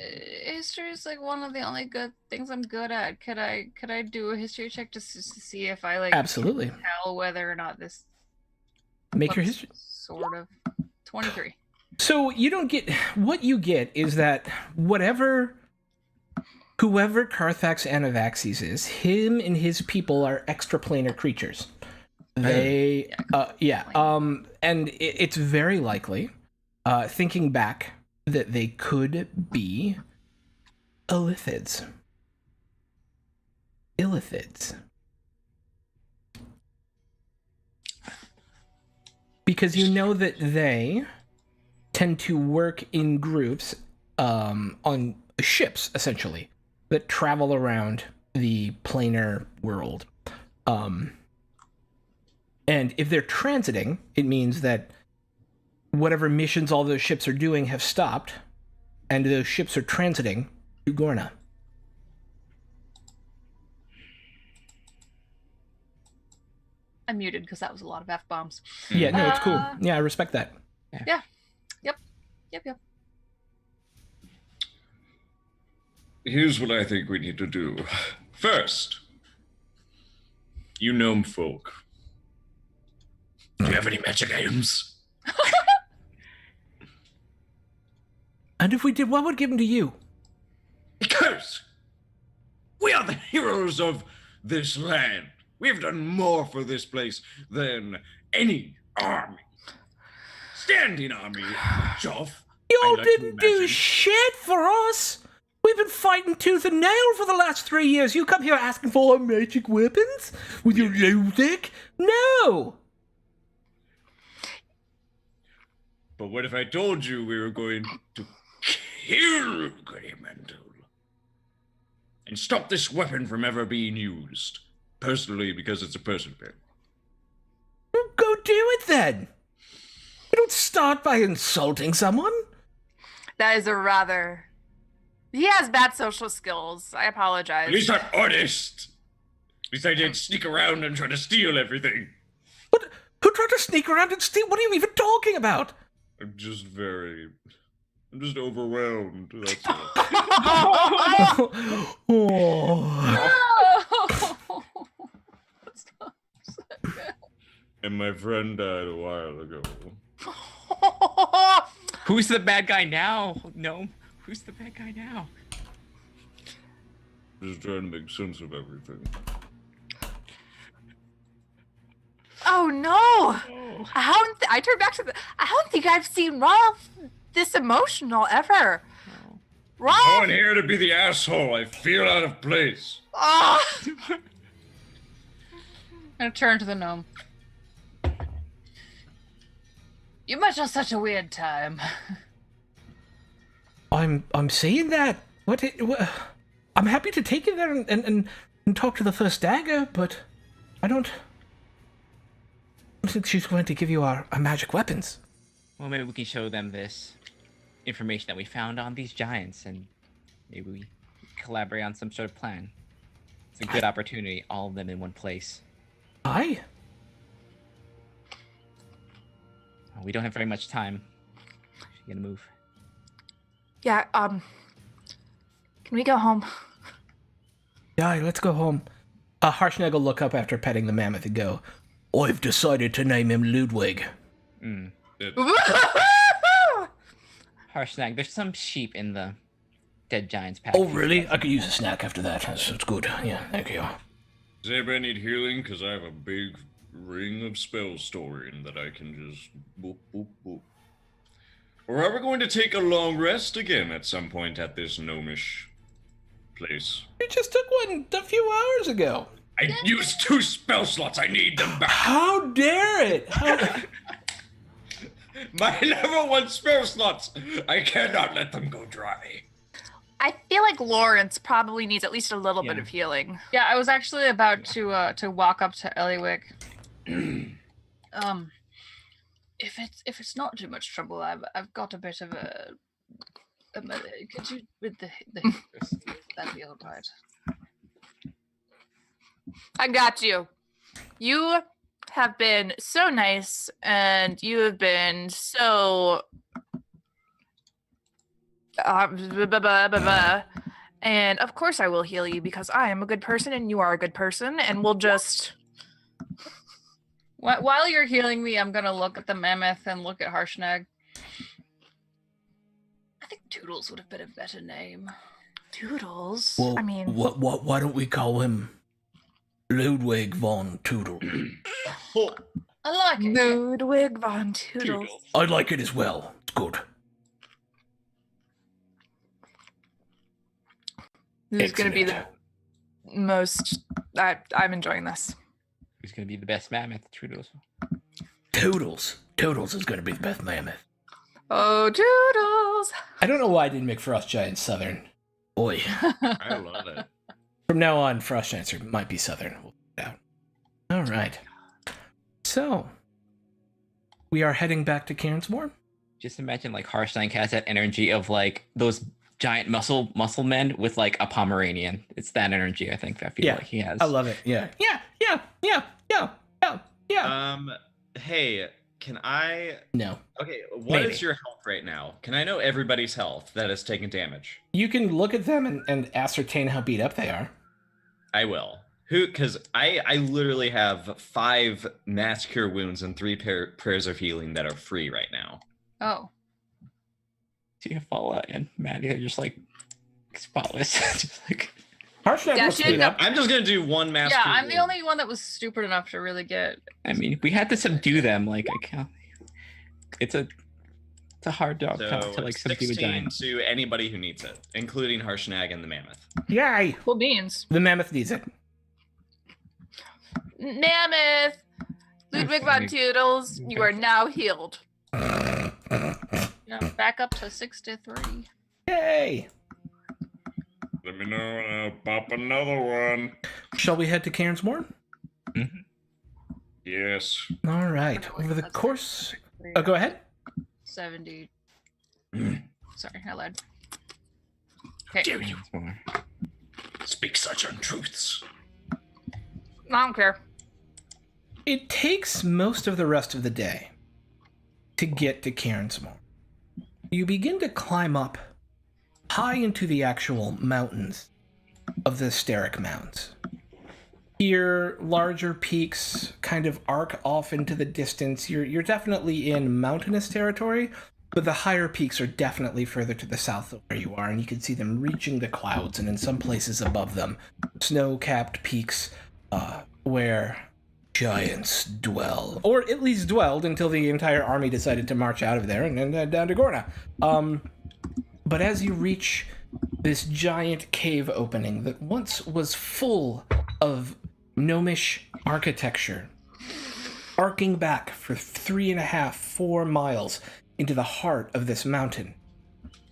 Speaker 5: history is like one of the only good things I'm good at. Could I do a history check just to see if I like
Speaker 1: Absolutely.
Speaker 5: tell whether or not this
Speaker 1: Make your
Speaker 5: looks
Speaker 1: history.
Speaker 5: sort of 23.
Speaker 1: So you don't get, what you get is that whoever Carthax Anavaxes is, him and his people are extraplanar creatures. They, and it's very likely, thinking back, that they could be illithids. Because you know that they tend to work in groups on ships, essentially, that travel around the planar world. And if they're transiting, it means that whatever missions all those ships are doing have stopped, and those ships are transiting to Gorna.
Speaker 5: I muted because that was a lot of F-bombs.
Speaker 1: Yeah, no, it's cool.
Speaker 5: Uh,
Speaker 1: Yeah, I respect that.
Speaker 5: Yep.
Speaker 6: Here's what I think we need to do. First, you gnome folk. Do you have any magic items?
Speaker 1: And if we did, what would give them to you?
Speaker 6: Because we are the heroes of this land. We've done more for this place than any army. Standing army, Geoff.
Speaker 1: Y'all
Speaker 6: like to
Speaker 1: didn't do
Speaker 6: imagine.
Speaker 1: shit for us. We've been fighting tooth and nail for the last 3 years. You come here asking for our magic weapons with your Ludwig? No.
Speaker 6: But what if I told you we were going to kill Goody Mantle and stop this weapon from ever being used? Personally, because it's a person thing.
Speaker 1: Go do it then. You don't start by insulting someone.
Speaker 3: That is a rather. He has bad social skills. I apologize.
Speaker 6: At least I'm honest. At least I didn't sneak around and try to steal everything.
Speaker 1: What? Who tried to sneak around and steal? What are you even talking about?
Speaker 6: I'm just overwhelmed. That's all.
Speaker 1: Oh.
Speaker 6: And my friend died a while ago.
Speaker 2: Who's the bad guy now? No. Who's the bad guy now?
Speaker 6: Just trying to make sense of everything.
Speaker 3: Oh no! I turned back to the. I don't think I've seen Rolf this emotional ever.
Speaker 2: Oh.
Speaker 3: Rolf!
Speaker 6: I'm going here to be the asshole. I feel out of place.
Speaker 3: Oh.
Speaker 5: I'm gonna turn to the gnome. You must have such a weird time.
Speaker 1: I'm seeing that. What? I'm happy to take you there and talk to the first dagger, but I don't think she's going to give you our magic weapons.
Speaker 2: Well, maybe we can show them this information that we found on these giants, and maybe we collaborate on some sort of plan. It's a good opportunity, all of them in one place.
Speaker 1: Aye.
Speaker 2: We don't have very much time. We're gonna move.
Speaker 3: Yeah. Can we go home?
Speaker 1: Yeah, let's go home. Harshnag will look up after petting the mammoth and go, I've decided to name him Ludwig.
Speaker 2: Harshnag, there's some sheep in the dead giant's pack.
Speaker 1: Oh, really? I could use a snack after that. That's good. Yeah, thank you.
Speaker 6: Does anybody need healing? Because I have a big ring of spell storing that I can just boop, boop, boop. Or are we going to take a long rest again at some point at this gnomish place?
Speaker 1: You just took one a few hours ago.
Speaker 6: I used 2 spell slots. I need them back.
Speaker 1: How dare it?
Speaker 6: My level 1 spell slots. I cannot let them go dry.
Speaker 3: I feel like Lawrence probably needs at least a little bit
Speaker 2: Yeah.
Speaker 3: of healing.
Speaker 5: Yeah, I was actually about to walk up to Eliwick. If it's not too much trouble, I've got a bit of a could you with the that'd be all right.
Speaker 3: I got you. You have been so nice, and you have been so. And of course, I will heal you because I am a good person, and you are a good person, and we'll just.
Speaker 5: While you're healing me, I'm gonna look at the mammoth and look at Harshnag. I think Toodles would have been a better name.
Speaker 3: Doodles.
Speaker 1: Well,
Speaker 3: I mean,
Speaker 1: why don't we call him Ludwig von Toodle?
Speaker 5: I like it.
Speaker 3: Ludwig von Toodles.
Speaker 1: I like it as well. It's good.
Speaker 3: This is going to be the
Speaker 1: Excellent.
Speaker 3: most. I'm enjoying this.
Speaker 2: Who's gonna be the best mammoth? Trudeau's.
Speaker 1: Toodles. Toodles is going to be the best mammoth.
Speaker 3: Oh, Doodles.
Speaker 1: I don't know why I didn't make Frost Giant Southern. Boy.
Speaker 6: I love it.
Speaker 1: From now on, Frost Giants might be Southern. We'll find out. All right. So, we are heading back to Cairnsmore.
Speaker 2: Just imagine like Harshnag has that energy of like those giant muscle men with like a Pomeranian. It's that energy I think I feel like he has.
Speaker 1: I love it. Yeah.
Speaker 4: Hey, can I?
Speaker 1: No.
Speaker 4: Okay, what is
Speaker 1: Maybe.
Speaker 4: your health right now? Can I know everybody's health that has taken damage?
Speaker 1: You can look at them and ascertain how beat up they are.
Speaker 4: I will. Because I literally have 5 mass cure wounds and 3 prayers of healing that are free right now.
Speaker 5: Oh.
Speaker 2: See Paula and Maddie are just like spotless. Just like
Speaker 1: Harshnag
Speaker 3: Yeah,
Speaker 1: will
Speaker 3: she
Speaker 1: clean
Speaker 3: ended
Speaker 1: up.
Speaker 4: I'm just gonna do one master.
Speaker 5: Yeah, I'm the
Speaker 4: wound.
Speaker 5: only one that was stupid enough to really get.
Speaker 2: I mean, we had to subdue them. Like, I can't. It's a hard job
Speaker 4: So
Speaker 2: to like subdue a
Speaker 4: 16
Speaker 2: giant.
Speaker 4: to anybody who needs it, including Harshnag and the mammoth.
Speaker 1: Yay!
Speaker 5: Cool beans.
Speaker 1: The mammoth needs it.
Speaker 3: Mammoth! Ludwig von Toodles, you are now healed.
Speaker 5: Yeah, back up to 63.
Speaker 1: Yay!
Speaker 6: Let me know and I'll pop another one.
Speaker 1: Shall we head to Cairnsmore?
Speaker 6: Yes.
Speaker 1: All right. Over the course. Oh, go ahead.
Speaker 5: 70. Sorry, I lied. Okay.
Speaker 6: Dare you speak such untruths?
Speaker 3: I don't care.
Speaker 1: It takes most of the rest of the day to get to Cairnsmore. You begin to climb up high into the actual mountains of the Steric Mounds. Here, larger peaks kind of arc off into the distance. You're definitely in mountainous territory, but the higher peaks are definitely further to the south of where you are, and you can see them reaching the clouds, and in some places above them, snow-capped peaks where giants dwell, or at least dwelled until the entire army decided to march out of there and then down to Gorna. But as you reach this giant cave opening that once was full of gnomish architecture, arcing back for 3.5, 4 miles into the heart of this mountain,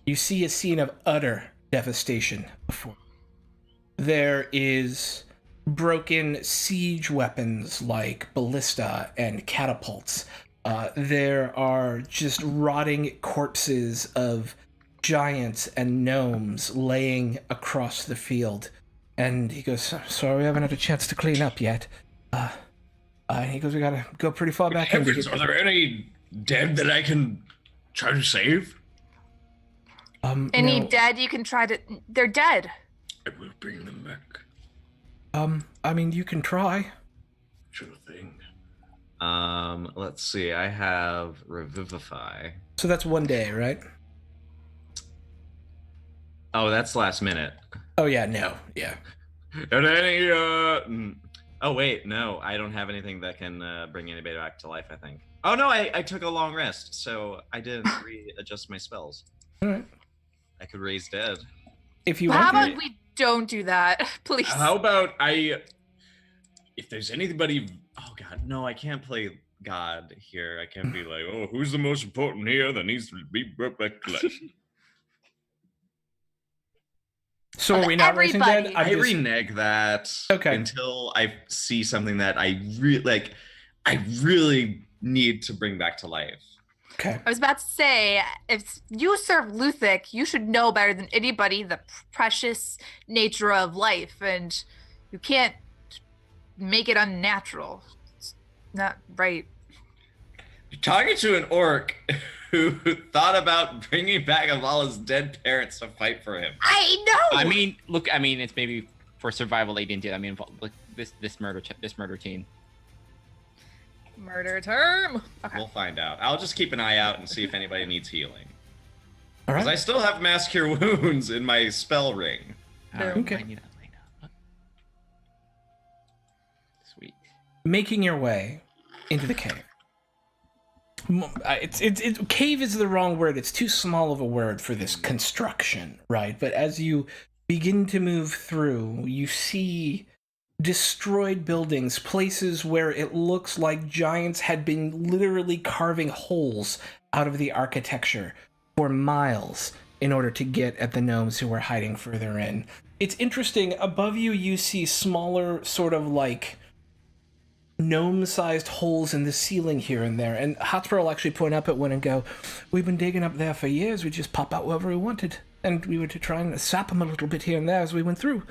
Speaker 1: you see a scene of utter devastation before. There is broken siege weapons like ballista and catapults. There are just rotting corpses of giants and gnomes laying across the field. And he goes, sorry, we haven't had a chance to clean up yet. He goes, we gotta go pretty far back into
Speaker 6: Heavens, are there any dead that I can try to save?
Speaker 3: Any
Speaker 1: no.
Speaker 3: dead you can try to... They're dead.
Speaker 6: I will bring them back.
Speaker 1: I mean, you can try.
Speaker 6: Sure thing.
Speaker 4: Let's see. I have Revivify.
Speaker 1: So that's 1 day, right?
Speaker 4: Oh, that's last minute.
Speaker 1: Oh, yeah, no. Yeah.
Speaker 6: And any
Speaker 4: Oh wait, no, I don't have anything that can bring anybody back to life. I think. Oh no, I took a long rest, so I didn't readjust my spells.
Speaker 1: All right.
Speaker 4: I could raise dead.
Speaker 1: If you
Speaker 3: How
Speaker 1: want
Speaker 3: about we don't do that, please?
Speaker 6: how about if there's anybody
Speaker 4: Oh god, no, I can't play God here. I can't be like,
Speaker 6: oh, who's the most important here that needs to be brought back to life?
Speaker 1: So are we not raising
Speaker 3: Everybody.
Speaker 1: dead?
Speaker 4: I
Speaker 1: just-
Speaker 4: renege that
Speaker 1: Okay.
Speaker 4: until I see something that I really need to bring back to life.
Speaker 1: Okay.
Speaker 3: I was about to say, if you serve Luthic, you should know better than anybody the precious nature of life, and you can't make it unnatural. It's not right.
Speaker 4: You're talking to an orc who thought about bringing back Avala's dead parents to fight for him.
Speaker 3: I know.
Speaker 2: I mean, look. I mean, it's maybe for survival they didn't do. I mean, look, this murder team.
Speaker 3: Murder term. Okay.
Speaker 4: We'll find out. I'll just keep an eye out and see if anybody needs healing.
Speaker 1: All
Speaker 4: Because I
Speaker 1: right.
Speaker 4: still have Mass Cure Wounds in my spell ring.
Speaker 1: Okay.
Speaker 2: I need that later. Sweet.
Speaker 1: Making your way into the cave. It's cave is the wrong word. It's too small of a word for this construction, right? But as you begin to move through, you see destroyed buildings, places where it looks like giants had been literally carving holes out of the architecture for miles in order to get at the gnomes who were hiding further in. It's interesting. Above you, you see smaller, sort of like gnome-sized holes in the ceiling here and there. And Hotspur will actually point up at one and go, we've been digging up there for years. We just pop out wherever we wanted. And we were to try and sap them a little bit here and there as we went through.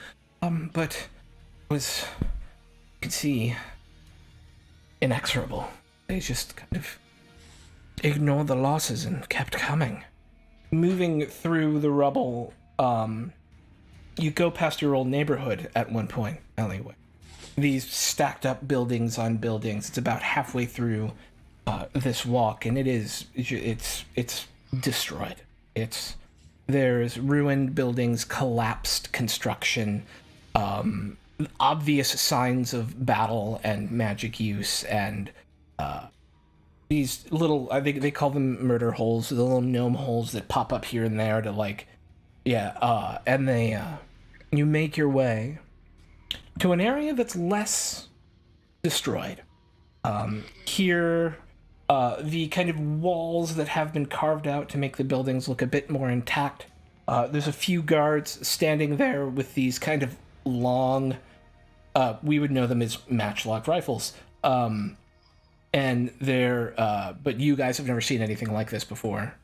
Speaker 1: But it was, you could see, inexorable. They just kind of ignored the losses and kept coming. Moving through the rubble, you go past your old neighborhood at one point, alleyway. These stacked up buildings on buildings. It's about halfway through this walk, and it's destroyed. There's ruined buildings, collapsed construction, obvious signs of battle and magic use, and these little, I think they call them murder holes, the little gnome holes that pop up here and there to like, and they, you make your way to an area that's less destroyed. Here, the kind of walls that have been carved out to make the buildings look a bit more intact. There's a few guards standing there with these kind of long, we would know them as matchlock rifles. And they're, but you guys have never seen anything like this before.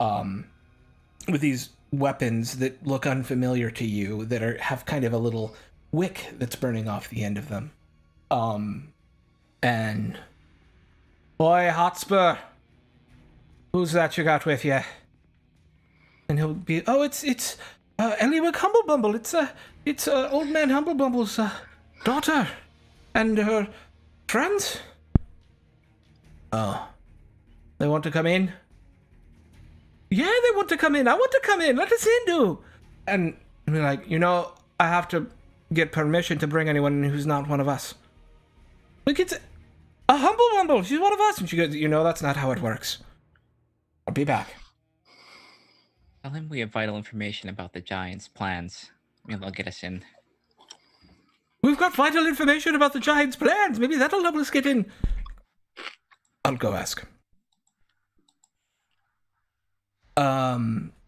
Speaker 1: With these weapons that look unfamiliar to you, that have kind of a little wick that's burning off the end of them. And, boy, Hotspur, who's that you got with you? And he'll be, oh, it's Eliwick Humblebumble. It's old man Humblebumble's daughter and her friends. Oh, they want to come in? Yeah, they want to come in. I want to come in. Let us in, do. And be like, I have to get permission to bring anyone in who's not one of us. Look, it's a Humblebumble. She's one of us. And she goes, that's not how it works. I'll be back.
Speaker 2: Tell him we have vital information about the Giants' plans. Maybe they'll get us in.
Speaker 1: We've got vital information about the Giants' plans. Maybe that'll help us get in. I'll go ask.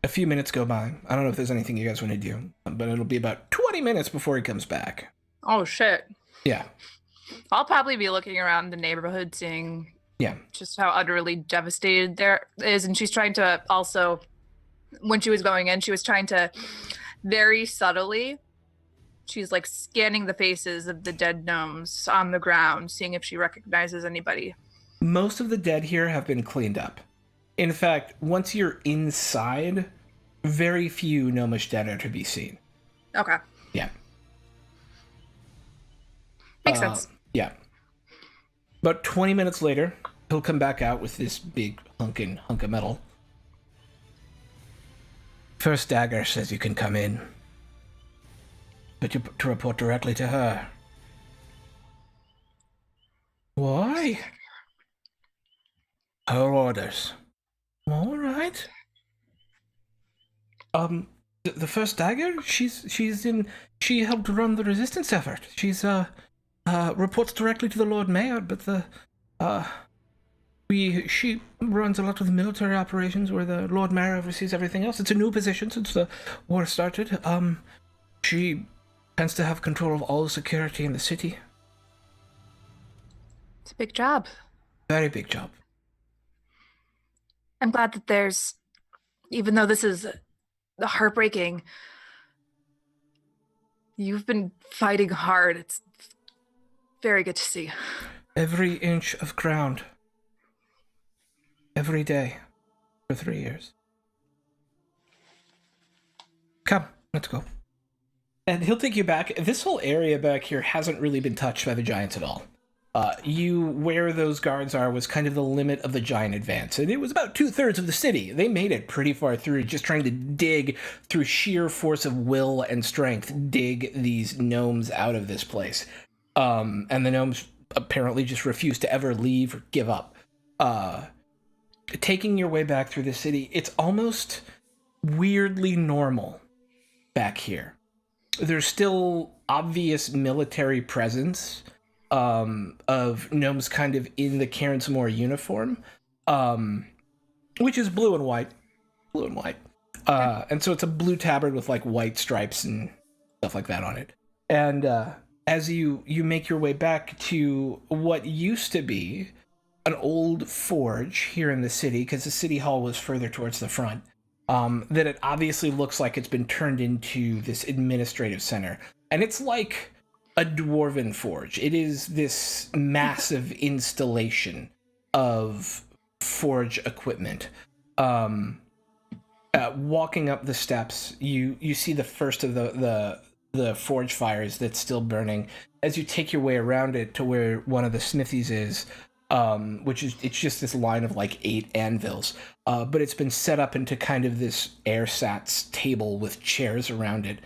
Speaker 1: A few minutes go by. I don't know if there's anything you guys want to do, but it'll be about 20 minutes before he comes back.
Speaker 3: Oh, shit.
Speaker 1: Yeah.
Speaker 3: I'll probably be looking around the neighborhood, seeing just how utterly devastated there is. And she's trying to also, when she was going in, she was trying to very subtly, she's like scanning the faces of the dead gnomes on the ground, seeing if she recognizes anybody.
Speaker 1: Most of the dead here have been cleaned up. In fact, once you're inside, very few gnomish dead are to be seen.
Speaker 3: Okay.
Speaker 1: Yeah.
Speaker 3: Makes sense.
Speaker 1: Yeah. About 20 minutes later, he'll come back out with this big hunk of metal. First Dagger says you can come in, but you to report directly to her. Why? Her orders. All right. The First Dagger, she helped run the resistance effort. She's reports directly to the Lord Mayor, but she runs a lot of the military operations where the Lord Mayor oversees everything else. It's a new position since the war started. She tends to have control of all the security in the city.
Speaker 3: It's a big job.
Speaker 1: Very big job.
Speaker 3: I'm glad that there's, even though this is heartbreaking, you've been fighting hard. It's very good to see.
Speaker 1: Every inch of ground. Every day. For 3 years. Come, let's go. And he'll take you back. This whole area back here hasn't really been touched by the Giants at all. Where those guards are was kind of the limit of the Giant advance, and it was about 2/3 of the city. They made it pretty far through, just trying to dig through sheer force of will and strength, dig these gnomes out of this place. And the gnomes apparently just refuse to ever leave or give up. Taking your way back through the city, it's almost weirdly normal back here. There's still obvious military presence of gnomes kind of in the Cairnsmore uniform, which is blue and white. And so it's a blue tabard with like white stripes and stuff like that on it. And as you make your way back to what used to be an old forge here in the city, because the city hall was further towards the front, that it obviously looks like it's been turned into this administrative center. And it's like a dwarven forge. It is this massive installation of forge equipment. Walking up the steps, you see the first of the forge fires that's still burning. As you take your way around it to where one of the smithies is, it's just this line of like 8 anvils, but it's been set up into kind of this airsats table with chairs around it.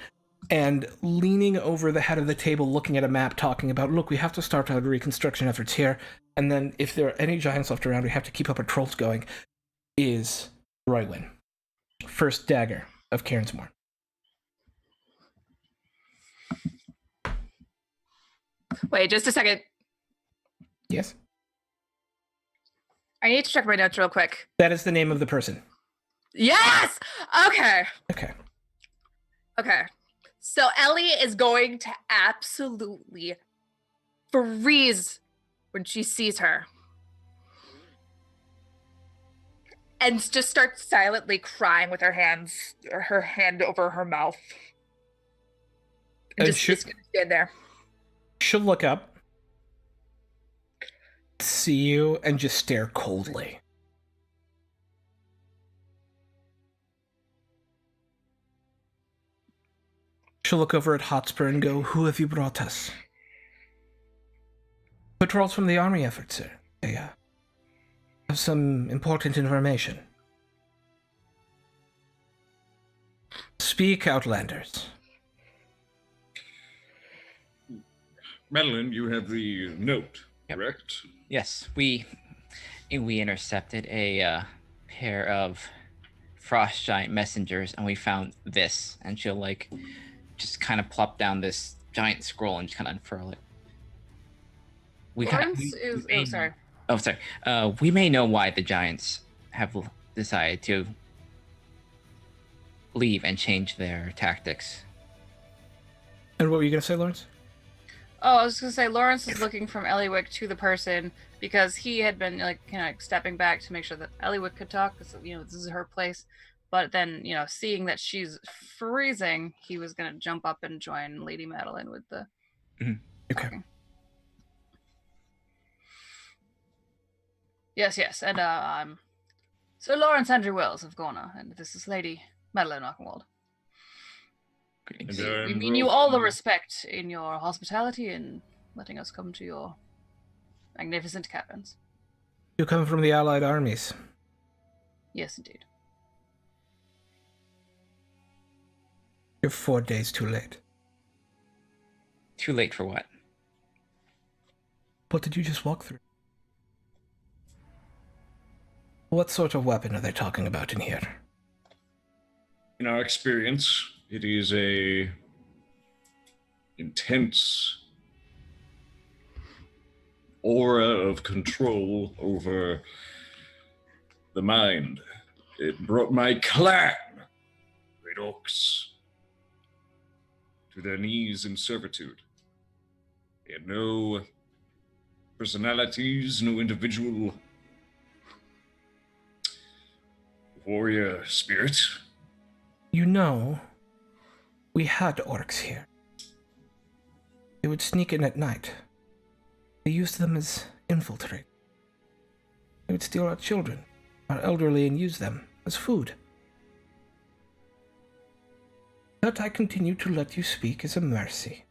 Speaker 1: and leaning over the head of the table, looking at a map, talking about, look, we have to start our reconstruction efforts here, and then if there are any giants left around, we have to keep up our trolls going, is Roywin. First dagger of Cairnsmore.
Speaker 3: Wait, just a second.
Speaker 1: Yes?
Speaker 3: I need to check my notes real quick.
Speaker 1: That is the name of the person.
Speaker 3: Yes! Okay.
Speaker 1: Okay.
Speaker 3: Okay. So Ellie is going to absolutely freeze when she sees her. And just starts silently crying with her hand over her mouth. And just gonna stand there.
Speaker 1: She'll look up, see you, and just stare coldly. She'll look over at Hotspur and go, who have you brought us? Patrols from the army effort, sir. They have some important information. Speak, Outlanders.
Speaker 6: Madeline, you have the note,
Speaker 2: Yep.
Speaker 6: correct?
Speaker 2: Yes, we intercepted a pair of frost giant messengers, and we found this. And she'll like just kind of plop down this giant scroll and just kind of unfurl it.
Speaker 5: Sorry.
Speaker 2: Oh, sorry. We may know why the giants have decided to leave and change their tactics.
Speaker 1: And what were you going to say, Lawrence?
Speaker 5: Oh, I was gonna say Lawrence is looking from Eliwick to the person because he had been like kind of stepping back to make sure that Eliwick could talk because this is her place. But then seeing that she's freezing, he was gonna jump up and join Lady Madeline with the.
Speaker 1: Okay.
Speaker 5: Talking. Yes, and I'm Sir Lawrence Andrew Wells of Gorna, and this is Lady Madeline Arkenwald.
Speaker 2: Greetings.
Speaker 6: And
Speaker 5: We mean you all the respect in your hospitality and letting us come to your magnificent cabins.
Speaker 1: You come from the Allied armies.
Speaker 5: Yes, indeed.
Speaker 1: You're 4 days too late.
Speaker 2: Too late for what?
Speaker 1: What did you just walk through? What sort of weapon are they talking about in here?
Speaker 6: In our experience, it is a intense aura of control over the mind. It brought my clan, Great Orcs, to their knees in servitude. They had no personalities, no individual warrior spirit.
Speaker 1: You know, we had orcs here. They would sneak in at night. They used them as infiltrate. They would steal our children, our elderly, and use them as food. But I continue to let you speak as a mercy.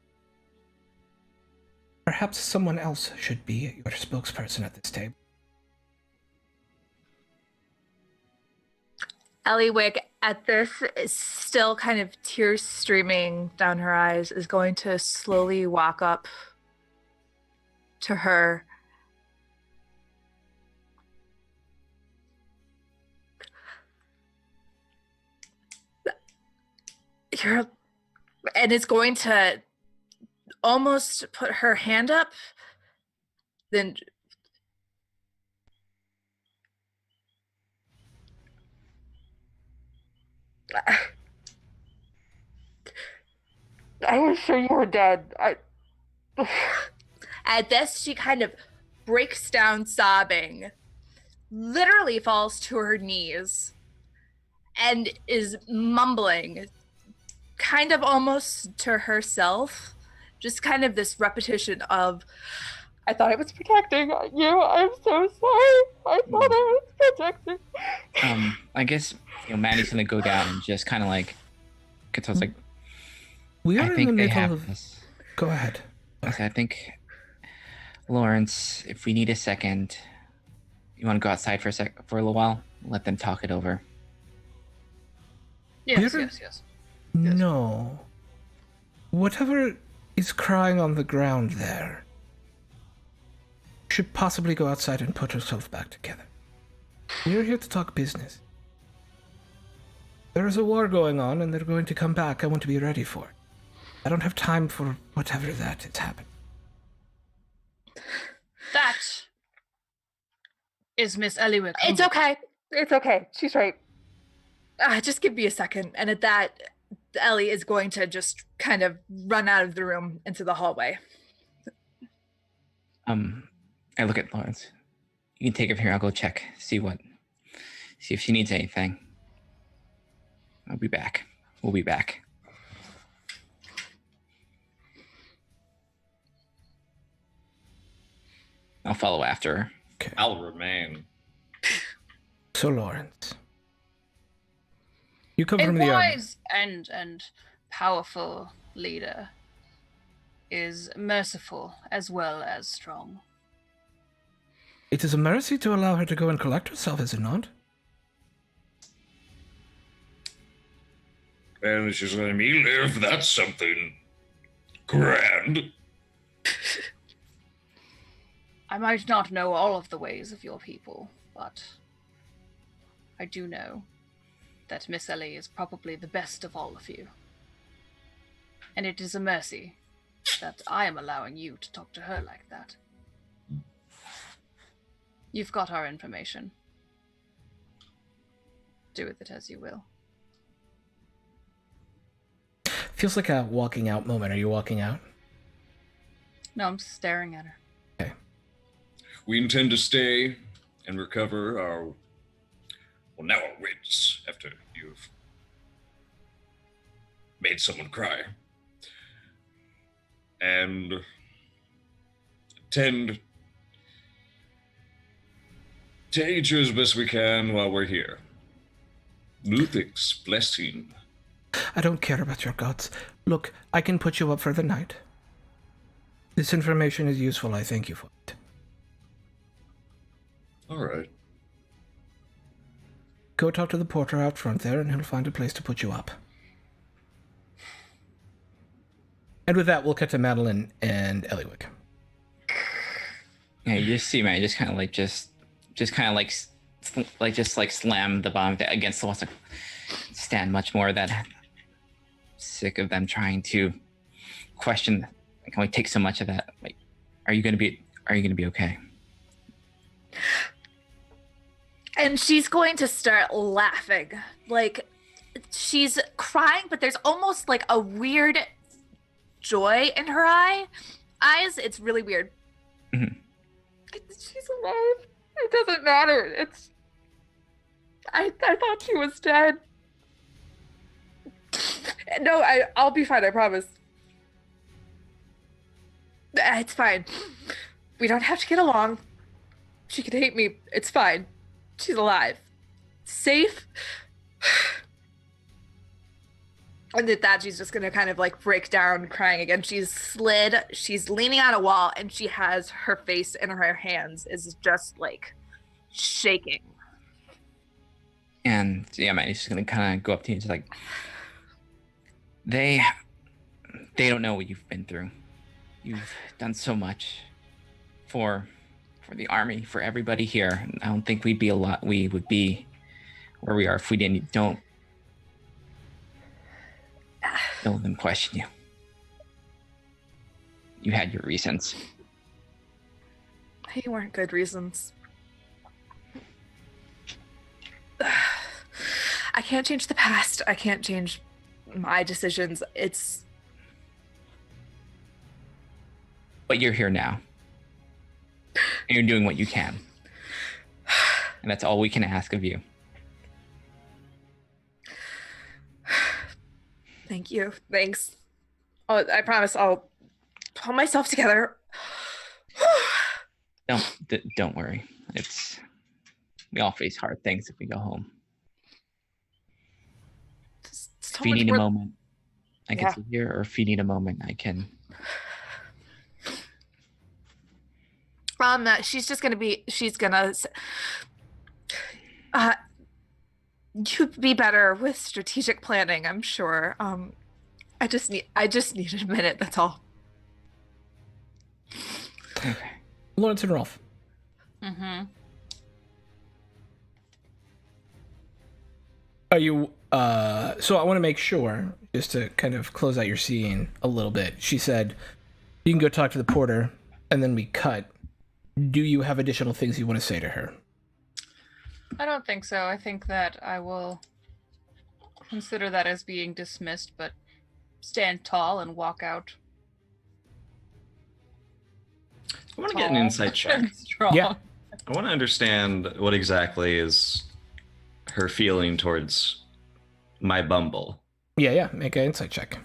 Speaker 1: Perhaps someone else should be your spokesperson at this table.
Speaker 3: Eliwick, at this, is still kind of tears streaming down her eyes, is going to slowly walk up to her. And is going to almost put her hand up, then I was sure you were dead. At this, she kind of breaks down sobbing, literally falls to her knees, and is mumbling, kind of almost to herself, just kind of this repetition of, I thought I was protecting you. I'm so sorry. I thought I was protecting.
Speaker 2: I guess Maddie's gonna go down and just kind of like, because I was like,
Speaker 1: We are
Speaker 2: I
Speaker 1: in the
Speaker 2: think they
Speaker 1: middle
Speaker 2: have
Speaker 1: of...
Speaker 2: this.
Speaker 1: Go ahead.
Speaker 2: I think, Lawrence, if we need a second, you want to go outside for a little while? Let them talk it over.
Speaker 5: Yes,
Speaker 1: You're-
Speaker 5: yes.
Speaker 1: No. Whatever is crying on the ground there should possibly go outside and put herself back together. We're here to talk business. There is a war going on, and they're going to come back. I want to be ready for it. I don't have time for whatever that is happening.
Speaker 5: That is Miss Eliwick.
Speaker 3: It's okay. It's okay. She's right. Just give me a second. And at that, Ellie is going to just kind of run out of the room into the hallway.
Speaker 2: I look at Lawrence. You can take her here. I'll go check. See if she needs anything. I'll be back. We'll be back. I'll follow after her.
Speaker 1: Okay.
Speaker 4: I'll remain.
Speaker 1: So, Lawrence, you come
Speaker 5: A
Speaker 1: from the army.
Speaker 5: wise and powerful leader is merciful as well as strong.
Speaker 1: It is a mercy to allow her to go and collect herself, is it not?
Speaker 6: And she's letting me live. That's something grand.
Speaker 5: I might not know all of the ways of your people, but I do know that Miss Ellie is probably the best of all of you. And it is a mercy that I am allowing you to talk to her like that. You've got our information. Do with it as you will.
Speaker 1: Feels like a walking out moment. Are you walking out?
Speaker 5: No, I'm staring at her.
Speaker 6: We intend to stay and recover our, now our wits after you've made someone cry. And tend to aid you as best we can while we're here. Luthic's blessing.
Speaker 1: I don't care about your gods. Look, I can put you up for the night. This information is useful. I thank you for it.
Speaker 6: All right.
Speaker 1: Go talk to the porter out front there, and he'll find a place to put you up. And with that, we'll cut to Madeline and Eliwick.
Speaker 2: Yeah, you just see me. I just kind of like slam the bomb against the wall. Like, stand much more that sick of them trying to question. I can only take so much of that. Like, are you gonna be okay?
Speaker 3: And she's going to start laughing. Like, she's crying, but there's almost like a weird joy in her eyes. It's really weird.
Speaker 2: Mm-hmm.
Speaker 3: She's alive. It doesn't matter. I thought she was dead. No, I'll be fine, I promise. It's fine. We don't have to get along. She could hate me. It's fine. She's alive. Safe. And at that, she's just gonna kind of like break down crying again. She's leaning on a wall, and she has her face in her hands is just like shaking.
Speaker 2: And yeah, man, he's just gonna kind of go up to you and just like, they don't know what you've been through. You've done so much for the army, for everybody here. I don't think we would be where we are if we don't let them question you. You had your reasons.
Speaker 3: They weren't good reasons. I can't change the past. I can't change my decisions.
Speaker 2: But you're here now. And you're doing what you can. And that's all we can ask of you.
Speaker 3: Thank you. Thanks. I promise I'll pull myself together.
Speaker 2: Don't worry. We all face hard things if we go home. If you need a moment, I can sit here, or if you need a moment, I can.
Speaker 3: She's gonna you'd be better with strategic planning, I'm sure. I just needed a minute, that's all.
Speaker 2: Okay.
Speaker 1: Lawrence and Rolf.
Speaker 5: Mm-hmm.
Speaker 1: Are you, so I want to make sure, just to kind of close out your scene a little bit. She said, you can go talk to the porter, and then we cut. Do you have additional things you want to say to her?
Speaker 5: I don't think so. I think that I will consider that as being dismissed, but stand tall and walk out.
Speaker 4: I want to get an insight check.
Speaker 5: And strong.
Speaker 1: Yeah.
Speaker 4: I want to understand what exactly is her feeling towards my Bumble.
Speaker 1: Yeah, make an insight check.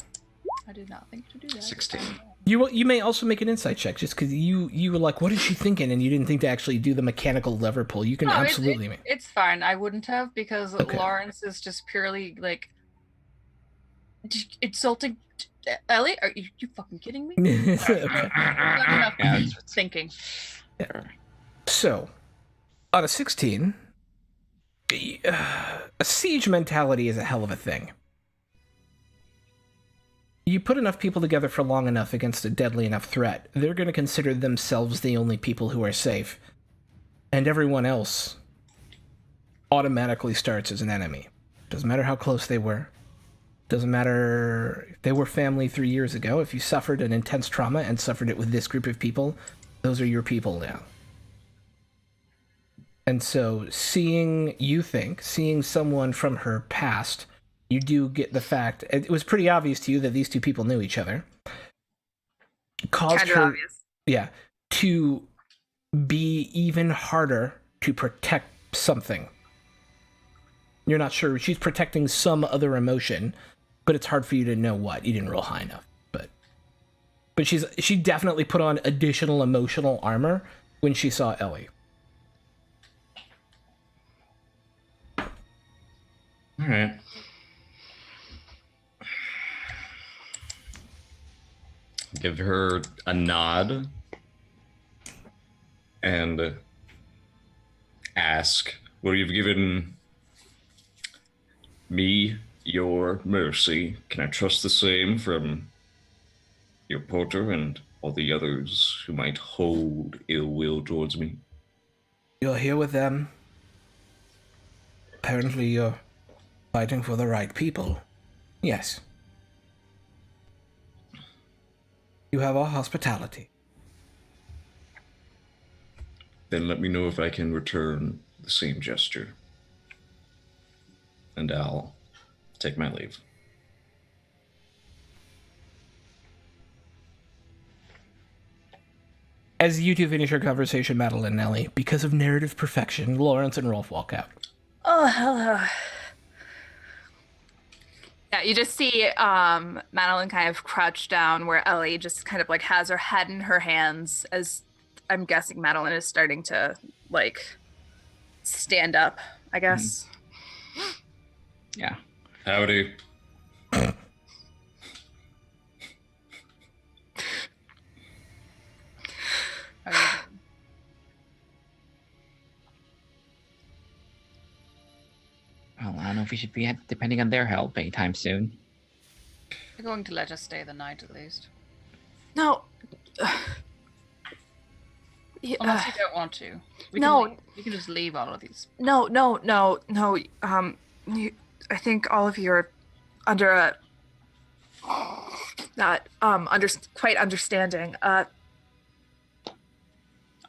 Speaker 5: I did not think to do that.
Speaker 4: 16.
Speaker 1: You may also make an insight check, just because you were like, what is she thinking? And you didn't think to actually do the mechanical lever pull. You can absolutely make.
Speaker 5: It's fine. I wouldn't have, because
Speaker 1: Okay.
Speaker 5: Lawrence is just purely like insulting Ellie. Are you fucking kidding me?
Speaker 1: Okay.
Speaker 5: Not enough
Speaker 2: Yeah,
Speaker 5: thinking.
Speaker 1: So, on a 16, a siege mentality is a hell of a thing. You put enough people together for long enough against a deadly enough threat, they're going to consider themselves the only people who are safe. And everyone else automatically starts as an enemy. Doesn't matter how close they were. Doesn't matter if they were family 3 years ago. If you suffered an intense trauma and suffered it with this group of people, those are your people now. And so seeing someone from her past, you do get the fact, it was pretty obvious to you that these two people knew each other. Caused
Speaker 3: Kind of
Speaker 1: her,
Speaker 3: obvious.
Speaker 1: yeah, to be even harder to protect something. You're not sure. She's protecting some other emotion, but it's hard for you to know what. You didn't roll high enough. But she definitely put on additional emotional armor when she saw Ellie.
Speaker 4: All right. Give her a nod and ask, well, you've given me your mercy. Can I trust the same from your porter and all the others who might hold ill will towards me?
Speaker 1: You're here with them. Apparently you're fighting for the right people. Yes. You have our hospitality.
Speaker 4: Then let me know if I can return the same gesture. And I'll take my leave.
Speaker 1: As you two finish your conversation, Madeline and Ellie, because of narrative perfection, Lawrence and Rolf walk out.
Speaker 3: Oh, hello. Yeah, you just see Madeline kind of crouch down where Ellie just kind of like has her head in her hands, as I'm guessing Madeline is starting to like stand up, I guess.
Speaker 2: Yeah.
Speaker 4: Howdy.
Speaker 5: How are you doing?
Speaker 2: Well, I don't know if we should be depending on their help anytime soon.
Speaker 5: They're going to let us stay the night at least.
Speaker 3: No.
Speaker 5: Unless you don't want to.
Speaker 3: No.
Speaker 5: We can just leave all of these.
Speaker 3: No. I think all of you are under a quite understanding.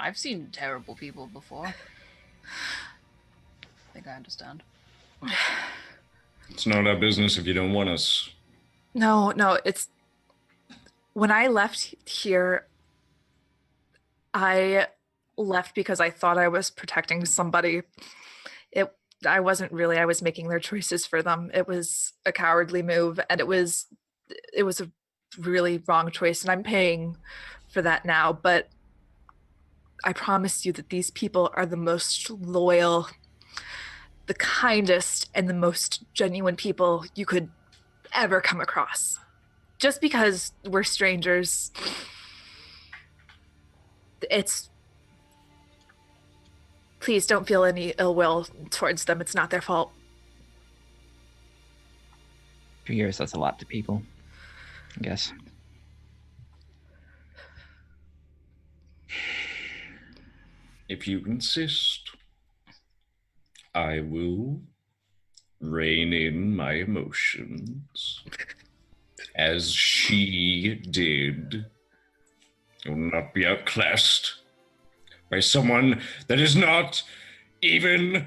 Speaker 5: I've seen terrible people before. I think I understand.
Speaker 4: It's not our business if you don't want us.
Speaker 3: No, it's when I left here, I left because I thought I was protecting somebody. I wasn't really. I was making their choices for them. It was a cowardly move, and it was a really wrong choice, and I'm paying for that now. But I promise you that these people are the most loyal, the kindest, and the most genuine people you could ever come across. Just because we're strangers, please don't feel any ill will towards them. It's not their fault.
Speaker 2: 2 years, that's a lot to people. I guess.
Speaker 6: If you insist, I will rein in my emotions as she did. I will not be outclassed by someone that is not even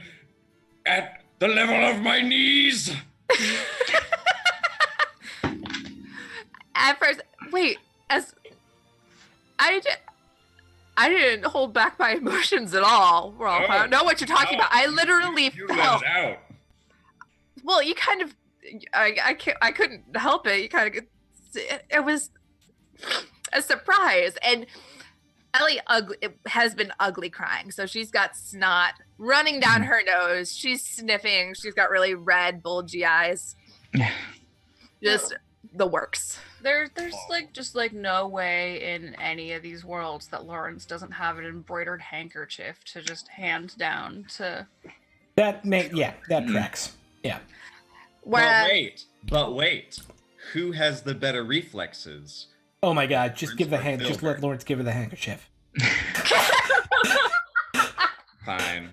Speaker 6: at the level of my knees.
Speaker 3: At first, wait, as I didn't hold back my emotions at all, Rolf. I don't know what you're talking about. I literally
Speaker 6: You
Speaker 3: felt.
Speaker 6: let it out.
Speaker 3: Well, you kind of, I couldn't help it. You kind of, it was a surprise. And Ellie has been ugly crying. So she's got snot running down her nose. She's sniffing. She's got really red, bulgy eyes. Just the works.
Speaker 5: There's like just like no way in any of these worlds that Lawrence doesn't have an embroidered handkerchief to just hand down to.
Speaker 1: That tracks. Yeah.
Speaker 4: But wait. Who has the better reflexes?
Speaker 1: Oh my God! Just give the
Speaker 4: Lawrence or
Speaker 1: hand. Just
Speaker 4: Filbert?
Speaker 1: let Lawrence give her the handkerchief.
Speaker 4: Fine.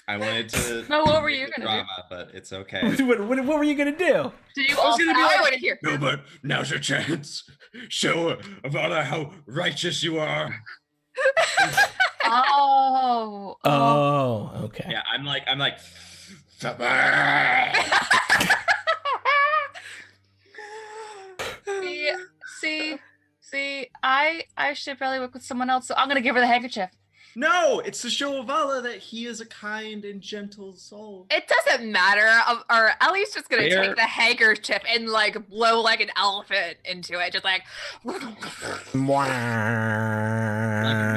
Speaker 4: I wanted to.
Speaker 5: No, what were you
Speaker 4: make it
Speaker 5: gonna do?
Speaker 4: drama, but it's okay.
Speaker 1: What were you gonna do?
Speaker 5: Do you
Speaker 3: I
Speaker 5: also?
Speaker 3: want to hear.
Speaker 6: Gilbert, now's your chance. Show Avada how righteous you are.
Speaker 5: Oh.
Speaker 1: Oh, okay.
Speaker 4: Yeah, I'm like.
Speaker 5: See, I should probably work with someone else, so I'm gonna give her the handkerchief.
Speaker 4: No, it's to show Avala that he is a kind and gentle soul.
Speaker 3: It doesn't matter. Or Ellie's just gonna
Speaker 4: There-
Speaker 3: take the handkerchief and like blow like an elephant into it, just like.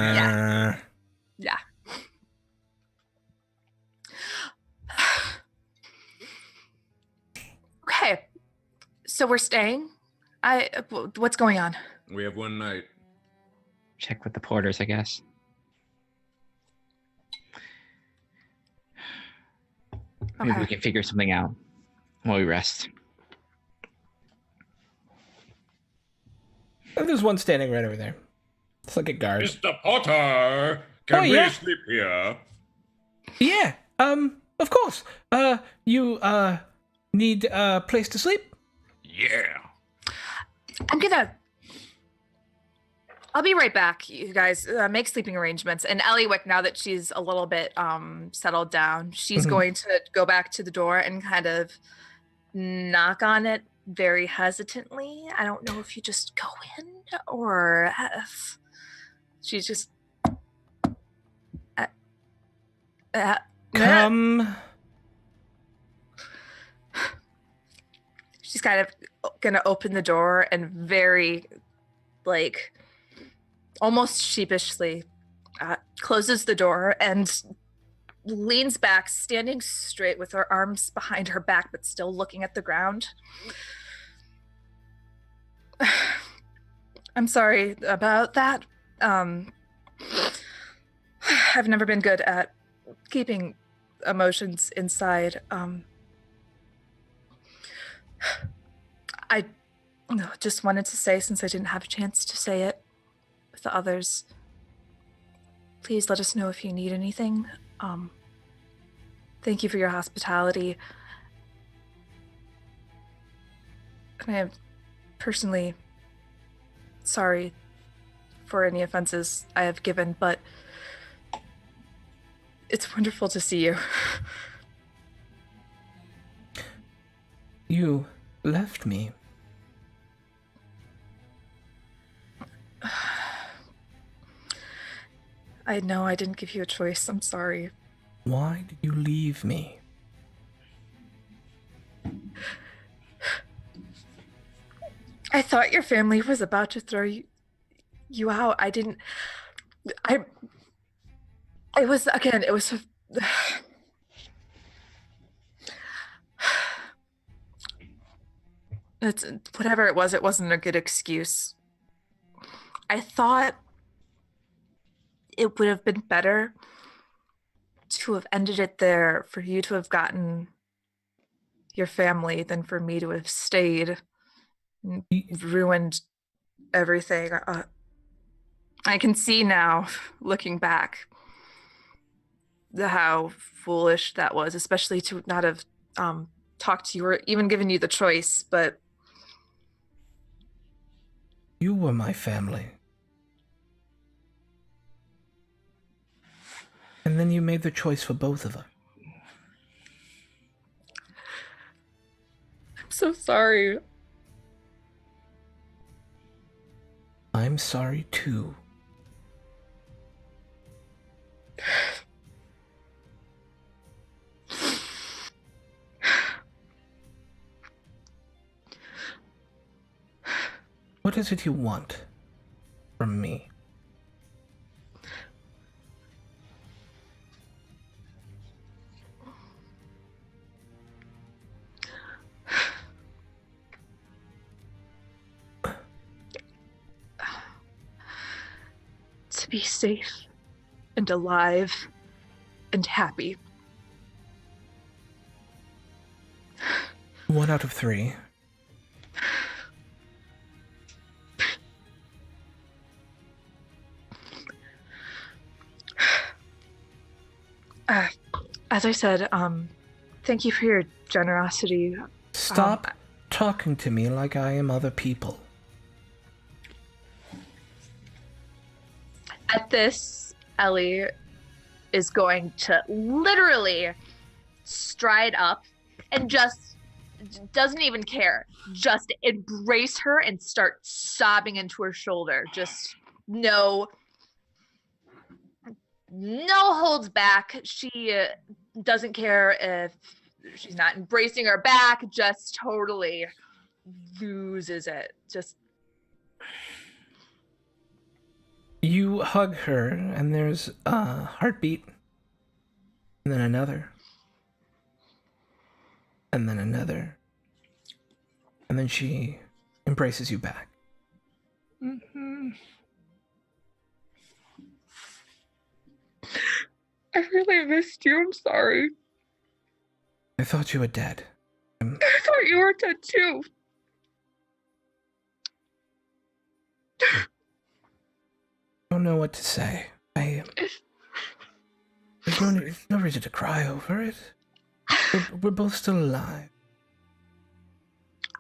Speaker 1: Yeah.
Speaker 3: Yeah. Okay, so we're staying. What's going on?
Speaker 6: We have one night.
Speaker 2: Check with the porters, I guess. Maybe we
Speaker 3: Okay.
Speaker 2: can figure something out while we rest.
Speaker 1: There's one standing right over there. It's like a guard.
Speaker 6: Mr. Potter, can
Speaker 1: Oh,
Speaker 6: we
Speaker 1: yeah.
Speaker 6: sleep here?
Speaker 1: Yeah. Of course. You need a place to sleep?
Speaker 6: Yeah.
Speaker 3: I'll be right back, you guys. Make sleeping arrangements. And Eliwick, now that she's a little bit settled down, she's
Speaker 1: Mhm.
Speaker 3: going to go back to the door and kind of knock on it very hesitantly. I don't know if you just go in or if she's just.
Speaker 1: Come.
Speaker 3: She's kind of gonna open the door and very, like, almost sheepishly closes the door and leans back, standing straight with her arms behind her back, but still looking at the ground. I'm sorry about that. I've never been good at keeping emotions inside. I just wanted to say, since I didn't have a chance to say it with the others, please let us know if you need anything. Thank you for your hospitality. And I am personally sorry for any offenses I have given, but it's wonderful to see you.
Speaker 1: You left me.
Speaker 3: I know I didn't give you a choice. I'm sorry.
Speaker 1: Why did you leave me?
Speaker 3: I thought your family was about to throw you out. It was it's whatever it was, it wasn't a good excuse. I thought it would have been better to have ended it there, for you to have gotten your family than for me to have stayed. ruined everything. I can see now, looking back, how foolish that was, especially to not have talked to you or even given you the choice. But
Speaker 1: You were my family. And then you made the choice for both of us.
Speaker 3: I'm so sorry.
Speaker 1: I'm sorry too. What is it you want from me?
Speaker 3: To be safe and alive and happy.
Speaker 1: 1 out of 3.
Speaker 3: As I said, thank you for your generosity.
Speaker 1: Stop talking to me like I am other people.
Speaker 3: At this, Ellie is going to literally stride up and just doesn't even care. Just embrace her and start sobbing into her shoulder. Just no holds back. She doesn't care if she's not embracing her back, just totally loses it. Just
Speaker 1: You hug her, and there's a heartbeat, and then another, and then another, and then she embraces you back.
Speaker 3: mm-hmm. I really missed you. I'm sorry.
Speaker 1: I thought you were dead.
Speaker 3: I thought you were dead too.
Speaker 1: I don't know what to say. There's no reason to cry over it. We're both still alive.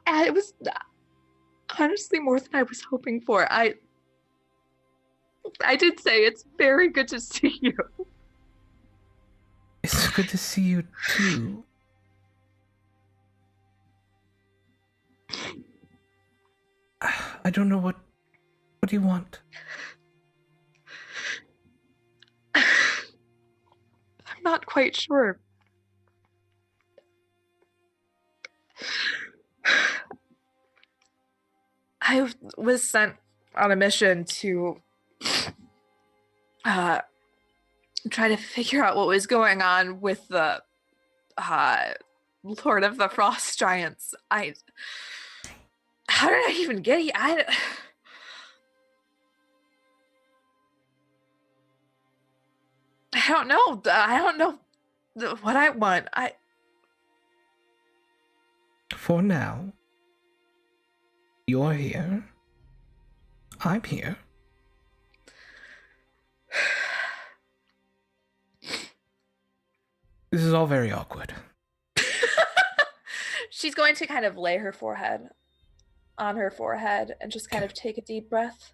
Speaker 3: And it was honestly more than I was hoping for. I did say it's very good to see you.
Speaker 1: It's good to see you too. I don't know what do you want?
Speaker 3: I'm not quite sure. I was sent on a mission to try to figure out what was going on with the Lord of the Frost Giants. How did I even get here? I don't know. I don't know what I want.
Speaker 1: For now, you're here. I'm here. This is all very awkward.
Speaker 3: She's going to kind of lay her forehead on her forehead and just kind of take a deep breath.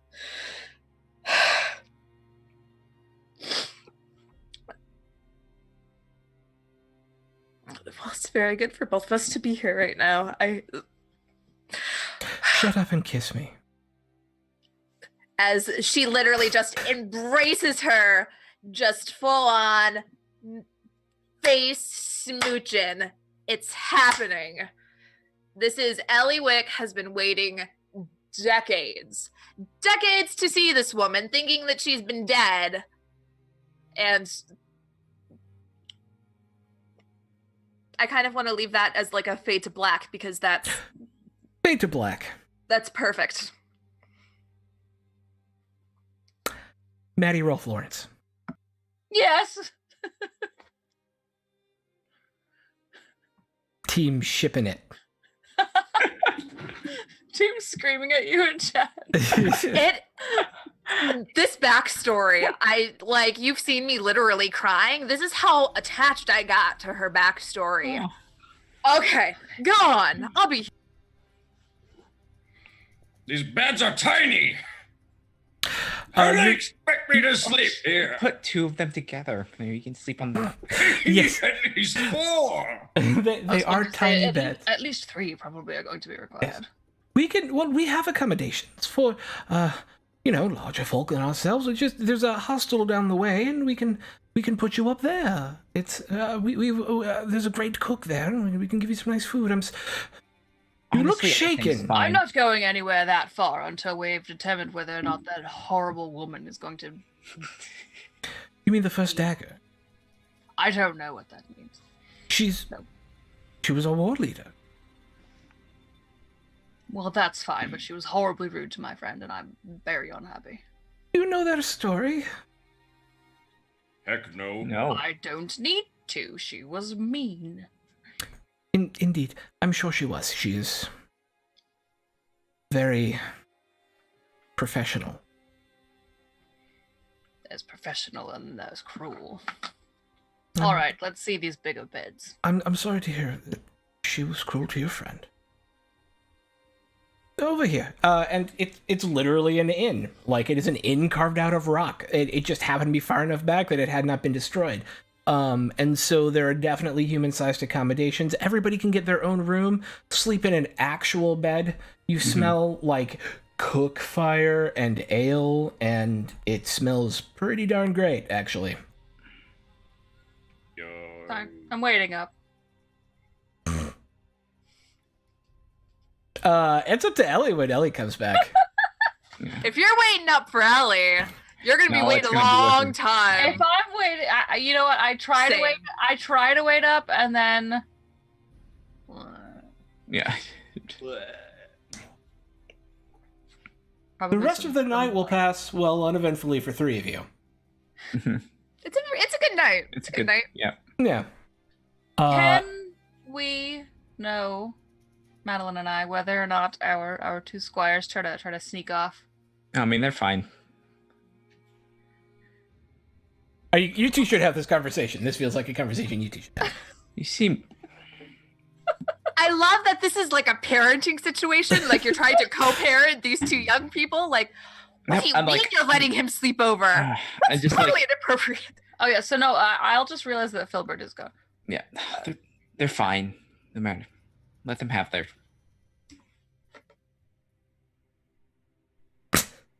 Speaker 3: Well, it's very good for both of us to be here right now.
Speaker 1: Shut up and kiss me.
Speaker 3: As she literally just embraces her, just full on face smooching. It's happening. This is Ellie Wick has been waiting decades to see this woman, thinking that she's been dead. And I kind of want to leave that as like a fade to black because that's
Speaker 1: Fade to black.
Speaker 3: That's perfect.
Speaker 1: Maddie Rolf Lawrence.
Speaker 5: Yes.
Speaker 1: Team shipping it.
Speaker 5: Team screaming at you in chat.
Speaker 3: This backstory, you've seen me literally crying. This is how attached I got to her backstory.
Speaker 2: Oh.
Speaker 3: Okay, go on. I'll be.
Speaker 6: These beds are tiny. How do you expect me to sleep here?
Speaker 2: Put 2 of them together. Maybe you can sleep on them.
Speaker 1: Yes.
Speaker 6: At least 4.
Speaker 1: they are tiny beds.
Speaker 5: At least 3 probably are going to be required.
Speaker 1: We have accommodations for larger folk than ourselves. There's a hostel down the way, and we can put you up there. It's there's a great cook there, and we can give you some nice food. You look
Speaker 2: Honestly,
Speaker 1: shaken.
Speaker 2: everything's fine.
Speaker 5: I'm not going anywhere that far until we've determined whether or not that horrible woman is going to.
Speaker 1: You mean the first dagger?
Speaker 5: I don't know what that means.
Speaker 1: She was our ward leader.
Speaker 5: Well, that's fine, but she was horribly rude to my friend, and I'm very unhappy.
Speaker 1: You know that story?
Speaker 6: Heck no.
Speaker 2: No.
Speaker 5: I don't need to. She was mean.
Speaker 1: Indeed, I'm sure she was. She is very professional.
Speaker 5: There's professional and there's cruel. All right, let's see these bigger beds.
Speaker 1: I'm sorry to hear that she was cruel to your friend. Over here, and it's literally an inn. Like, it is an inn carved out of rock. It just happened to be far enough back that it had not been destroyed. And so there are definitely human-sized accommodations. Everybody can get their own room, sleep in an actual bed. You smell like cook fire and ale, and it smells pretty darn great, actually.
Speaker 5: Fine, I'm waiting up.
Speaker 1: It's up to Ellie when Ellie comes back.
Speaker 3: If you're waiting up for Ellie, you're gonna be
Speaker 2: No,
Speaker 3: waiting
Speaker 2: it's
Speaker 3: a
Speaker 2: gonna be
Speaker 3: long
Speaker 2: with
Speaker 3: time.
Speaker 5: If I'm waiting, you know what? I try
Speaker 3: Same.
Speaker 5: to wait. I try to wait up, and then.
Speaker 2: Yeah.
Speaker 1: The rest of the night will pass, well, uneventfully for 3 of you.
Speaker 3: It's a good night.
Speaker 2: It's a
Speaker 3: good
Speaker 2: good
Speaker 3: night.
Speaker 2: Yeah.
Speaker 1: Yeah.
Speaker 5: Can we know, Madeline and I, whether or not our 2 squires try to sneak off?
Speaker 2: I mean, they're fine.
Speaker 1: You two should have this conversation. This feels like a conversation you two should have.
Speaker 2: You seem.
Speaker 3: I love that this is like a parenting situation. Like, you're trying to co-parent these 2 young people. Like, what
Speaker 2: Yep,
Speaker 3: do you
Speaker 2: I'm
Speaker 3: mean
Speaker 2: like-
Speaker 3: you're letting him sleep over?
Speaker 2: I
Speaker 3: That's
Speaker 2: just
Speaker 3: totally
Speaker 2: like.
Speaker 3: inappropriate.
Speaker 5: Oh yeah, so no, I'll just realize that Filbert is gone.
Speaker 2: Yeah. They're fine. No matter. Let them have their.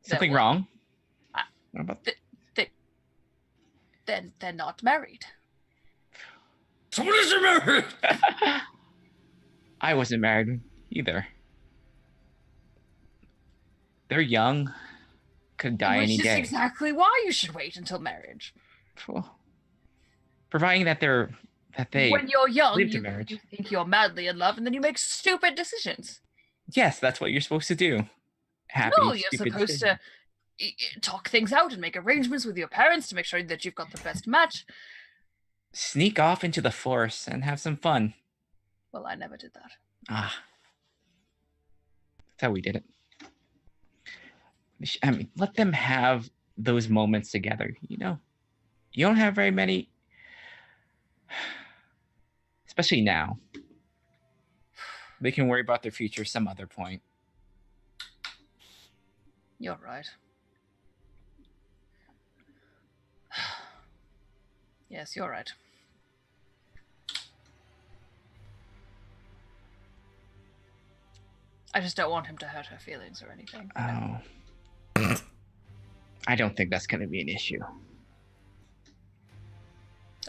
Speaker 2: Something
Speaker 5: what?
Speaker 2: wrong?
Speaker 5: Uh,
Speaker 2: What about?
Speaker 5: Then they're not married.
Speaker 6: So what is the matter?
Speaker 2: I wasn't married either. They're young. Could die
Speaker 5: Which
Speaker 2: any
Speaker 5: is
Speaker 2: day.
Speaker 5: exactly why you should wait until marriage.
Speaker 2: Well, providing that they.
Speaker 5: When you're young,
Speaker 2: leave to
Speaker 5: you
Speaker 2: marriage.
Speaker 5: think you're madly in love, and then you make stupid decisions.
Speaker 2: Yes, that's what you're supposed to do. Happy.
Speaker 5: No, you're
Speaker 2: stupid
Speaker 5: supposed
Speaker 2: decision.
Speaker 5: to talk things out and make arrangements with your parents to make sure that you've got the best match.
Speaker 2: Sneak off into the forest and have some fun.
Speaker 5: Well, I never did that.
Speaker 2: Ah. That's how we did it. I mean, let them have those moments together, you know? You don't have very many, especially now. They can worry about their future some other point.
Speaker 5: You're right. Yes, you're right. I just don't want him to hurt her feelings or anything.
Speaker 2: Oh. I don't think that's going to be an issue.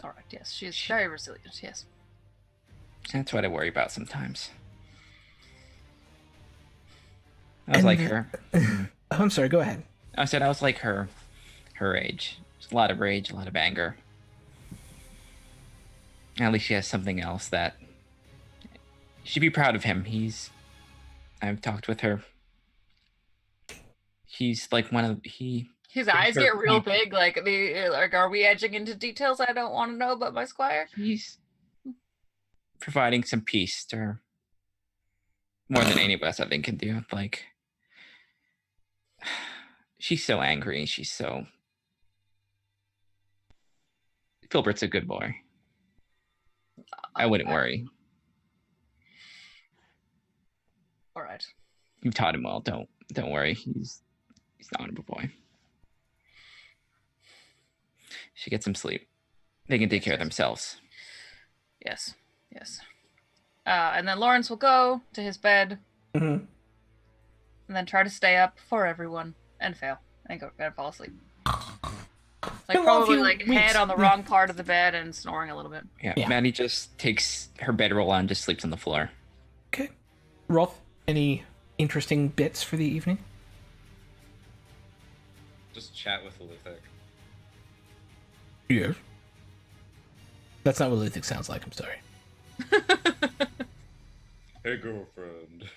Speaker 5: All right, yes, she's very resilient, yes.
Speaker 2: That's what I worry about sometimes. I was
Speaker 1: And
Speaker 2: like
Speaker 1: the-
Speaker 2: her.
Speaker 1: Oh, I'm sorry, go ahead.
Speaker 2: I said I was like her age. Just a lot of rage, a lot of anger. At least she has something else that she'd be proud of him. I've talked with her. He's like
Speaker 5: His eyes
Speaker 2: her
Speaker 5: get real
Speaker 2: point.
Speaker 5: big, like are we edging into details I don't want to know about my squire?
Speaker 2: he's providing some peace to her. more than any of us, I think, can do. Like, she's so angry. She's so. Filbert's a good boy. I wouldn't worry.
Speaker 5: All right.
Speaker 2: You've taught him well. Don't worry. He's an honorable boy. She gets some sleep. They can take care of themselves.
Speaker 5: Yes. Yes. And then Lawrence will go to his bed
Speaker 1: Mm-hmm.
Speaker 5: and then try to stay up for everyone and fail and go and fall asleep. Like
Speaker 1: Well, a
Speaker 5: probably
Speaker 1: few
Speaker 5: like
Speaker 1: weeks.
Speaker 5: head on the wrong part of the bed and snoring a little bit.
Speaker 2: Yeah. Maddie just takes her bedroll on and just sleeps on the floor.
Speaker 1: Okay. Rolf, any interesting bits for the evening?
Speaker 4: Just chat with Luthic.
Speaker 1: Yes. That's not what Luthic sounds like, I'm sorry.
Speaker 6: Hey, girlfriend.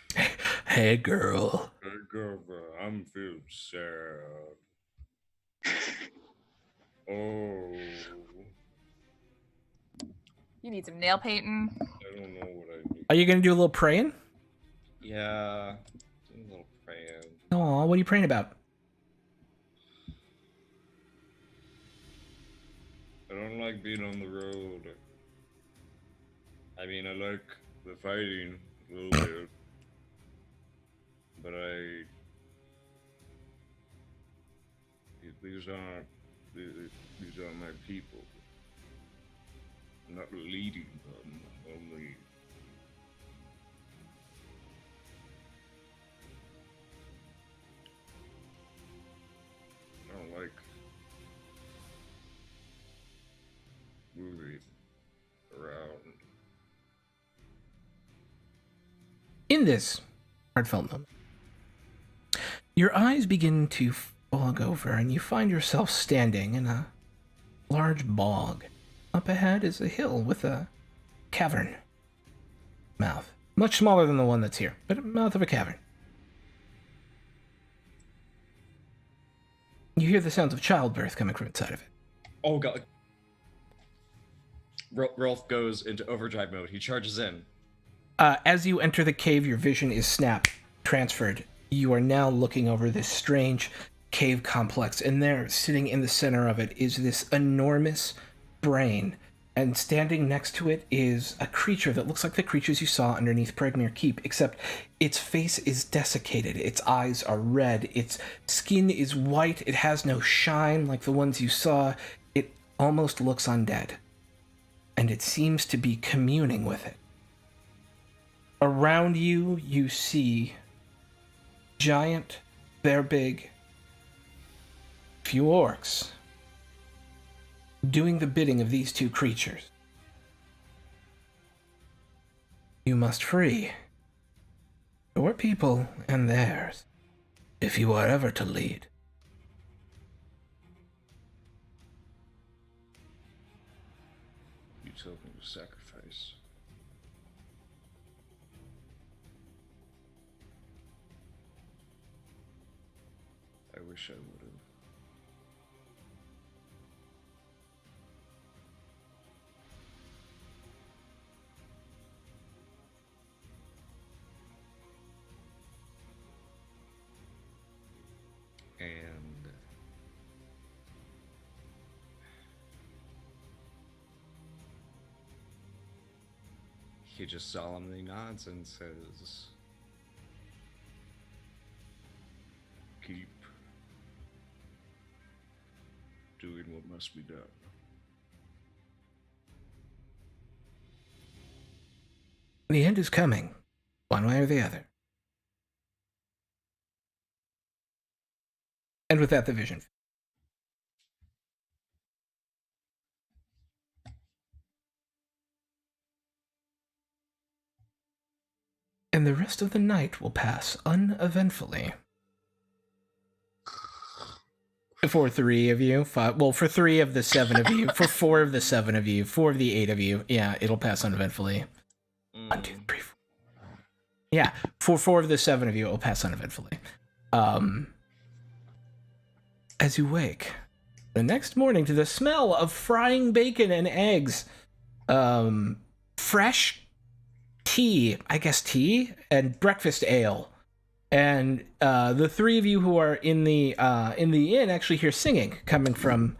Speaker 1: Hey, girl.
Speaker 6: Hey, girlfriend. I'm feeling sad. Oh,
Speaker 3: You need some nail painting.
Speaker 6: I don't know what I need.
Speaker 1: Are you going to do a little praying?
Speaker 4: Yeah. Do a little praying.
Speaker 1: Aw, what are you praying about?
Speaker 6: I don't like being on the road. I mean, I like the fighting a little bit, but these aren't my people. I'm not leading them, only. I don't like moving around.
Speaker 1: In this heartfelt moment, your eyes begin to fog over and you find yourself standing in a large bog. Up ahead is a hill with a cavern mouth. Much smaller than the one that's here, but a mouth of a cavern. You hear the sounds of childbirth coming from inside of it.
Speaker 4: Oh god. Rolf goes into overdrive mode. He charges in.
Speaker 1: As you enter the cave, your vision is transferred. You are now looking over this strange cave complex, and there, sitting in the center of it, is this enormous brain, and standing next to it is a creature that looks like the creatures you saw underneath Pregmere Keep, except its face is desiccated, its eyes are red, its skin is white, it has no shine like the ones you saw, it almost looks undead, and it seems to be communing with it. Around you, you see giant, they're big, few orcs doing the bidding of these two creatures. You must free your people and theirs if you are ever to lead.
Speaker 6: You told me to sacrifice. I wish I would have. And he just solemnly nods and says, keep doing what must be done.
Speaker 1: The end is coming, one way or the other. And with that, the vision. And the rest of the night will pass uneventfully. For 3 of you, 5, well, for 3 of the 7 of you, for 4 of the 7 of you, 4 of the 8 of you, yeah, it'll pass uneventfully. 1, 2, 3, 4. Yeah, for 4 of the 7 of you, it'll pass uneventfully. As you wake the next morning to the smell of frying bacon and eggs, fresh tea, and breakfast ale. And the three of you who are in the inn actually hear singing coming from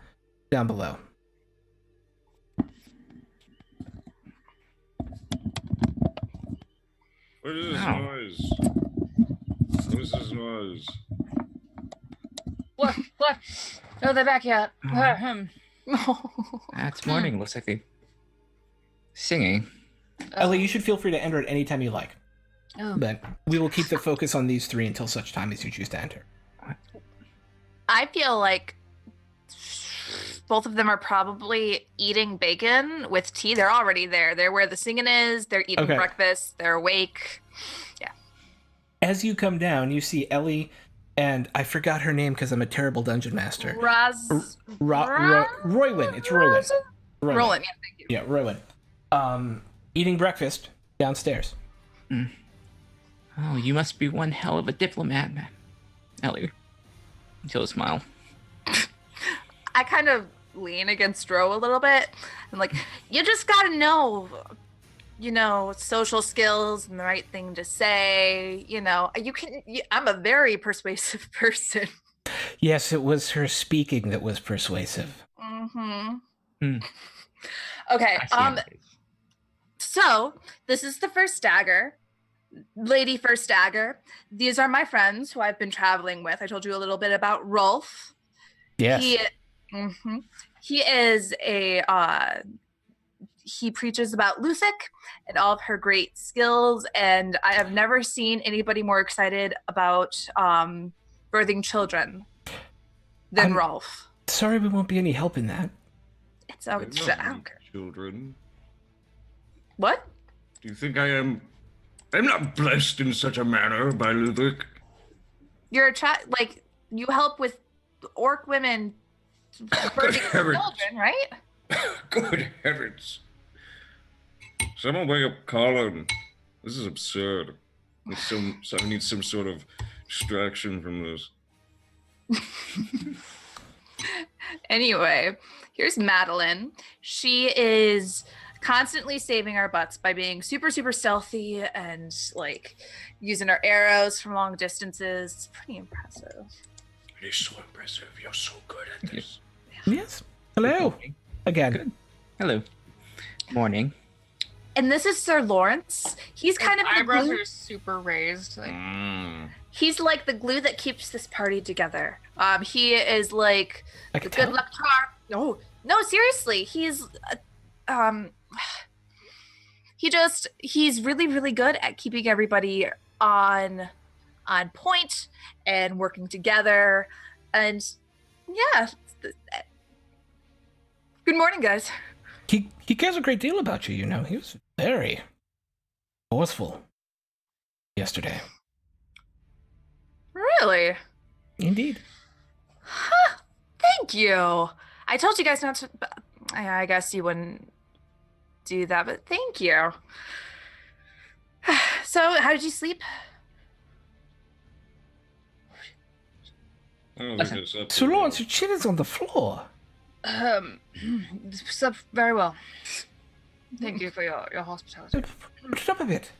Speaker 1: down below.
Speaker 6: What is this
Speaker 2: Ow.
Speaker 6: noise? What is this noise?
Speaker 5: What? No, they're back yet.
Speaker 2: It's morning. Looks like they singing.
Speaker 1: Ellie, you should feel free to enter at any time you like.
Speaker 5: Oh.
Speaker 1: But we will keep the focus on these three until such time as you choose to enter.
Speaker 3: I feel like both of them are probably eating bacon with tea. They're already there. They're where the singing is. They're eating
Speaker 1: Okay.
Speaker 3: breakfast. They're awake.
Speaker 1: As you come down, you see Ellie, and I forgot her name because I'm a terrible dungeon master. Roywin. It's Roywin.
Speaker 3: Roland, yeah, thank you.
Speaker 1: Yeah, Rowan. Eating breakfast downstairs.
Speaker 2: Oh, you must be one hell of a diplomat, man. Ellie. She'll smile.
Speaker 3: I kind of lean against Ro a little bit. I'm like, you just gotta know, social skills and the right thing to say. I'm a very persuasive person.
Speaker 1: Yes, it was her speaking that was persuasive.
Speaker 3: Mm-hmm. Okay.
Speaker 2: I see it.
Speaker 3: So this is the first dagger. Lady First Dagger. These are my friends who I've been traveling with. I told you a little bit about Rolf.
Speaker 1: Yes.
Speaker 3: He is he preaches about Lusic and all of her great skills, and I have never seen anybody more excited about birthing children than Rolf.
Speaker 1: Sorry we won't be any help in that.
Speaker 3: It's
Speaker 6: I
Speaker 3: I
Speaker 6: love
Speaker 3: don't care.
Speaker 6: children.
Speaker 3: What?
Speaker 6: Do you think I am? I'm not blessed in such a manner by Ludwig.
Speaker 3: You're a like you help with orc women birthing
Speaker 6: heavens.
Speaker 3: children, right?
Speaker 6: Good heavens! Someone wake up Colin. This is absurd. I need some sort of distraction from this.
Speaker 3: Anyway, here's Madeline. She is constantly saving our butts by being super, super stealthy and like using her arrows from long distances. It's pretty impressive.
Speaker 6: It is so impressive. You're so good at this.
Speaker 1: Yes. Hello. Again.
Speaker 2: Good. Hello. Morning.
Speaker 3: And this is Sir Lawrence. He's kind of the
Speaker 5: eyebrows
Speaker 3: glue.
Speaker 5: are super raised. Like,
Speaker 3: He's like the glue that keeps this party together. He is like
Speaker 1: I
Speaker 3: the
Speaker 1: can
Speaker 3: good
Speaker 1: tell.
Speaker 3: luck charm. No, seriously. He's he's really, really good at keeping everybody on point and working together. And yeah. Good morning, guys.
Speaker 1: He cares a great deal about you, you know. He was very forceful yesterday.
Speaker 3: Really?
Speaker 1: Indeed.
Speaker 3: Huh. Thank you. I told you guys not to. I guess you wouldn't do that, but thank you. So, how did you sleep?
Speaker 6: I don't
Speaker 2: Listen,
Speaker 6: think it's up to
Speaker 1: Sir
Speaker 6: you.
Speaker 1: Lawrence, your chin is on the floor.
Speaker 5: slept very well. Thank you for your hospitality.
Speaker 1: Put it up a bit.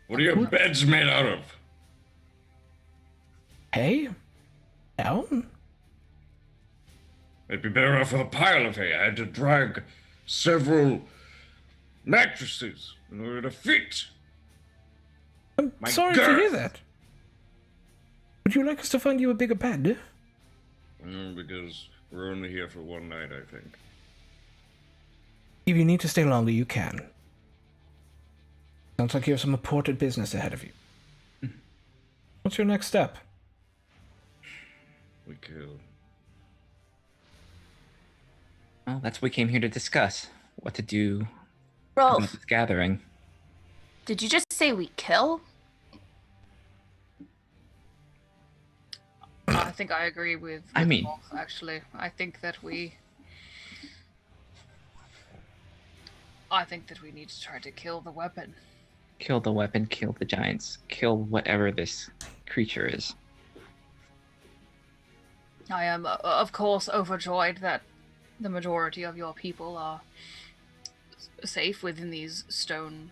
Speaker 6: What are your beds made out of?
Speaker 1: Hay? Down?
Speaker 6: I'd be better off with a pile of hay. I had to drag several mattresses in order to fit.
Speaker 1: I'm
Speaker 6: My
Speaker 1: sorry to
Speaker 6: girth.
Speaker 1: hear that. Would you like us to find you a bigger bed?
Speaker 6: Because we're only here for one night, I think.
Speaker 1: If you need to stay longer, you can. Sounds like you have some important business ahead of you. What's your next step?
Speaker 6: We killed.
Speaker 2: Well, that's what we came here to discuss. What to do
Speaker 3: Rolf,
Speaker 2: about this gathering.
Speaker 3: did you just say we kill?
Speaker 5: I think I agree with Rolf, actually. I think that we need to try to kill the weapon.
Speaker 2: Kill the weapon, kill the giants, kill whatever this creature is.
Speaker 5: I am, of course, overjoyed that the majority of your people are safe within these stone.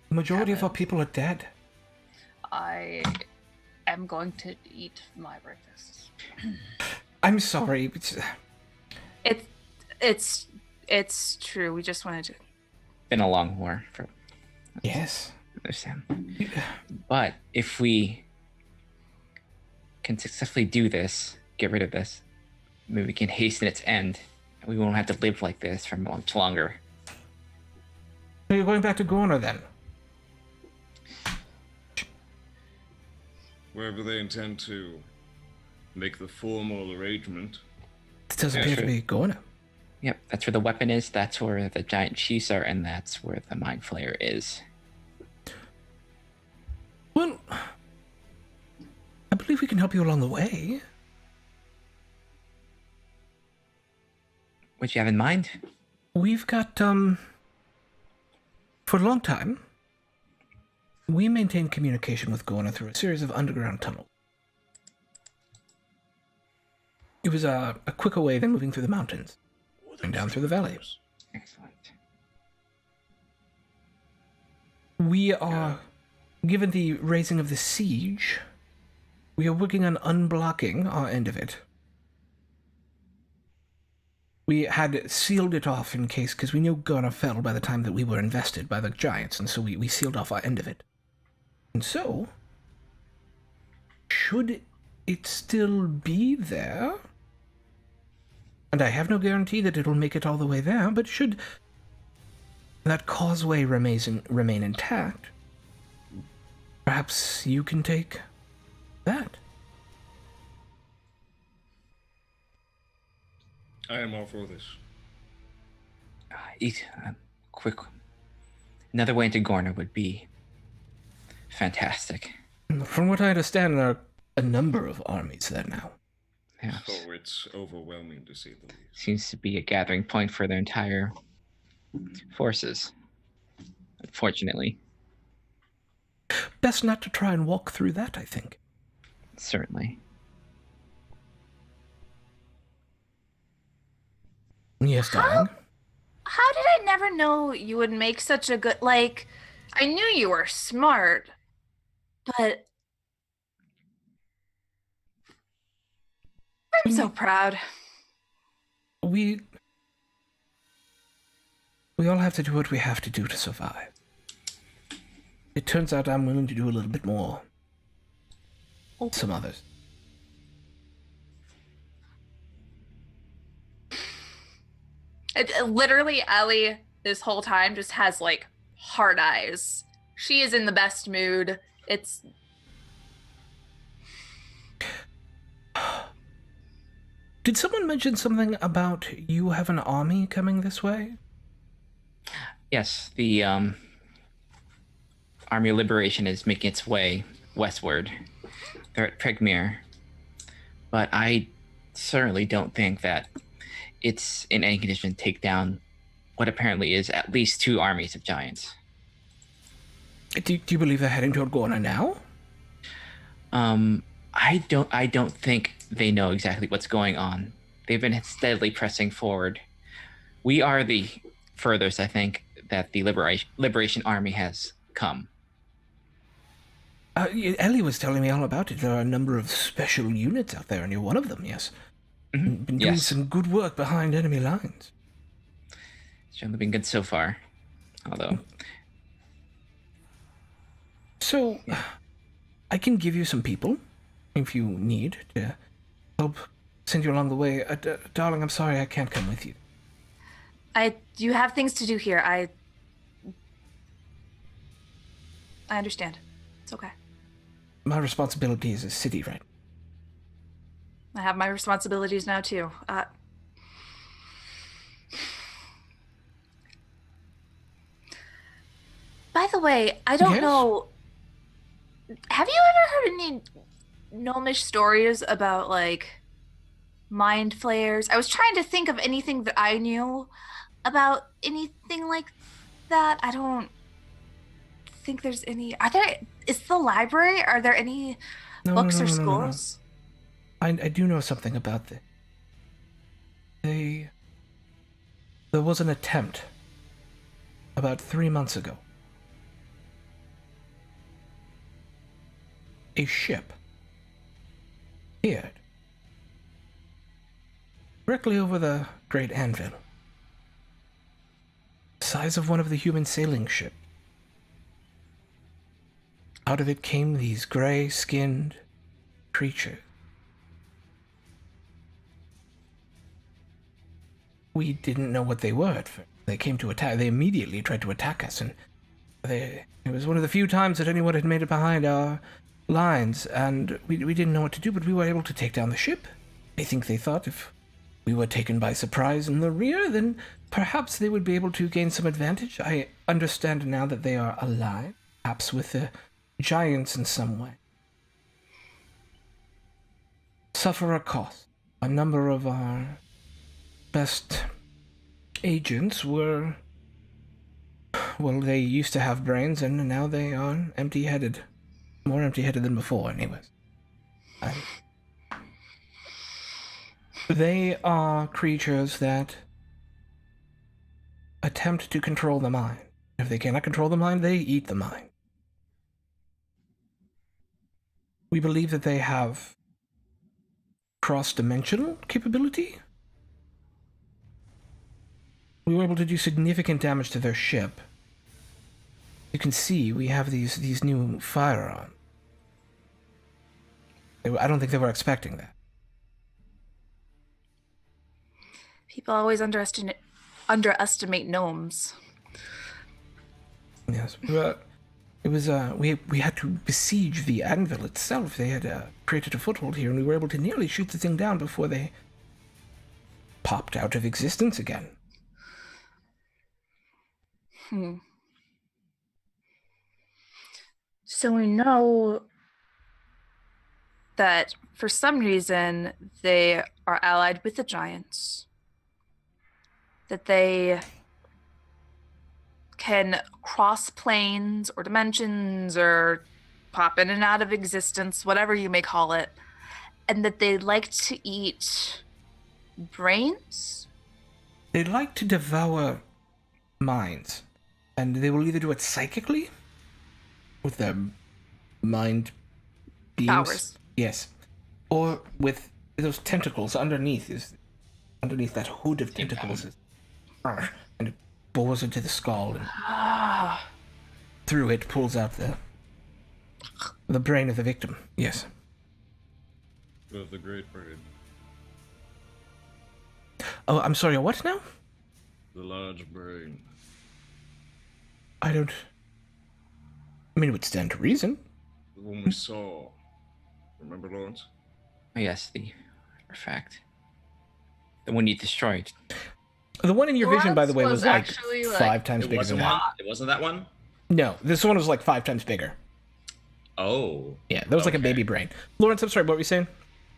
Speaker 1: The majority of our
Speaker 5: Cabins.
Speaker 1: people are dead.
Speaker 5: I am going to eat my breakfast.
Speaker 1: I'm sorry. But
Speaker 3: It's true. We just wanted to.
Speaker 2: Been a long war for
Speaker 1: yes.
Speaker 2: understand. But if we can successfully do this, get rid of this, maybe we can hasten its end. We won't have to live like this for much longer.
Speaker 1: So you're going back to Gorner then?
Speaker 6: Wherever they intend to make the formal arrangement.
Speaker 1: It doesn't
Speaker 2: Yeah,
Speaker 1: appear to
Speaker 2: sure.
Speaker 1: be Gorner.
Speaker 2: Yep, that's where the weapon is, that's where the giant chiefs are, and that's where the mind flayer is.
Speaker 1: Well, I believe we can help you along the way.
Speaker 2: What you have in mind?
Speaker 1: We've got, for a long time, we maintained communication with Gorner through a series of underground tunnels. It was a quicker way than moving through the mountains and down through the valleys.
Speaker 2: Excellent.
Speaker 1: We are, given the raising of the siege, we are working on unblocking our end of it. We had sealed it off in case, because we knew Gorner fell by the time that we were invested by the giants, and so we sealed off our end of it. And so, should it still be there, and I have no guarantee that it'll make it all the way there, but should that causeway remain intact, perhaps you can take that.
Speaker 6: I am all for this.
Speaker 2: Eat quick. Another way into Gorner would be fantastic.
Speaker 1: From what I understand, there are a number of armies there now.
Speaker 2: Yes.
Speaker 6: Oh, it's overwhelming to say the least.
Speaker 2: Seems to be a gathering point for their entire forces. Unfortunately.
Speaker 1: Best not to try and walk through that, I think.
Speaker 2: Certainly.
Speaker 1: Yes, darling.
Speaker 3: How did I never know you would make such a good, like, I knew you were smart, but I'm so proud.
Speaker 1: We all have to do what we have to do to survive. It turns out I'm willing to do a little bit more. Some others.
Speaker 3: Literally, Ellie, this whole time, just has, like, hard eyes. She is in the best mood. It's...
Speaker 1: Did someone mention something about you have an army coming this way?
Speaker 2: Yes, the Army of Liberation is making its way westward. They're at Pregmere. But I certainly don't think that it's in any condition to take down what apparently is at least 2 armies of giants.
Speaker 1: Do you believe they're heading toward Gorner now?
Speaker 2: I don't think they know exactly what's going on. They've been steadily pressing forward. We are the furthest, I think, that the Liberation Army has come.
Speaker 1: Ellie was telling me all about it. There are a number of special units out there, and you're one of them, yes.
Speaker 2: Mm-hmm.
Speaker 1: Been doing
Speaker 2: Yes.
Speaker 1: some good work behind enemy lines.
Speaker 2: It's only been good so far. Although,
Speaker 1: So, I can give you some people, if you need, to help send you along the way. Darling, I'm sorry I can't come with you.
Speaker 3: You have things to do here. I understand. It's okay.
Speaker 1: My responsibility is a city, right?
Speaker 3: I have my responsibilities now, too. By the way, I don't
Speaker 1: Yes?
Speaker 3: know. Have you ever heard any gnomish stories about, like, mind flayers? I was trying to think of anything that I knew about anything like that. I don't think there's any. Is the library? Are there any books or schools?
Speaker 1: I do know something about this. There was an attempt about 3 months ago. A ship appeared directly over the Great Anvil, the size of one of the human sailing ships. Out of it came these gray-skinned creatures. We didn't know what they were at first. They came to attack. They immediately tried to attack us, and it was one of the few times that anyone had made it behind our lines, and we didn't know what to do, but we were able to take down the ship. I think they thought if we were taken by surprise in the rear, then perhaps they would be able to gain some advantage. I understand now that they are aligned, perhaps with the giants in some way. Suffer a cost. A number of our best agents were, well, they used to have brains, and now they are empty-headed. More empty-headed than before, anyways. They are creatures that attempt to control the mind. If they cannot control the mind, they eat the mind. We believe that they have cross-dimensional capability. We were able to do significant damage to their ship. You can see we have these new firearms. I don't think they were expecting that.
Speaker 3: People always underestimate gnomes.
Speaker 1: Yes, but it was we had to besiege the anvil itself. They had created a foothold here, and we were able to nearly shoot the thing down before they popped out of existence again.
Speaker 3: So we know that for some reason they are allied with the giants. That they can cross planes or dimensions or pop in and out of existence, whatever you may call it. And that they like to eat brains?
Speaker 1: They like to devour minds. And they will either do it psychically, with their mind beams.
Speaker 3: Powers.
Speaker 1: Yes. Or with those tentacles underneath that hood of tentacles. And it bores into the skull, and through it pulls out the brain of the victim. Yes.
Speaker 6: Of the great brain.
Speaker 1: Oh, I'm sorry, what now?
Speaker 6: The large brain.
Speaker 1: I mean, it would stand to reason.
Speaker 6: The one we saw. Remember, Lawrence?
Speaker 2: Oh, yes, the artifact. The one you destroyed.
Speaker 1: The one in your vision, by the way, was like
Speaker 5: actually,
Speaker 1: 5 times
Speaker 4: It
Speaker 1: bigger than
Speaker 4: wasn't
Speaker 1: that.
Speaker 4: It wasn't that one?
Speaker 1: No, this one was like 5 times bigger.
Speaker 4: Oh.
Speaker 1: Yeah, that was like a baby brain. Lawrence, I'm sorry, what were you saying?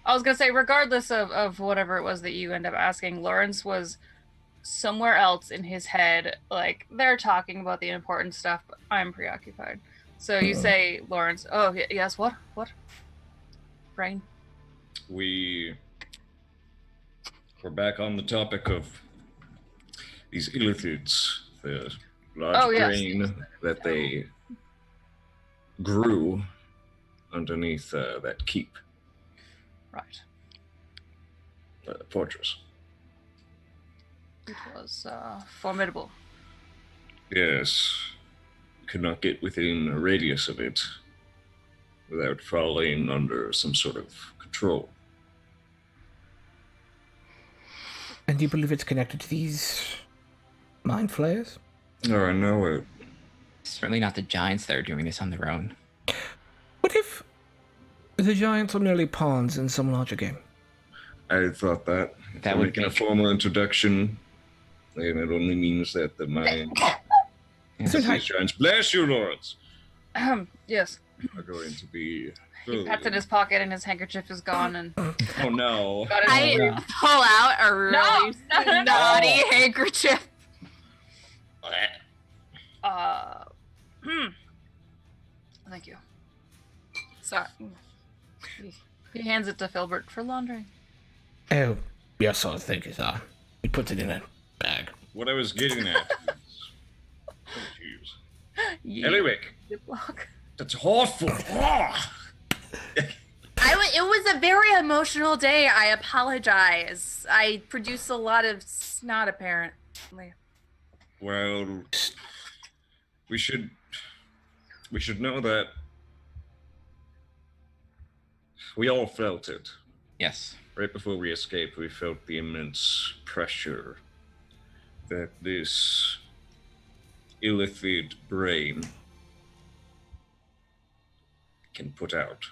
Speaker 5: I was gonna say, regardless of whatever it was that you end up asking, Lawrence was somewhere else in his head. Like, they're talking about the important stuff, but I'm preoccupied. So you say, Lawrence, oh, yes, what? Brain?
Speaker 6: We're back on the topic of these illithids, the large brain that they grew underneath that keep,
Speaker 5: Right.
Speaker 6: fortress.
Speaker 5: It was formidable.
Speaker 6: Yes. Could not get within a radius of it without falling under some sort of control.
Speaker 1: And do you believe it's connected to these mind flayers?
Speaker 6: Oh, I know it.
Speaker 2: Certainly not the giants that are doing this on their own.
Speaker 1: What if the giants are merely pawns in some larger game?
Speaker 6: I thought that. If
Speaker 2: That
Speaker 6: we're
Speaker 2: would
Speaker 6: making a
Speaker 2: make-
Speaker 6: formal introduction, then it only means that the mind
Speaker 2: Yes.
Speaker 1: So
Speaker 6: these giants, bless you, Lawrence,
Speaker 5: Yes.
Speaker 6: are going to be.
Speaker 5: He pats in his pocket and his handkerchief is gone and
Speaker 6: Oh no.
Speaker 5: got his
Speaker 3: I pull out a really
Speaker 5: No.
Speaker 3: naughty handkerchief.
Speaker 5: Thank you.
Speaker 3: Sorry.
Speaker 5: He hands it to Filbert for laundering.
Speaker 1: Oh, yes, I think it's He puts it in a bag.
Speaker 6: What I was getting at is Eliwick,
Speaker 5: Ziploc.
Speaker 6: that's awful. Oh.
Speaker 3: It was a very emotional day. I apologize. I produced a lot of snot, apparently.
Speaker 6: Well, we should know that we all felt it.
Speaker 2: Yes.
Speaker 6: Right before we escaped, we felt the immense pressure that this illithid brain can put out.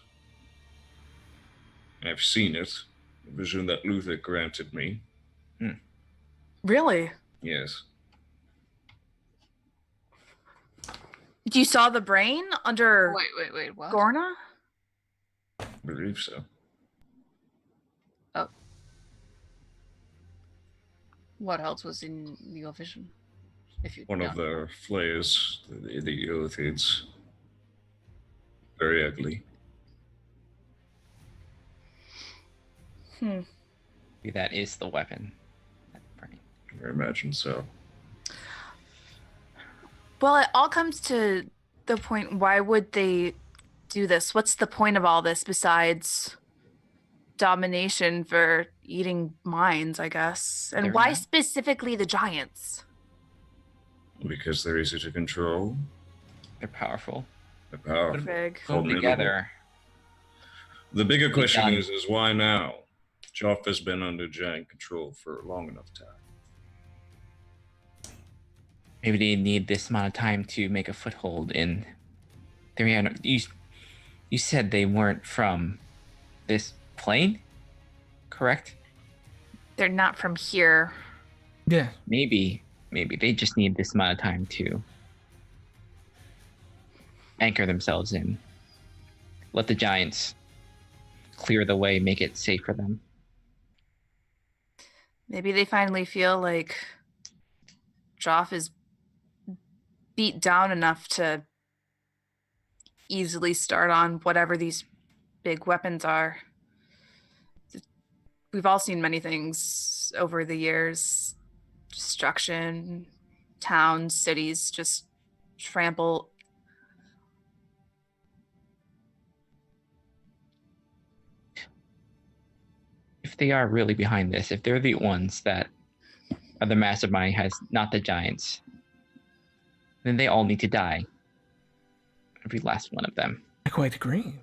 Speaker 6: I've seen it, the vision that Luther granted me.
Speaker 3: Really?
Speaker 6: Yes.
Speaker 3: You saw the brain under
Speaker 5: Wait, what?
Speaker 3: Gorna?
Speaker 6: I believe so.
Speaker 5: What else was in your vision? If you
Speaker 6: One of the flayers, the illithids. Very ugly.
Speaker 3: Hmm.
Speaker 2: Maybe that is the weapon.
Speaker 6: I imagine so.
Speaker 3: Well, it all comes to the point, why would they do this? What's the point of all this besides domination for eating minds, I guess? And
Speaker 2: They're
Speaker 3: why
Speaker 2: not-
Speaker 3: specifically the giants?
Speaker 6: Because they're easy to control.
Speaker 2: They're powerful.
Speaker 6: They're powerful.
Speaker 3: Fig.
Speaker 2: Put them
Speaker 6: Formidable.
Speaker 2: together.
Speaker 6: The bigger question
Speaker 2: done.
Speaker 6: is why now? Geoff has been under giant control for a long enough time.
Speaker 2: Maybe they need this amount of time to make a foothold in. You said they weren't from this plane, correct?
Speaker 3: They're not from here.
Speaker 1: Yeah.
Speaker 2: Maybe they just need this amount of time to anchor themselves in. Let the giants clear the way, make it safe for them.
Speaker 3: Maybe they finally feel like Geoff is beat down enough to easily start on whatever these big weapons are. We've all seen many things over the years. Destruction, towns, cities just trample.
Speaker 2: If they are really behind this, if they're the ones that are the mastermind, has not the giants, then they all need to die. Every last one of them.
Speaker 1: I quite agree.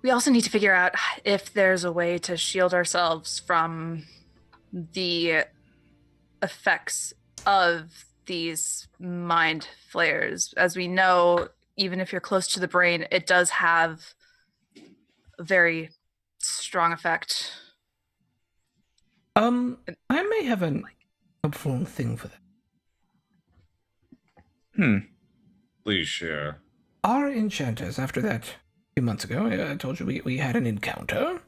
Speaker 3: We also need to figure out if there's a way to shield ourselves from the effects of these mind flares. As we know, even if you're close to the brain, it does have a very strong effect.
Speaker 1: I may have an helpful thing for that.
Speaker 6: Please share.
Speaker 1: Our enchanters, after that, a few months ago, I told you we had an encounter.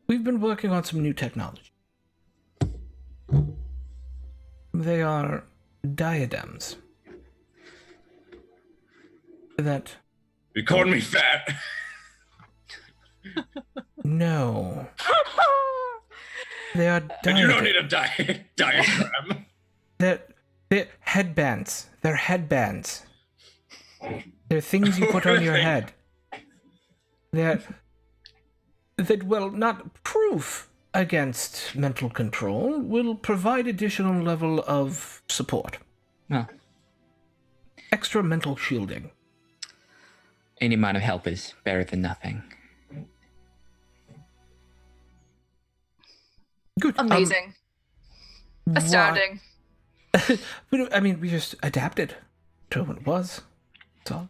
Speaker 1: We've been working on some new technology. They are diadems. That
Speaker 6: You called me fat.
Speaker 1: no. They are
Speaker 6: And you don't need
Speaker 1: diadems.
Speaker 6: a diagram.
Speaker 1: They're headbands. They're headbands. They're things you put on your head. That will not proof against mental control, will provide additional level of support.
Speaker 2: Well,
Speaker 1: Extra mental shielding.
Speaker 2: any amount of help is better than nothing.
Speaker 1: Good.
Speaker 3: Amazing. Astounding.
Speaker 1: We just adapted to what it was. That's all.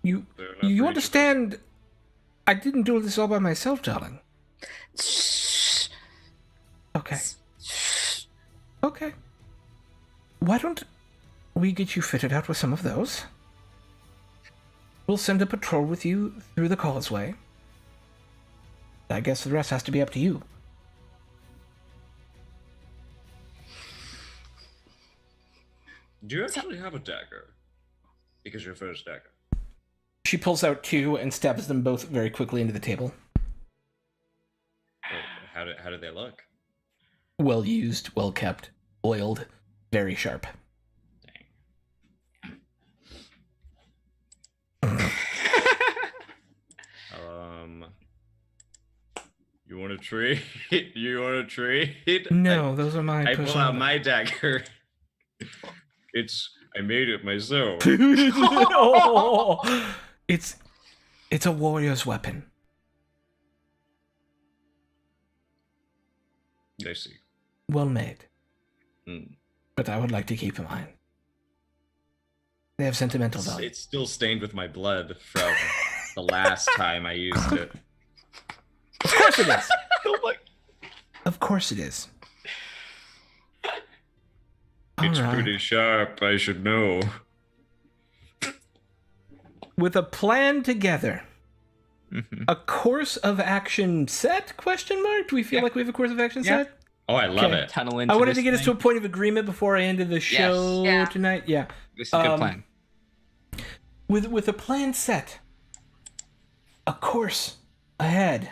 Speaker 1: You understand? I didn't do this all by myself, darling.
Speaker 3: Shh.
Speaker 1: Okay. Okay. Why don't we get you fitted out with some of those? We'll send a patrol with you through the causeway. I guess the rest has to be up to you.
Speaker 6: Do you actually have a dagger? Because your first dagger.
Speaker 1: She pulls out two and stabs them both very quickly into the table.
Speaker 4: how did they look?
Speaker 1: Well used, well kept, oiled, very sharp.
Speaker 4: You want to trade? You want to trade?
Speaker 1: No, those are my
Speaker 4: I pull
Speaker 1: personal-
Speaker 4: out my dagger. I made it myself.
Speaker 1: Oh, it's a warrior's weapon.
Speaker 4: I see.
Speaker 1: Well made.
Speaker 4: Mm.
Speaker 1: But I would like to keep mine. They have sentimental value.
Speaker 4: It's still stained with my blood from the last time I used it.
Speaker 1: Of course it is.
Speaker 2: Oh my-
Speaker 1: Of course it is.
Speaker 4: It's
Speaker 1: All right.
Speaker 4: pretty sharp, I should know.
Speaker 1: With a plan together,
Speaker 2: Mhm.
Speaker 1: a course of action set? Question mark. Do we feel
Speaker 2: Yeah.
Speaker 1: like we have a course of action
Speaker 2: Yeah.
Speaker 1: set?
Speaker 4: Oh, I love
Speaker 1: Okay.
Speaker 4: it.
Speaker 2: Tunnel into
Speaker 1: I wanted
Speaker 2: this
Speaker 1: to get us to a
Speaker 2: thing.
Speaker 1: point of agreement before I ended the show
Speaker 3: Yeah.
Speaker 1: tonight. Yeah.
Speaker 2: This is a good
Speaker 1: um,
Speaker 2: plan.
Speaker 1: With a plan set, a course ahead.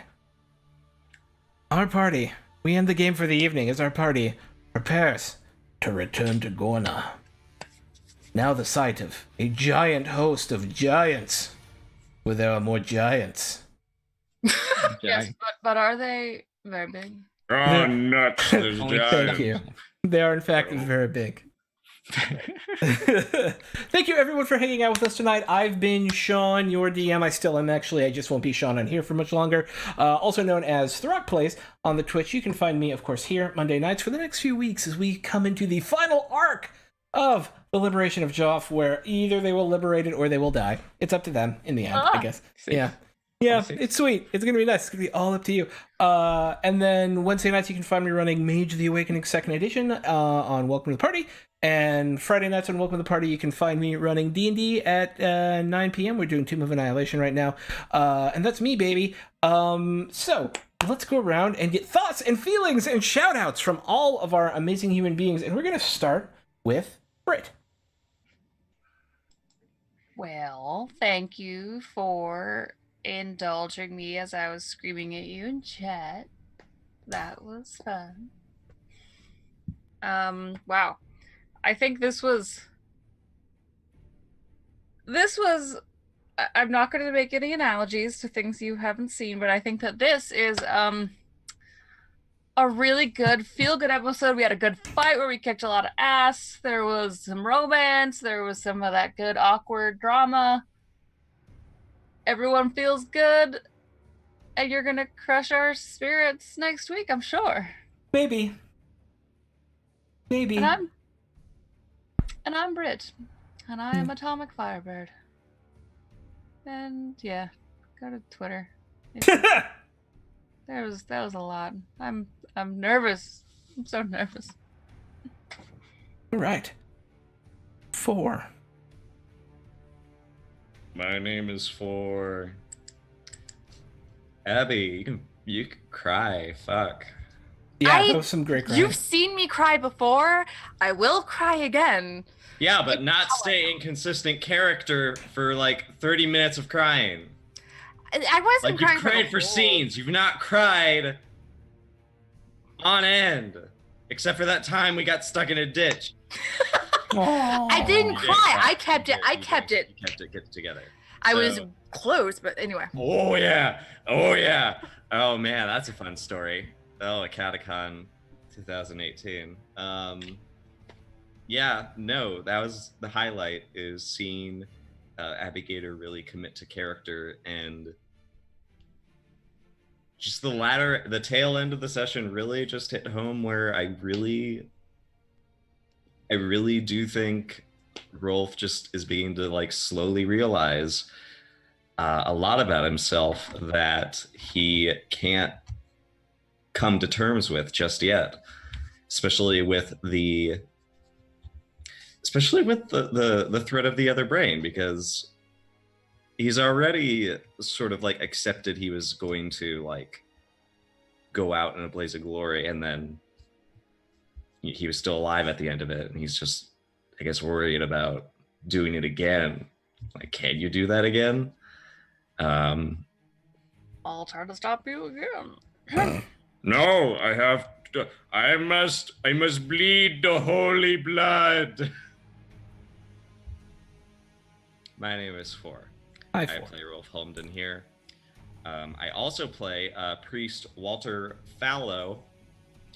Speaker 1: Our party, we end the game for the evening as our party prepares to return to Gorna. Now the site of a giant host of giants, where there are more giants.
Speaker 5: Yes, but are they very big?
Speaker 4: Oh, nuts. There's
Speaker 2: Only
Speaker 4: giants.
Speaker 1: Thank you. They are in fact very big. Thank you everyone for hanging out with us tonight. I've been Sean, your DM. I still am actually. I just won't be Sean on here for much longer. Also known as Throck Plays on the Twitch. You can find me, of course, here Monday nights for the next few weeks as we come into the final arc of the liberation of Geoff, where either they will liberate it or they will die. It's up to them in the end, I guess. Yeah. Yeah, it's sweet. It's gonna be nice. It's gonna be all up to you. And then Wednesday nights you can find me running Mage of the Awakening 2nd Edition on Welcome to the Party. And Friday nights on Welcome to the Party you can find me running D&D at 9 p.m. We're doing Tomb of Annihilation right now. And that's me, baby. So let's go around and get thoughts and feelings and shout outs from all of our amazing human beings. And we're gonna start with Britt.
Speaker 5: Well, thank you for indulging me as I was screaming at you in chat. That was fun. Wow. I think this was I'm not going to make any analogies to things you haven't seen, but I think that this is a really good feel-good episode. We had a good fight where we kicked a lot of ass. There was some romance. There was some of that good awkward drama. Everyone feels good, and you're gonna crush our spirits next week, I'm sure.
Speaker 1: Maybe.
Speaker 5: And I'm Brit, and I am Atomic Firebird. And yeah, go to Twitter. That was a lot. I'm nervous. I'm so nervous.
Speaker 1: All right. 4.
Speaker 4: My name is for Abby. You can cry. Fuck.
Speaker 1: Yeah, that was some great crying.
Speaker 3: You've seen me cry before. I will cry again.
Speaker 4: Yeah, but not stay in consistent character for like 30 minutes of crying.
Speaker 3: I wasn't
Speaker 4: Like you've
Speaker 3: crying
Speaker 4: cried
Speaker 3: the
Speaker 4: for
Speaker 3: whole-
Speaker 4: scenes. You've not cried on end. Except for that time we got stuck in a ditch.
Speaker 3: I didn't
Speaker 4: You did
Speaker 3: cry.
Speaker 4: cry.
Speaker 3: I kept it.
Speaker 4: You
Speaker 3: I
Speaker 4: did.
Speaker 3: kept it.
Speaker 4: You kept it together.
Speaker 3: I was
Speaker 4: So-
Speaker 3: close, but anyway.
Speaker 4: Oh yeah. Oh yeah. Oh man, that's a fun story. Oh, a Catacon 2018. Yeah, no, that was the highlight, is seeing Abby Gator really commit to character, and just the tail end of the session really just hit home, where I really do think Rolf just is beginning to like slowly realize a lot about himself that he can't come to terms with just yet, especially with the threat of the other brain, because he's already sort of like accepted he was going to like go out in a blaze of glory, and then he was still alive at the end of it, and he's just, I guess, worried about doing it again. Like, can you do that again?
Speaker 5: I'll try to stop you again.
Speaker 6: No, I have to. I must bleed the holy blood. My name is Four.
Speaker 1: Hi,
Speaker 6: I
Speaker 1: Four.
Speaker 6: play Rolf Holmden here. I also play Priest Walter Fallow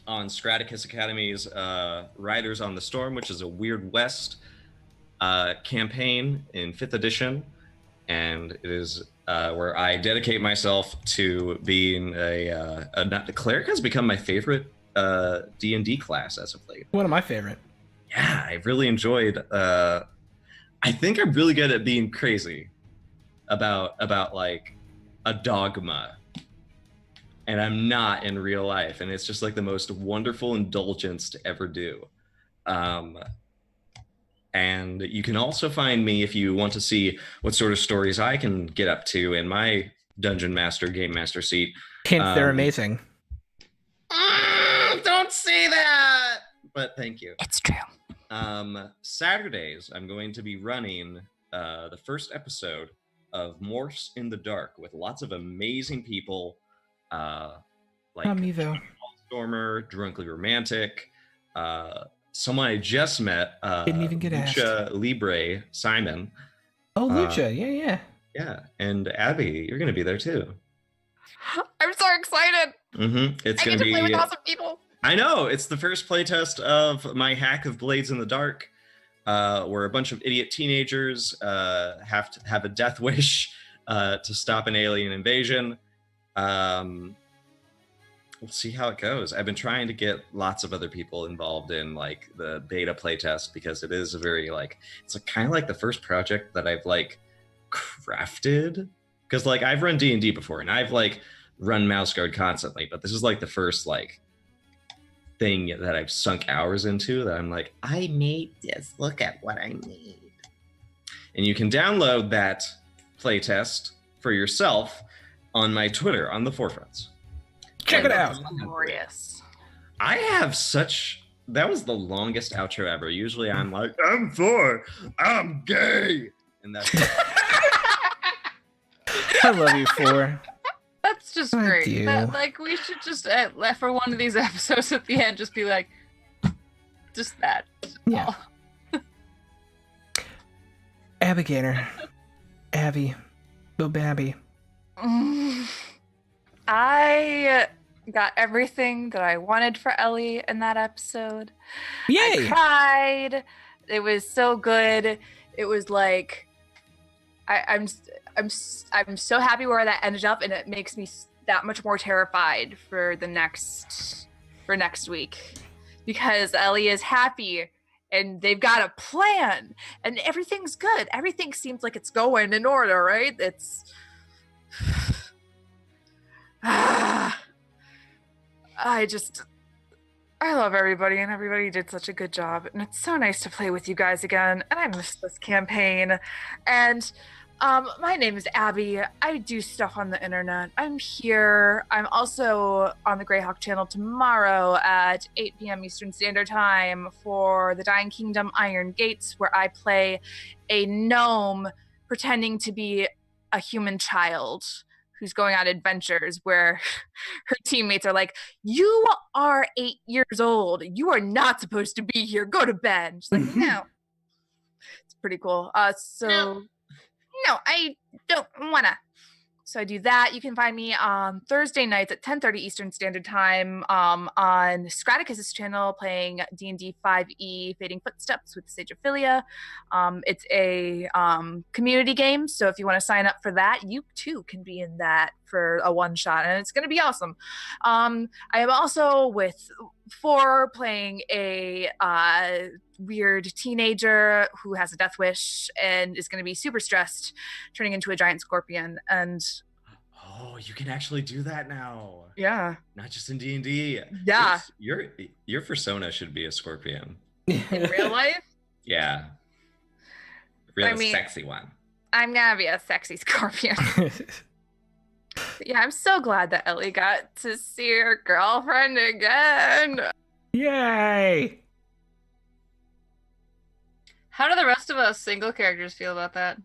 Speaker 6: on Straticus Academy's Riders on the Storm, which is a Weird West campaign in 5th edition. And it is where I dedicate myself to being a cleric has become my favorite D&D class as of late.
Speaker 1: One of my favorite.
Speaker 6: Yeah, I really enjoyed. I think I'm really good at being crazy about like a dogma, and I'm not in real life, and it's just like the most wonderful indulgence to ever do. And you can also find me if you want to see what sort of stories I can get up to in my Dungeon Master, Game Master seat.
Speaker 1: Hint, they're amazing.
Speaker 6: Don't say that! But thank you.
Speaker 2: It's true.
Speaker 6: Saturdays, I'm going to be running the first episode of Morphs in the Dark with lots of amazing people like
Speaker 1: Mevo.
Speaker 6: Stormer, Drunkly Romantic, someone I just met,
Speaker 1: Didn't even get
Speaker 6: Lucha Libre Simon.
Speaker 1: Oh, Lucha, yeah.
Speaker 6: Yeah, and Abby, you're going to be there too.
Speaker 3: I'm so excited.
Speaker 6: It's
Speaker 3: I
Speaker 6: going
Speaker 3: get to
Speaker 6: be
Speaker 3: play with awesome people.
Speaker 6: I know, it's the first playtest of my hack of Blades in the Dark, where a bunch of idiot teenagers have to have a death wish to stop an alien invasion. We'll see how it goes. I've been trying to get lots of other people involved in like the beta playtest because it is a very like, it's kind of like the first project that I've like crafted. Because like I've run D&D before and I've like run Mouse Guard constantly, but this is like the first like thing that I've sunk hours into that I'm like, I made this, look at what I made. And you can download that playtest for yourself on my Twitter on the Forefronts.
Speaker 1: Check it out.
Speaker 3: Glorious.
Speaker 6: I have such, that was the longest outro ever. Usually I'm like, I'm Four, I'm gay. And that's
Speaker 1: I love you, Four.
Speaker 5: That's just
Speaker 1: I
Speaker 5: great.
Speaker 1: do.
Speaker 5: Like, we should just, for one of these episodes at the end, just be like, just that.
Speaker 1: Yeah.
Speaker 5: Oh.
Speaker 1: Abigator. Abby. Babby.
Speaker 3: I got everything that I wanted for Ellie in that episode. I
Speaker 1: Yay!
Speaker 3: cried. It was so good. It was like I'm so happy where that ended up, and it makes me that much more terrified for next week because Ellie is happy and they've got a plan and everything's good. Everything seems like it's going in order, right? It's I love everybody, and everybody did such a good job, and it's so nice to play with you guys again, and I missed this campaign. And my name is Abby. I do stuff on the internet. I'm here. I'm also on the Greyhawk channel tomorrow at 8 p.m. Eastern Standard Time for the Dying Kingdom Iron Gates, where I play a gnome pretending to be a human child who's going on adventures where her teammates are like, you are 8 years old. You are not supposed to be here. Go to bed. She's like, no. It's pretty cool. No, I don't wanna. So I do that. You can find me on Thursday nights at 10:30 Eastern Standard Time on Straticus's channel playing D&D 5e Fading Footsteps with Sage Ophelia. It's a community game, so if you want to sign up for that, you too can be in that for a one-shot, and it's going to be awesome. I am also with Four playing a weird teenager who has a death wish and is going to be super stressed, turning into a giant scorpion. And
Speaker 6: oh, you can actually do that now.
Speaker 3: yeah,
Speaker 6: Not just in D&D.
Speaker 3: Yeah.
Speaker 6: Your persona should be a scorpion.
Speaker 3: in real life,
Speaker 6: Yeah. Really
Speaker 3: I mean-
Speaker 6: sexy one.
Speaker 3: I'm gonna be a sexy scorpion. But yeah, I'm so glad that Ellie got to see her girlfriend again.
Speaker 1: Yay!
Speaker 5: How do the rest of us single characters feel about that?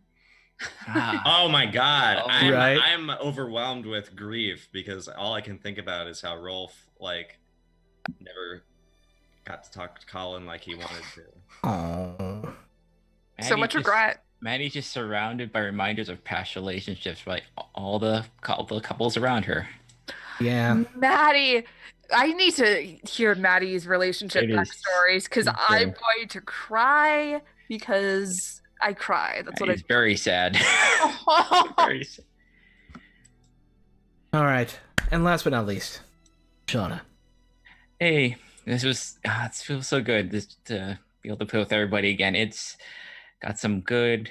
Speaker 2: Ah,
Speaker 4: Oh my god,
Speaker 2: Oh.
Speaker 1: Right.
Speaker 4: I'm overwhelmed with grief because all I can think about is how Rolf like never got to talk to Colin like he wanted to.
Speaker 1: Oh.
Speaker 3: So much regret.
Speaker 2: Maddie's just surrounded by reminders of past relationships by all the couples around her.
Speaker 1: Yeah.
Speaker 3: Maddie, I need to hear Maddie's relationship
Speaker 2: It is-
Speaker 3: backstories because
Speaker 2: it's
Speaker 3: I'm
Speaker 2: very-
Speaker 3: going to cry because I cry. That's what
Speaker 2: It's very sad.
Speaker 3: I.
Speaker 2: Very sad.
Speaker 1: All right. And last but not least, Shauna.
Speaker 2: Hey, this was it feels so good just to be able to play with everybody again. It's got some good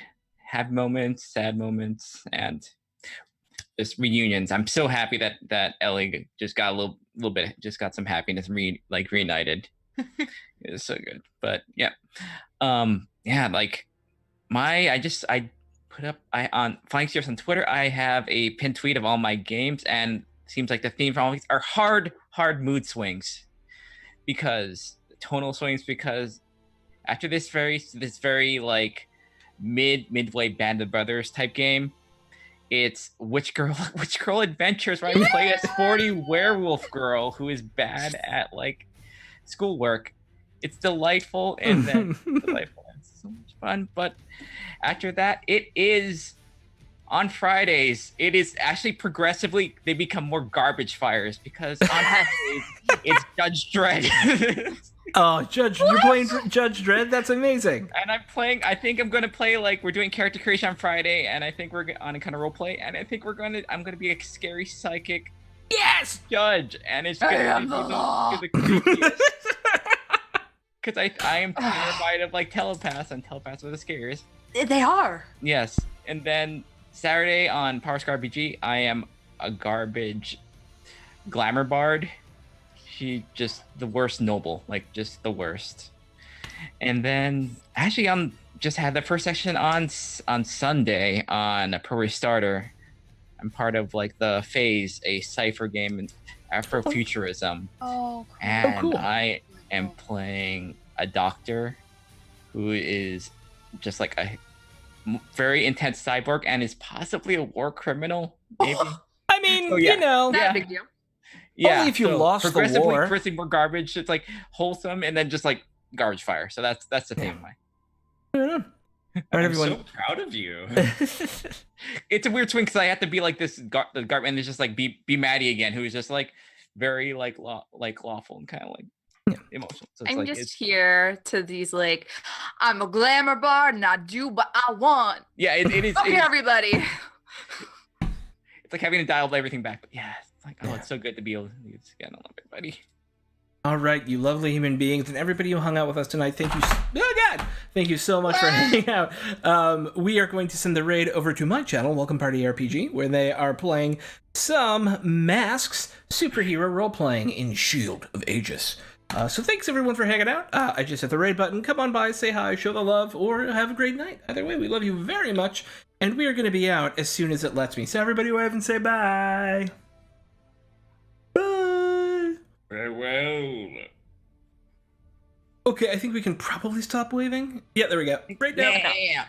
Speaker 2: happy moments, sad moments, and just reunions. I'm so happy that Ellie just got a little bit, just got some happiness reunited. It was so good. But yeah, like I put up on Flying Steers on Twitter. I have a pinned tweet of all my games, and seems like the theme for all these are hard mood swings, because tonal swings. Because after this very like midway Band of Brothers type game, it's Witch Girl Adventures, where I play a sporty werewolf girl who is bad at like schoolwork. It's delightful and then delightful. It's so much fun. But after that, it is on Fridays. It is actually progressively they become more garbage fires, because on Fridays it's Judge Dredd.
Speaker 1: Oh, Judge, you're playing Judge Dredd? That's amazing.
Speaker 2: And I think I'm gonna play, like, we're doing character creation on Friday, and I think we're on a kind of role play, and I think I'm gonna be a scary psychic
Speaker 1: Yes!
Speaker 2: judge, and it's gonna
Speaker 5: am
Speaker 2: be
Speaker 5: the law.
Speaker 2: the creepiest. Because I am terrified of like telepaths, and telepaths are the scariest.
Speaker 3: They are.
Speaker 2: Yes, and then Saturday on Power Scar RPG, I am a garbage glamour bard. She just the worst noble, like just the worst. And then actually, just had the first section on Sunday on Pro Restarter. I'm part of like the Phase, a cipher game in Afrofuturism,
Speaker 5: Oh, cool.
Speaker 2: and
Speaker 1: cool.
Speaker 2: I am playing a doctor who is just like a very intense cyborg and is possibly a war criminal, maybe.
Speaker 1: I mean,
Speaker 2: Oh, yeah.
Speaker 1: you know.
Speaker 3: Not
Speaker 2: Yeah.
Speaker 3: a big deal.
Speaker 2: Yeah,
Speaker 1: Only if you lost the war.
Speaker 2: progressively more garbage. It's like wholesome, and then just like garbage fire. So that's the theme of mine.
Speaker 1: I don't know. All right,
Speaker 4: I'm so
Speaker 1: everyone.
Speaker 4: proud of you.
Speaker 2: It's a weird swing because I have to be like this the garbage, and it's just like be Maddie again, who's just like very like lawful and kind of like emotional. So it's
Speaker 3: I'm
Speaker 2: like
Speaker 3: just here to these like, I'm a glamour bard and I do what I want.
Speaker 2: yeah, it is.
Speaker 3: Okay, everybody.
Speaker 2: It's like having to dial everything back. But yeah, it's like it's so good to be able to do this again. I love everybody.
Speaker 1: All right, you lovely human beings, and everybody who hung out with us tonight, thank you. Oh God, thank you so much for hanging out. We are going to send the raid over to my channel, Welcome Party RPG, where they are playing some Masks superhero role playing in Shield of Aegis. So thanks everyone for hanging out. I just hit the raid button. Come on by, say hi, show the love, or have a great night. Either way, we love you very much, and we are going to be out as soon as it lets me. So everybody wave and say bye. Bye.
Speaker 6: Farewell.
Speaker 1: Okay, I think we can probably stop waving. Yeah, there we go. Right now.
Speaker 2: Yeah.